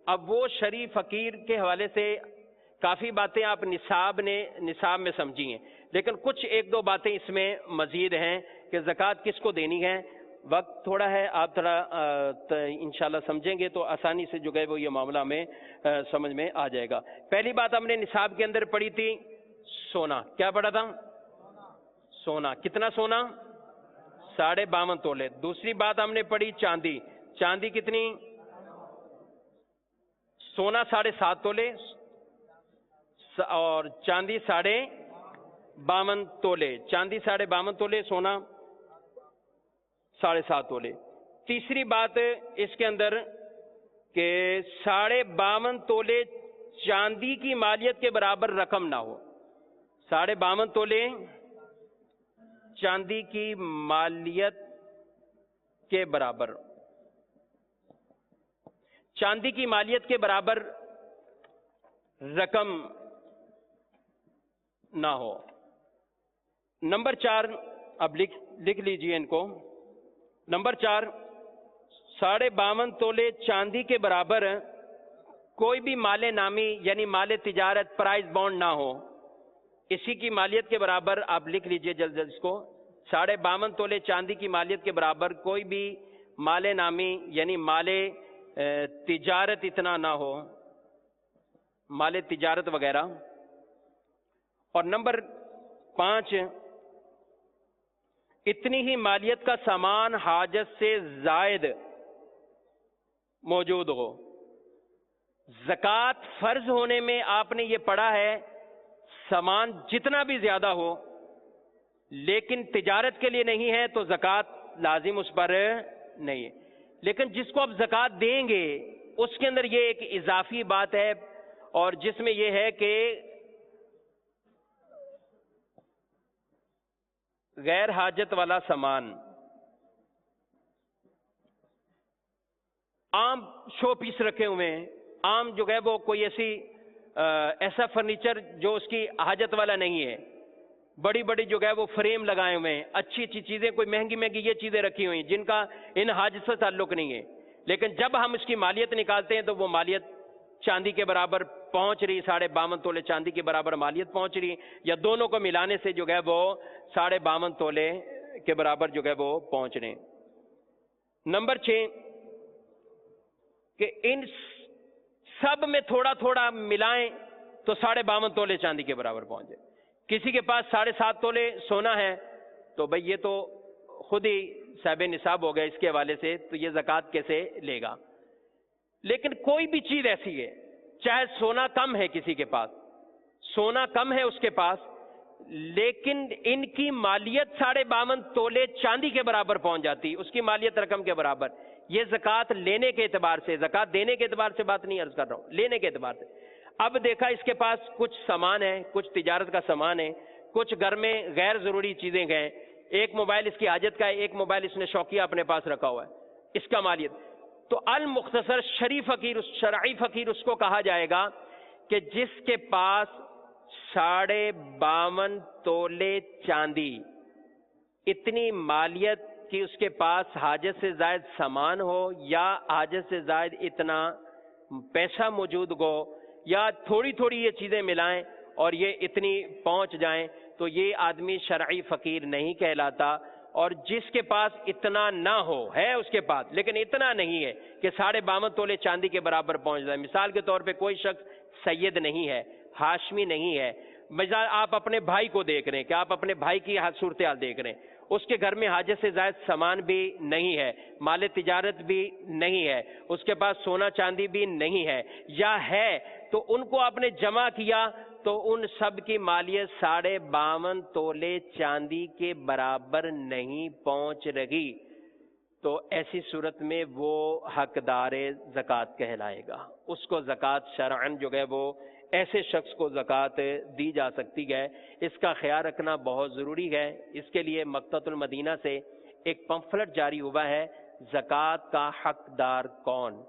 B: اب وہ شریف فقیر کے حوالے سے کافی باتیں آپ نصاب میں سمجھی ہیں، لیکن کچھ 1-2 باتیں اس میں مزید ہیں کہ زکوٰۃ کس کو دینی ہے. وقت تھوڑا ہے، آپ تھوڑا انشاءاللہ سمجھیں گے تو آسانی سے جو ہے وہ یہ معاملہ ہمیں سمجھ میں آ جائے گا. پہلی بات ہم نے نصاب کے اندر پڑھی تھی سونا. کیا پڑھا تھا؟ سونا. کتنا سونا؟ 52.5 تولے. دوسری بات ہم نے پڑھی چاندی. چاندی کتنی؟ سونا 7.5 تولے اور چاندی 52.5 تولے. چاندی 52.5 تولے، سونا 7.5 تولے. تیسری بات اس کے اندر کہ 52.5 تولے چاندی کی مالیت کے برابر رقم نہ ہو. 52.5 تولے چاندی کی مالیت کے برابر، چاندی کی مالیت کے برابر رقم نہ ہو. نمبر 4 اب لکھ لیجئے ان کو. نمبر 4، 52.5 تولے چاندی کے برابر کوئی بھی مال نامی یعنی مال تجارت پرائز بانڈ نہ ہو. اسی کی مالیت کے برابر آپ لکھ لیجئے جلد جلد اس کو. 52.5 تولے چاندی کی مالیت کے برابر کوئی بھی مال نامی یعنی مال تجارت اتنا نہ ہو، مال تجارت وغیرہ. اور نمبر 5، اتنی ہی مالیت کا سامان حاجت سے زائد موجود ہو. زکوٰۃ فرض ہونے میں آپ نے یہ پڑھا ہے سامان جتنا بھی زیادہ ہو، لیکن تجارت کے لیے نہیں ہے تو زکوٰۃ لازم اس پر نہیں ہے. لیکن جس کو آپ زکوٰۃ دیں گے اس کے اندر یہ ایک اضافی بات ہے، اور جس میں یہ ہے کہ غیر حاجت والا سامان، عام شو پیس رکھے ہوئے ہیں، عام جو ہے وہ کوئی ایسا فرنیچر جو اس کی حاجت والا نہیں ہے، بڑی بڑی جو ہے وہ فریم لگائے ہوئے ہیں، اچھی اچھی چیزیں، کوئی مہنگی مہنگی یہ چیزیں رکھی ہوئی ہیں جن کا ان حاجت سے تعلق نہیں ہے. لیکن جب ہم اس کی مالیت نکالتے ہیں تو وہ مالیت چاندی کے برابر پہنچ رہی، 52.5 تولے چاندی کے برابر مالیت پہنچ رہی، یا دونوں کو ملانے سے جو ہے وہ 52.5 تولے کے برابر جو ہے وہ پہنچ رہے ہیں. نمبر 6 کہ ان سب میں تھوڑا تھوڑا ملائیں تو 52.5 تولے چاندی کے برابر پہنچ جائے. کسی کے پاس 7.5 تولے سونا ہے تو بھئی یہ تو خود ہی صاحب نصاب ہو گیا اس کے حوالے سے، تو یہ زکوٰۃ کیسے لے گا؟ لیکن کوئی بھی چیز ایسی ہے، چاہے سونا کم ہے، کسی کے پاس سونا کم ہے اس کے پاس، لیکن ان کی مالیت 52.5 تولے چاندی کے برابر پہنچ جاتی، اس کی مالیت رقم کے برابر. یہ زکوٰۃ لینے کے اعتبار سے، زکوٰۃ دینے کے اعتبار سے بات نہیں عرض کر رہا ہوں، لینے کے اعتبار سے. اب دیکھا اس کے پاس کچھ سامان ہے، کچھ تجارت کا سامان ہے، کچھ گھر میں غیر ضروری چیزیں گئے، ایک موبائل اس کی حاجت کا ہے، ایک موبائل اس نے شوقیہ اپنے پاس رکھا ہوا ہے، اس کا مالیت. تو المختصر شرعی فقیر اس کو کہا جائے گا کہ جس کے پاس 52.5 تولے چاندی اتنی مالیت کہ اس کے پاس حاجت سے زائد سامان ہو، یا حاجت سے زائد اتنا پیسہ موجود ہو، یا تھوڑی تھوڑی یہ چیزیں ملائیں اور یہ اتنی پہنچ جائیں، تو یہ آدمی شرعی فقیر نہیں کہلاتا. اور جس کے پاس اتنا نہ ہو، ہے اس کے پاس لیکن اتنا نہیں ہے کہ 52.5 تولے چاندی کے برابر پہنچ جائے. مثال کے طور پہ کوئی شخص سید نہیں ہے، ہاشمی نہیں ہے، مثال آپ اپنے بھائی کو دیکھ رہے ہیں کہ آپ اپنے بھائی کی صورتحال دیکھ رہے ہیں، اس کے گھر میں حاجت سے زائد سامان بھی نہیں ہے، مال تجارت بھی نہیں ہے، اس کے پاس سونا چاندی بھی نہیں ہے، یا ہے تو ان کو آپ نے جمع کیا تو ان سب کی مالیت 52.5 تولے چاندی کے برابر نہیں پہنچ رہی. تو ایسی صورت میں وہ حقدار زکوٰۃ کہلائے گا. اس کو زکوٰۃ شرعاً جو ہے وہ ایسے شخص کو زکوٰۃ دی جا سکتی ہے. اس کا خیال رکھنا بہت ضروری ہے. اس کے لیے مکتبۃ المدینہ سے ایک پمفلٹ جاری ہوا ہے، زکوٰۃ کا حقدار کون،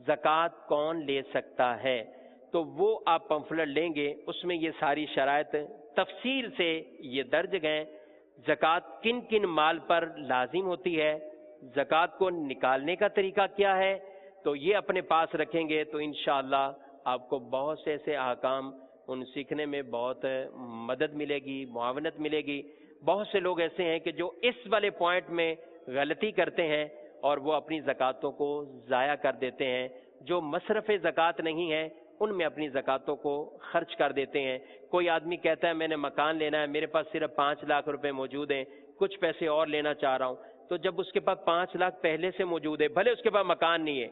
B: زکوٰۃ کون لے سکتا ہے. تو وہ آپ پمفلٹ لیں گے، اس میں یہ ساری شرائط تفصیل سے یہ درج گئے. زکوٰۃ کن کن مال پر لازم ہوتی ہے، زکوٰۃ کو نکالنے کا طریقہ کیا ہے، تو یہ اپنے پاس رکھیں گے تو انشاءاللہ آپ کو بہت سے ایسے احکام ان سیکھنے میں بہت مدد ملے گی، معاونت ملے گی. بہت سے لوگ ایسے ہیں کہ جو اس والے پوائنٹ میں غلطی کرتے ہیں اور وہ اپنی زکوٰۃوں کو ضائع کر دیتے ہیں. جو مصرف زکوٰۃ نہیں ہے ان میں اپنی زکوٰۃوں کو خرچ کر دیتے ہیں. کوئی آدمی کہتا ہے میں نے مکان لینا ہے، میرے پاس صرف 5 لاکھ روپے موجود ہیں، کچھ پیسے اور لینا چاہ رہا ہوں. تو جب اس کے پاس 5 لاکھ پہلے سے موجود ہے، بھلے اس کے پاس مکان نہیں ہے،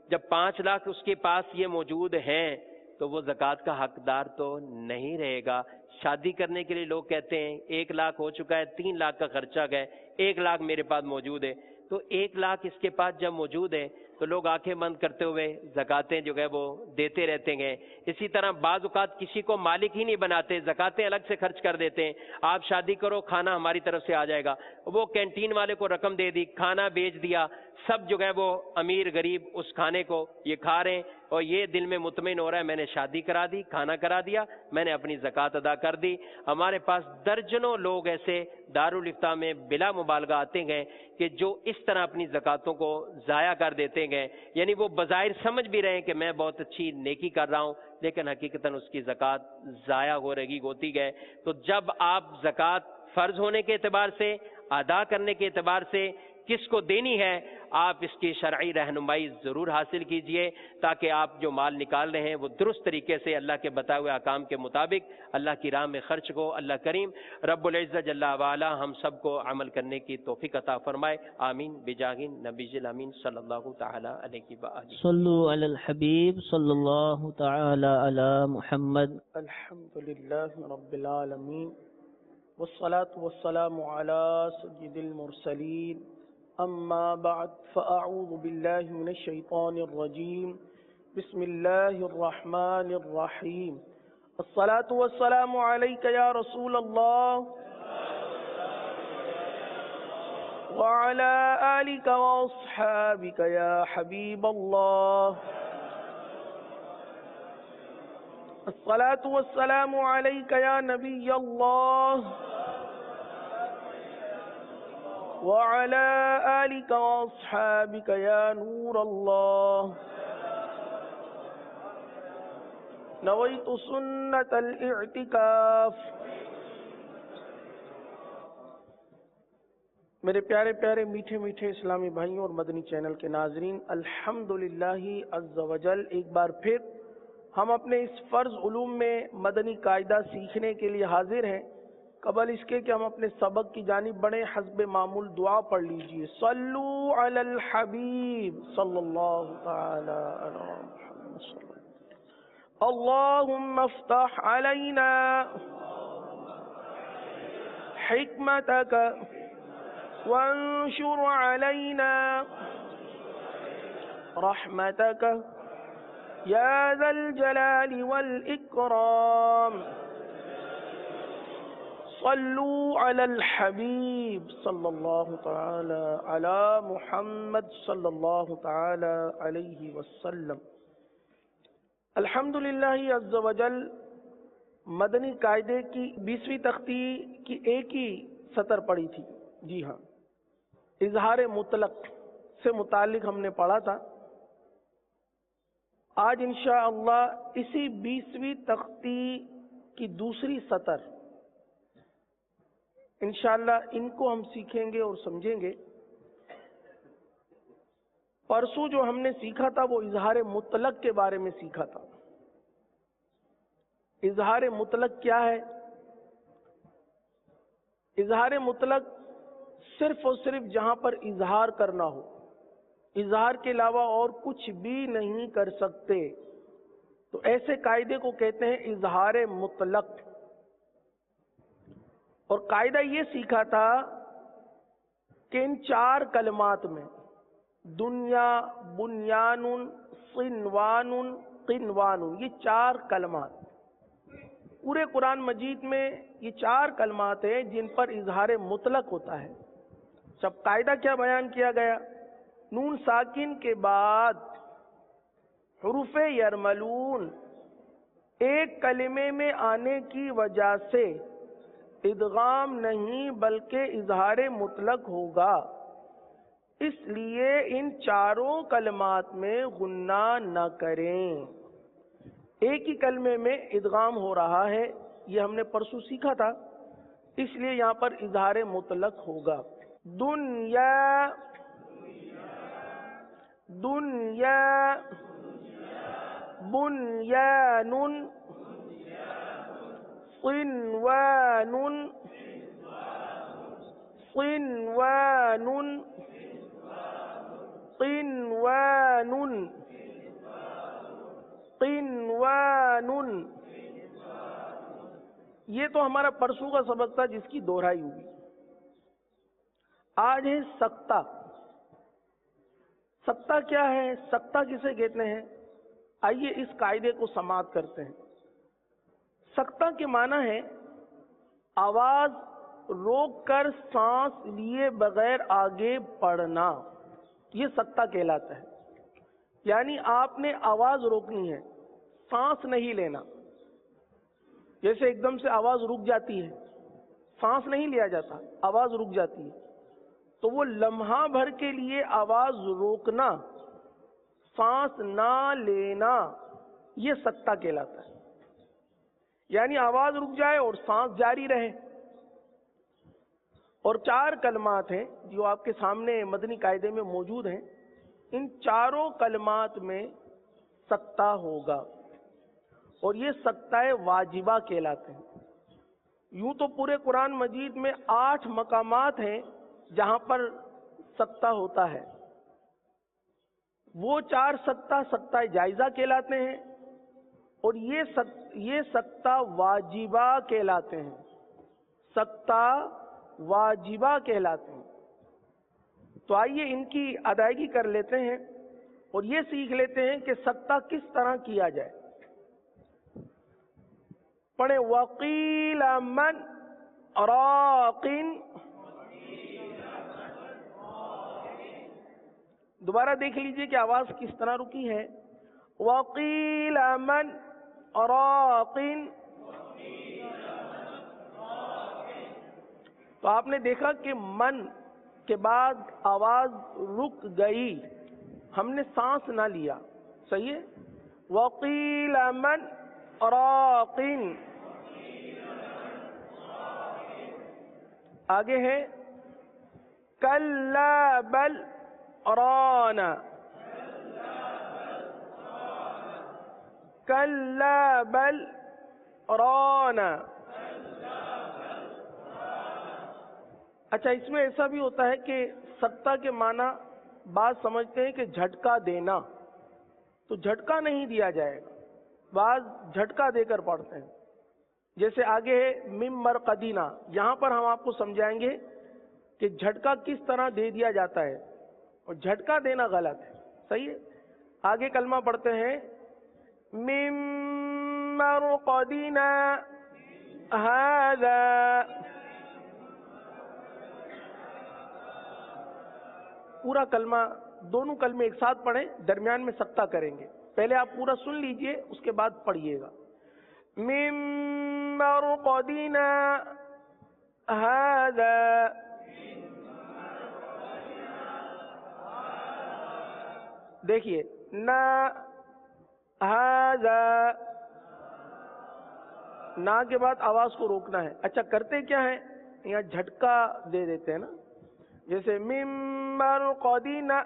B: جب 5 لاکھ اس کے پاس یہ موجود ہیں تو وہ زکوٰۃ کا حقدار تو نہیں رہے گا. شادی کرنے کے لیے لوگ کہتے ہیں 1 لاکھ ہو چکا ہے، 3 لاکھ کا خرچہ گئے، 1 لاکھ میرے پاس موجود ہے. تو 1 لاکھ اس کے پاس جب موجود ہے تو لوگ آنکھیں بند کرتے ہوئے زکاتیں جو ہے وہ دیتے رہتے ہیں. اسی طرح بعض اوقات کسی کو مالک ہی نہیں بناتے، زکاتیں الگ سے خرچ کر دیتے ہیں. آپ شادی کرو، کھانا ہماری طرف سے آ جائے گا. وہ کینٹین والے کو رقم دے دی، کھانا بیچ دیا، سب جو ہے وہ امیر غریب اس کھانے کو یہ کھا رہے ہیں اور یہ دل میں مطمئن ہو رہا ہے میں نے شادی کرا دی، کھانا کرا دیا، میں نے اپنی زکوٰۃ ادا کر دی۔ ہمارے پاس درجنوں لوگ ایسے دارالافتاء میں بلا مبالغہ آتے ہیں کہ جو اس طرح اپنی زکوٰتوں کو ضائع کر دیتے ہیں، یعنی وہ بظاہر سمجھ بھی رہے ہیں کہ میں بہت اچھی نیکی کر رہا ہوں، لیکن حقیقتاً اس کی زکوٰۃ ضائع ہو رہی ہوتی ہے۔ تو جب آپ زکوٰۃ فرض ہونے کے اعتبار سے، ادا کرنے کے اعتبار سے کس کو دینی ہے، آپ اس کی شرعی رہنمائی ضرور حاصل کیجئے تاکہ آپ جو مال نکال رہے ہیں وہ درست طریقے سے اللہ کے بتائے ہوئے احکام کے مطابق اللہ کی راہ میں خرچ کو اللہ کریم رب العزت جل وعلا ہم سب کو عمل کرنے کی توفیق عطا فرمائے۔ آمین بجاہ نبی الامین صلی اللہ تعالی علیہ وآلہ۔
A: صلو علی الحبیب صلی اللہ تعالی علی محمد۔
C: الحمدللہ رب العالمین والصلاة والسلام علی سید المرسلین، اما بعد فاعوذ باللہ من الشیطان الرجیم، بسم اللہ الرحمن الرحیم۔ الصلاة والسلام علیک یا رسول اللہ وعلی آلک واصحابک یا حبیب اللہ۔ الصلاة والسلام علیک یا نبی اللہ وعلى آلك وأصحابك يا نور الله۔ نويت سنة الاعتكاف۔ میرے پیارے پیارے میٹھے میٹھے اسلامی بھائیوں اور مدنی چینل کے ناظرین، الحمدللہ عز وجل ایک بار پھر ہم اپنے اس فرض علوم میں مدنی قاعدہ سیکھنے کے لیے حاضر ہیں۔ قبل اس کے کہ ہم اپنے سبق کی جانب بڑھیں، حسب معمول دعا پڑھ لیجئے۔ صلو علی الحبیب صلی اللہ تعالی علی محمد صلی اللہ علیہ وسلم۔ اللہم افتح علینا حکمتک وانشر علینا رحمتک یا ذا الجلال والاکرام۔ صلو علی الحبیب صلی اللہ تعالی علی محمد صلی اللہ تعالی علیہ وسلم۔ الحمدللہ عز وجل مدنی قاعدے کی 20ویں تختی کی ایک ہی سطر پڑھی تھی، جی ہاں، اظہار مطلق سے متعلق ہم نے پڑھا تھا۔ آج انشاءاللہ اسی 20ویں تختی کی دوسری سطر انشاءاللہ ان کو ہم سیکھیں گے اور سمجھیں گے۔ پرسوں جو ہم نے سیکھا تھا وہ اظہار مطلق کے بارے میں سیکھا تھا۔ اظہار مطلق کیا ہے؟ اظہار مطلق صرف اور صرف جہاں پر اظہار کرنا ہو، اظہار کے علاوہ اور کچھ بھی نہیں کر سکتے، تو ایسے قاعدے کو کہتے ہیں اظہار مطلق۔ اور قاعدہ یہ سیکھا تھا کہ ان 4 کلمات میں دنیا، بنیان، صنوان، قنوان، یہ 4 کلمات پورے قرآن مجید میں یہ 4 کلمات ہیں جن پر اظہار مطلق ہوتا ہے۔ جب قاعدہ کیا بیان کیا گیا؟ نون ساکن کے بعد حروف یرملون ایک کلمے میں آنے کی وجہ سے ادغام نہیں بلکہ اظہار مطلق ہوگا، اس لیے ان 4 کلمات میں غنہ نہ کریں۔ ایک ہی کلمے میں ادغام ہو رہا ہے، یہ ہم نے پرسوں سیکھا تھا، اس لیے یہاں پر اظہار مطلق ہوگا۔ دنیا، دنیا، بنیان، صنوان، صنوان، قنوان، قنوان۔ یہ تو ہمارا پرسوں کا سبق تھا جس کی دہرائی ہوئی۔ آج ہے سکتہ۔ سکتہ کیا ہے؟ سکتہ کسے کہتے ہیں؟ آئیے اس قاعدے کو سماعت کرتے ہیں۔ سکتہ کے معنی ہے آواز روک کر سانس لیے بغیر آگے بڑھنا۔ یہ سکتا کہلاتا ہے. یعنی آپ نے آواز روکنی ہے، سانس نہیں لینا. جیسے ایک دم سے آواز رک جاتی ہے، سانس نہیں لیا جاتا، آواز رک جاتی ہے، تو وہ لمحہ بھر کے لیے آواز روکنا، سانس نہ لینا، یہ سکتا کہلاتا ہے. یعنی آواز رک جائے اور سانس جاری رہے. اور 4 کلمات ہیں جو آپ کے سامنے مدنی قاعدے میں موجود ہیں. ان چاروں کلمات میں سکتا ہوگا اور یہ سکتہ واجبہ کہلاتے ہیں. یوں تو پورے قرآن مجید میں 8 مقامات ہیں جہاں پر سکتہ ہوتا ہے. وہ 4 سکتہ سکتہ جائزہ کہلاتے ہیں اور یہ سکتہ واجبہ کہلاتے ہیں. سکتہ واجبہ کہلاتے ہیں. تو آئیے ان کی ادائیگی کر لیتے ہیں اور یہ سیکھ لیتے ہیں کہ سکتہ کس طرح کیا جائے. پڑھیں وقیل من راق. دوبارہ دیکھ لیجئے کہ آواز کس طرح رکی ہے. وقیل من راق. تو آپ نے دیکھا کہ من کے بعد آواز رک گئی، ہم نے سانس نہ لیا. صحیح ہے. وقیل من راق. آگے ہے کلا بل ران. کلا بل ران. اچھا، اس میں ایسا بھی ہوتا ہے کہ سکتہ کے معنی بعض سمجھتے ہیں کہ جھٹکا دینا، تو جھٹکا نہیں دیا جائے گا، بعض جھٹکا دے کر پڑھتے ہیں. جیسے آگے ہے مم مرقدینا، یہاں پر ہم آپ کو سمجھائیں گے کہ جھٹکا کس طرح دے دیا جاتا ہے اور جھٹکا دینا غلط ہے. صحیح ہے. آگے کلمہ پڑھتے ہیں مم مرقدینا ھذا. پورا کلمہ، دونوں کلمے ایک ساتھ پڑھیں، درمیان میں سکتہ کریں گے. پہلے آپ پورا سن لیجئے، اس کے بعد پڑھیے گا. مم مرقدینا ھذا. دیکھیے نا ھذا، نا کے بعد آواز کو روکنا ہے. اچھا، کرتے کیا ہے، یہاں جھٹکا دے دیتے ہیں نا. جیسے مم مرقدینا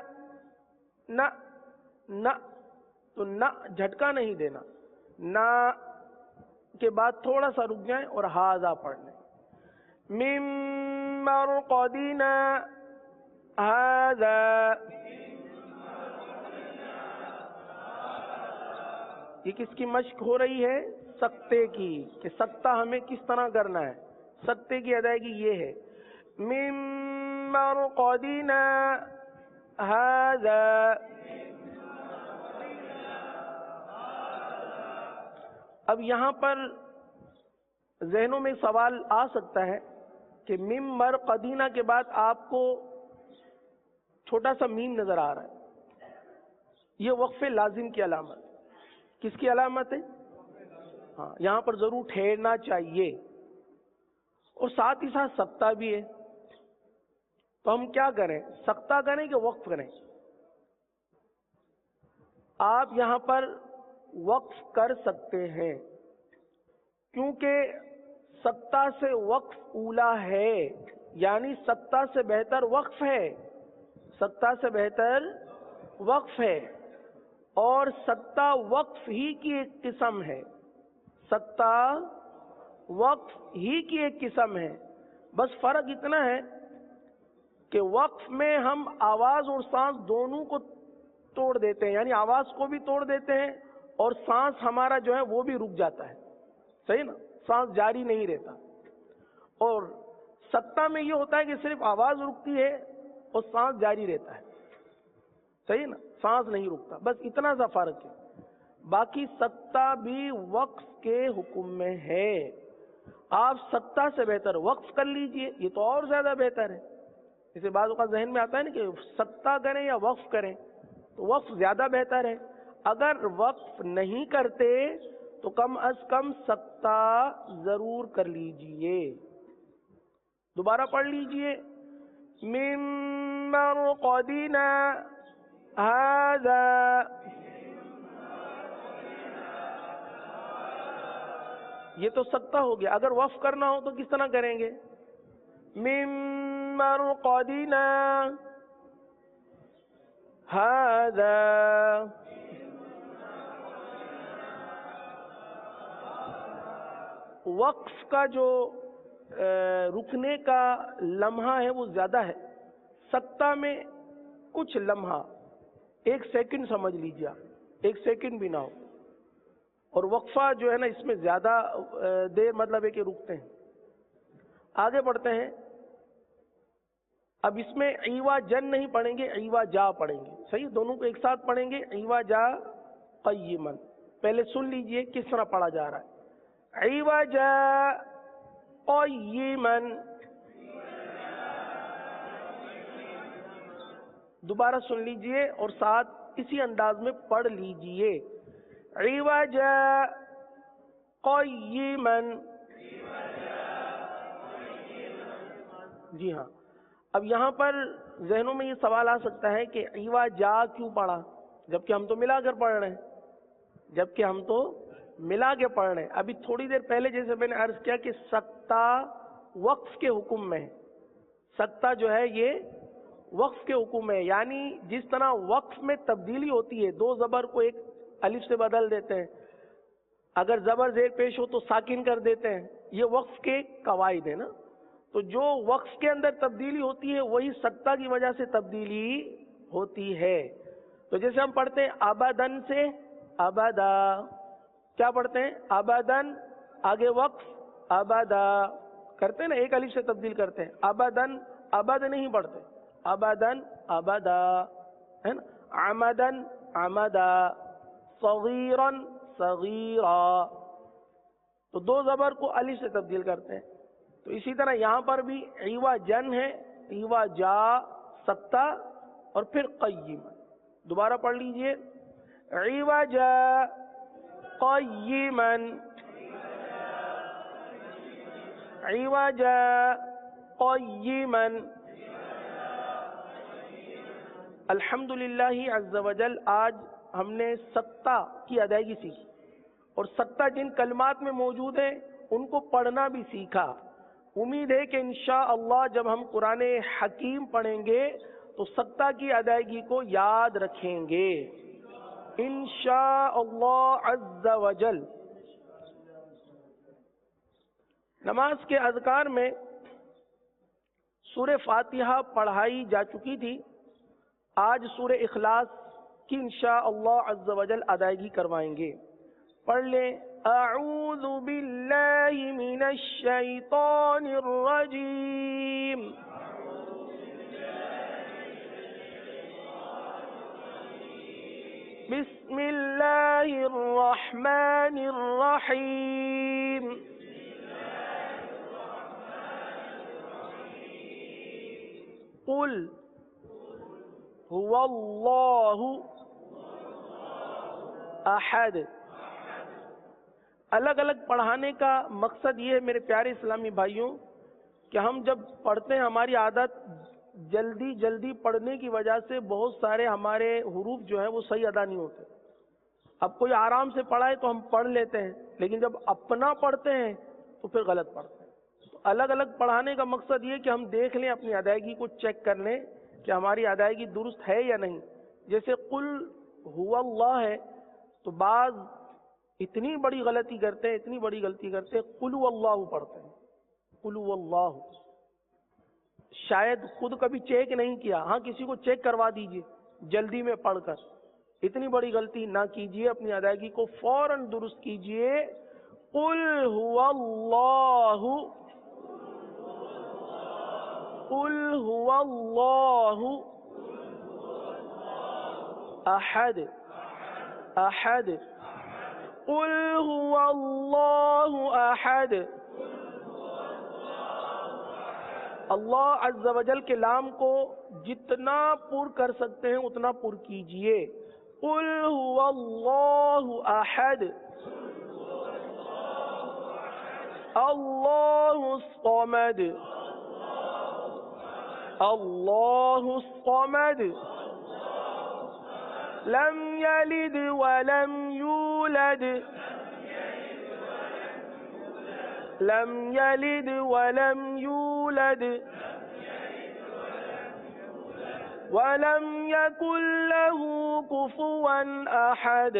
C: نا نا، تو نا جھٹکا نہیں دینا، نا کے بعد تھوڑا سا رک جائیں اور ھذا پڑھ لیں. مم مرقدینا ھذا. یہ کس کی مشق ہو رہی ہے؟ سکتے کی، کہ سکتہ ہمیں کس طرح کرنا ہے. سکتے کی ادائیگی یہ ہے مم مرقدینا ھذا. اب یہاں پر ذہنوں میں سوال آ سکتا ہے کہ مم مرقدینا کے بعد آپ کو چھوٹا سا میم نظر آ رہا ہے. یہ وقف لازم کی علامت. کس کی علامت ہے؟ ہاں، یہاں پر ضرور ٹھہرنا چاہیے اور ساتھ ہی ساتھ سکتہ بھی ہے. تو ہم کیا کریں، سکتہ کریں کہ وقف کریں؟ آپ یہاں پر وقف کر سکتے ہیں کیونکہ سکتہ سے وقف اولا ہے، یعنی سکتہ سے بہتر وقف ہے. سکتہ سے بہتر وقف ہے اور سکتہ وقف ہی کی ایک قسم ہے. سکتہ وقف ہی کی ایک قسم ہے. بس فرق اتنا ہے کہ وقف میں ہم آواز اور سانس دونوں کو توڑ دیتے ہیں، یعنی آواز کو بھی توڑ دیتے ہیں اور سانس ہمارا جو ہے وہ بھی رک جاتا ہے. صحیح نا، سانس جاری نہیں رہتا. اور سکتہ میں یہ ہوتا ہے کہ صرف آواز رکتی ہے اور سانس جاری رہتا ہے. صحیح نا، سانس نہیں رکتا. بس اتنا سا فرق ہے. باقی سکتہ بھی وقف کے حکم میں ہے. آپ سکتہ سے بہتر وقف کر لیجئے، یہ تو اور زیادہ بہتر ہے. اسے بعض اوقات ذہن میں آتا ہے نا کہ سکتہ کریں یا وقف کریں، تو وقف زیادہ بہتر ہے. اگر وقف نہیں کرتے تو کم از کم سکتہ ضرور کر لیجئے. دوبارہ پڑھ لیجئے. من مرقدنا هذا، یہ تو سکتہ ہو گیا. اگر وقف کرنا ہو تو کس طرح کریں گے؟ من مرقدنا هذا، وقف کا جو رکنے کا لمحہ ہے وہ زیادہ ہے. سکتہ میں کچھ لمحہ، 1 سیکنڈ سمجھ لیجیے، 1 سیکنڈ بھی نہ ہو. اور وقفہ جو ہے نا اس میں زیادہ دیر مطلب ہے کہ رکتے ہیں. آگے بڑھتے ہیں. اب اس میں ایوا جن نہیں پڑھیں گے، ایوا جا پڑھیں گے. صحیح، دونوں کو ایک ساتھ پڑھیں گے. ایوا جا قیمن. پہلے سن لیجئے کس طرح پڑھا جا رہا ہے. ایوا جا قیمن. دوبارہ سن لیجئے اور ساتھ اسی انداز میں پڑھ لیجئے. ایوا جا قیمن. جی ہاں. اب یہاں پر ذہنوں میں یہ سوال آ سکتا ہے کہ ایوا جا کیوں پڑھا، جبکہ ہم تو ملا کر پڑھ رہے ہیں، جبکہ ہم تو ملا کے پڑھ رہے ہیں. ابھی تھوڑی دیر پہلے جیسے میں نے عرض کیا کہ سکتہ وقف کے حکم میں ہے. سکتہ جو ہے یہ وقف کے حکم میں ہے. یعنی جس طرح وقف میں تبدیلی ہوتی ہے، 2 زبر کو ایک الف سے بدل دیتے ہیں، اگر زبر زیر پیش ہو تو ساکن کر دیتے ہیں. یہ وقف کے قواعد ہیں نا. تو جو وقف کے اندر تبدیلی ہوتی ہے وہی سکتہ کی وجہ سے تبدیلی ہوتی ہے. تو جیسے ہم پڑھتے ہیں ابدن سے ابدا، کیا پڑھتے ہیں؟ ابدن، آگے وقف ابدا کرتے ہیں نا، ایک الف سے تبدیل کرتے ہیں. ابدن ابد نہیں پڑھتے، ابدن ابدا ہے نا. عمدن عمدا، صغیرن صغیرا، تو 2 زبر کو الف سے تبدیل کرتے ہیں. تو اسی طرح یہاں پر بھی ایوا جن ہے، ایوا جا سکتہ، اور پھر قیم. دوبارہ پڑھ لیجئے. ایوا جا قیمن. ایوا جا قیمن. الحمدللہ عز وجل آج ہم نے سکتہ کی ادائیگی سیکھی، اور سکتہ جن کلمات میں موجود ہیں ان کو پڑھنا بھی سیکھا. امید ہے کہ انشاءاللہ جب ہم قرآن حکیم پڑھیں گے تو سکتہ کی ادائیگی کو یاد رکھیں گے انشاءاللہ عز وجل. نماز کے اذکار میں سورہ فاتحہ پڑھائی جا چکی تھی. آج سورہ اخلاص کی انشاءاللہ عز وجل ادائیگی کروائیں گے. پڑھ لیں. اعوذ باللہ من الشیطان الرجیم. بسم اللہ الرحمن الرحیم. قل هو اللہ احد. الگ الگ پڑھانے کا مقصد یہ ہے میرے پیارے اسلامی بھائیوں کہ ہم جب پڑھتے ہیں ہماری عادت جلدی جلدی پڑھنے کی وجہ سے بہت سارے ہمارے حروف جو ہیں وہ صحیح ادا نہیں ہوتے. اب کوئی آرام سے پڑھائے تو ہم پڑھ لیتے ہیں، لیکن جب اپنا پڑھتے ہیں تو پھر غلط پڑھتے ہیں. تو الگ الگ پڑھانے کا مقصد یہ کہ ہم دیکھ لیں، اپنی ادائیگی کو چیک کر لیں کہ ہماری ادائیگی درست ہے یا نہیں. جیسے قل هو اللہ ہے تو بعض اتنی بڑی غلطی کرتے ہیں، اتنی بڑی غلطی کرتے ہیں، قل هو اللہ پڑھتے ہیں. قل هو اللہ شاید خود کبھی چیک نہیں کیا، ہاں کسی کو چیک کروا دیجئے جلدی میں پڑھ کر. اتنی بڑی غلطی نہ کیجئے، اپنی ادائیگی کو فوراً درست کیجئے. قل هو اللہ، قل هو اللہ احد احد. قل هو اللہ احد. اللہ عز و جل کے لام کو جتنا پر کر سکتے ہیں اتنا پر کیجئے. قل هو اللہ احد اللہ الصمد اللہ الصمد لم یلد ولم یولد لم یلد ولم یولد ولم یکن له کفوا احد.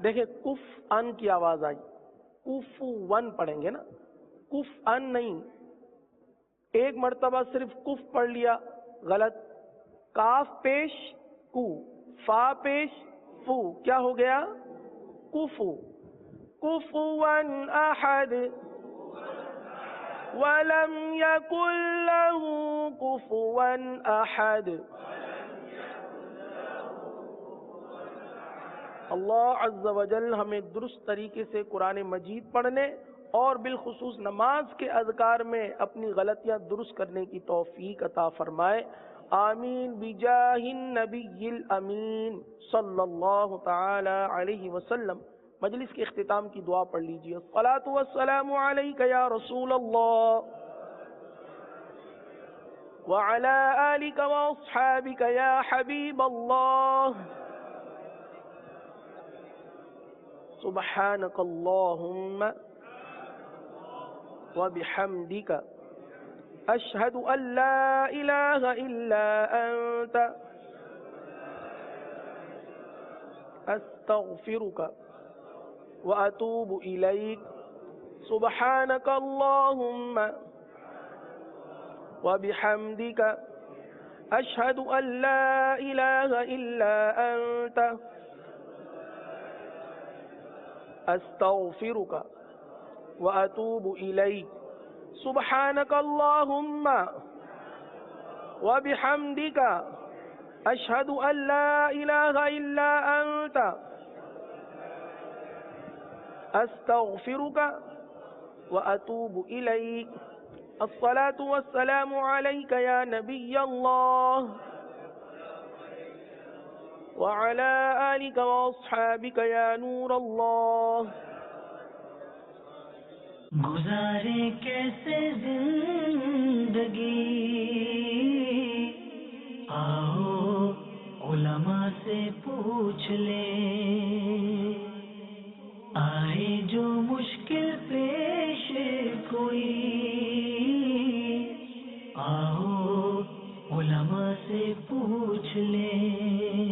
C: دیکھیں کف ان کی آواز آئی, کفون پڑھیں گے نا, کف ان نہیں. ایک مرتبہ صرف کف پڑھ لیا غلط, کاف پیش کو, فا پیش فو, کیا ہو گیا؟ کفو. کفون احد ولم یکن له کفوا احد. اللہ عز و جل ہمیں درست طریقے سے قرآن مجید پڑھنے اور بالخصوص نماز کے اذکار میں اپنی غلطیاں درست کرنے کی توفیق عطا فرمائے. آمین بجاہ النبی الامین صلی اللہ تعالی علیہ وسلم. مجلس کے اختتام کی دعا پڑھ لیجیے. الصلاۃ والسلام علیک یا رسول اللہ وعلی آلک واصحابک یا حبیب اللہ. سبحانک اللہم وبحمدک اشہد ان لا الہ الا انت استغفرک واتوب الیک. سبحانک اللہم وبحمدک اشہد ان لا الہ الا انت استغفرک واتوب الیک. سبحانک اللہم وبحمدک اشہد ان لا الہ الا انت استغفرک واتوب الیک. الصلاۃ والسلام علیک یا نبی اللہ وعلی آلک واصحابک یا نور اللہ.
D: گزارے کیسے زندگی آؤ علماء سے پوچھ لیں, آئے جو مشکل پیش کوئی آؤ علماء سے پوچھ لیں.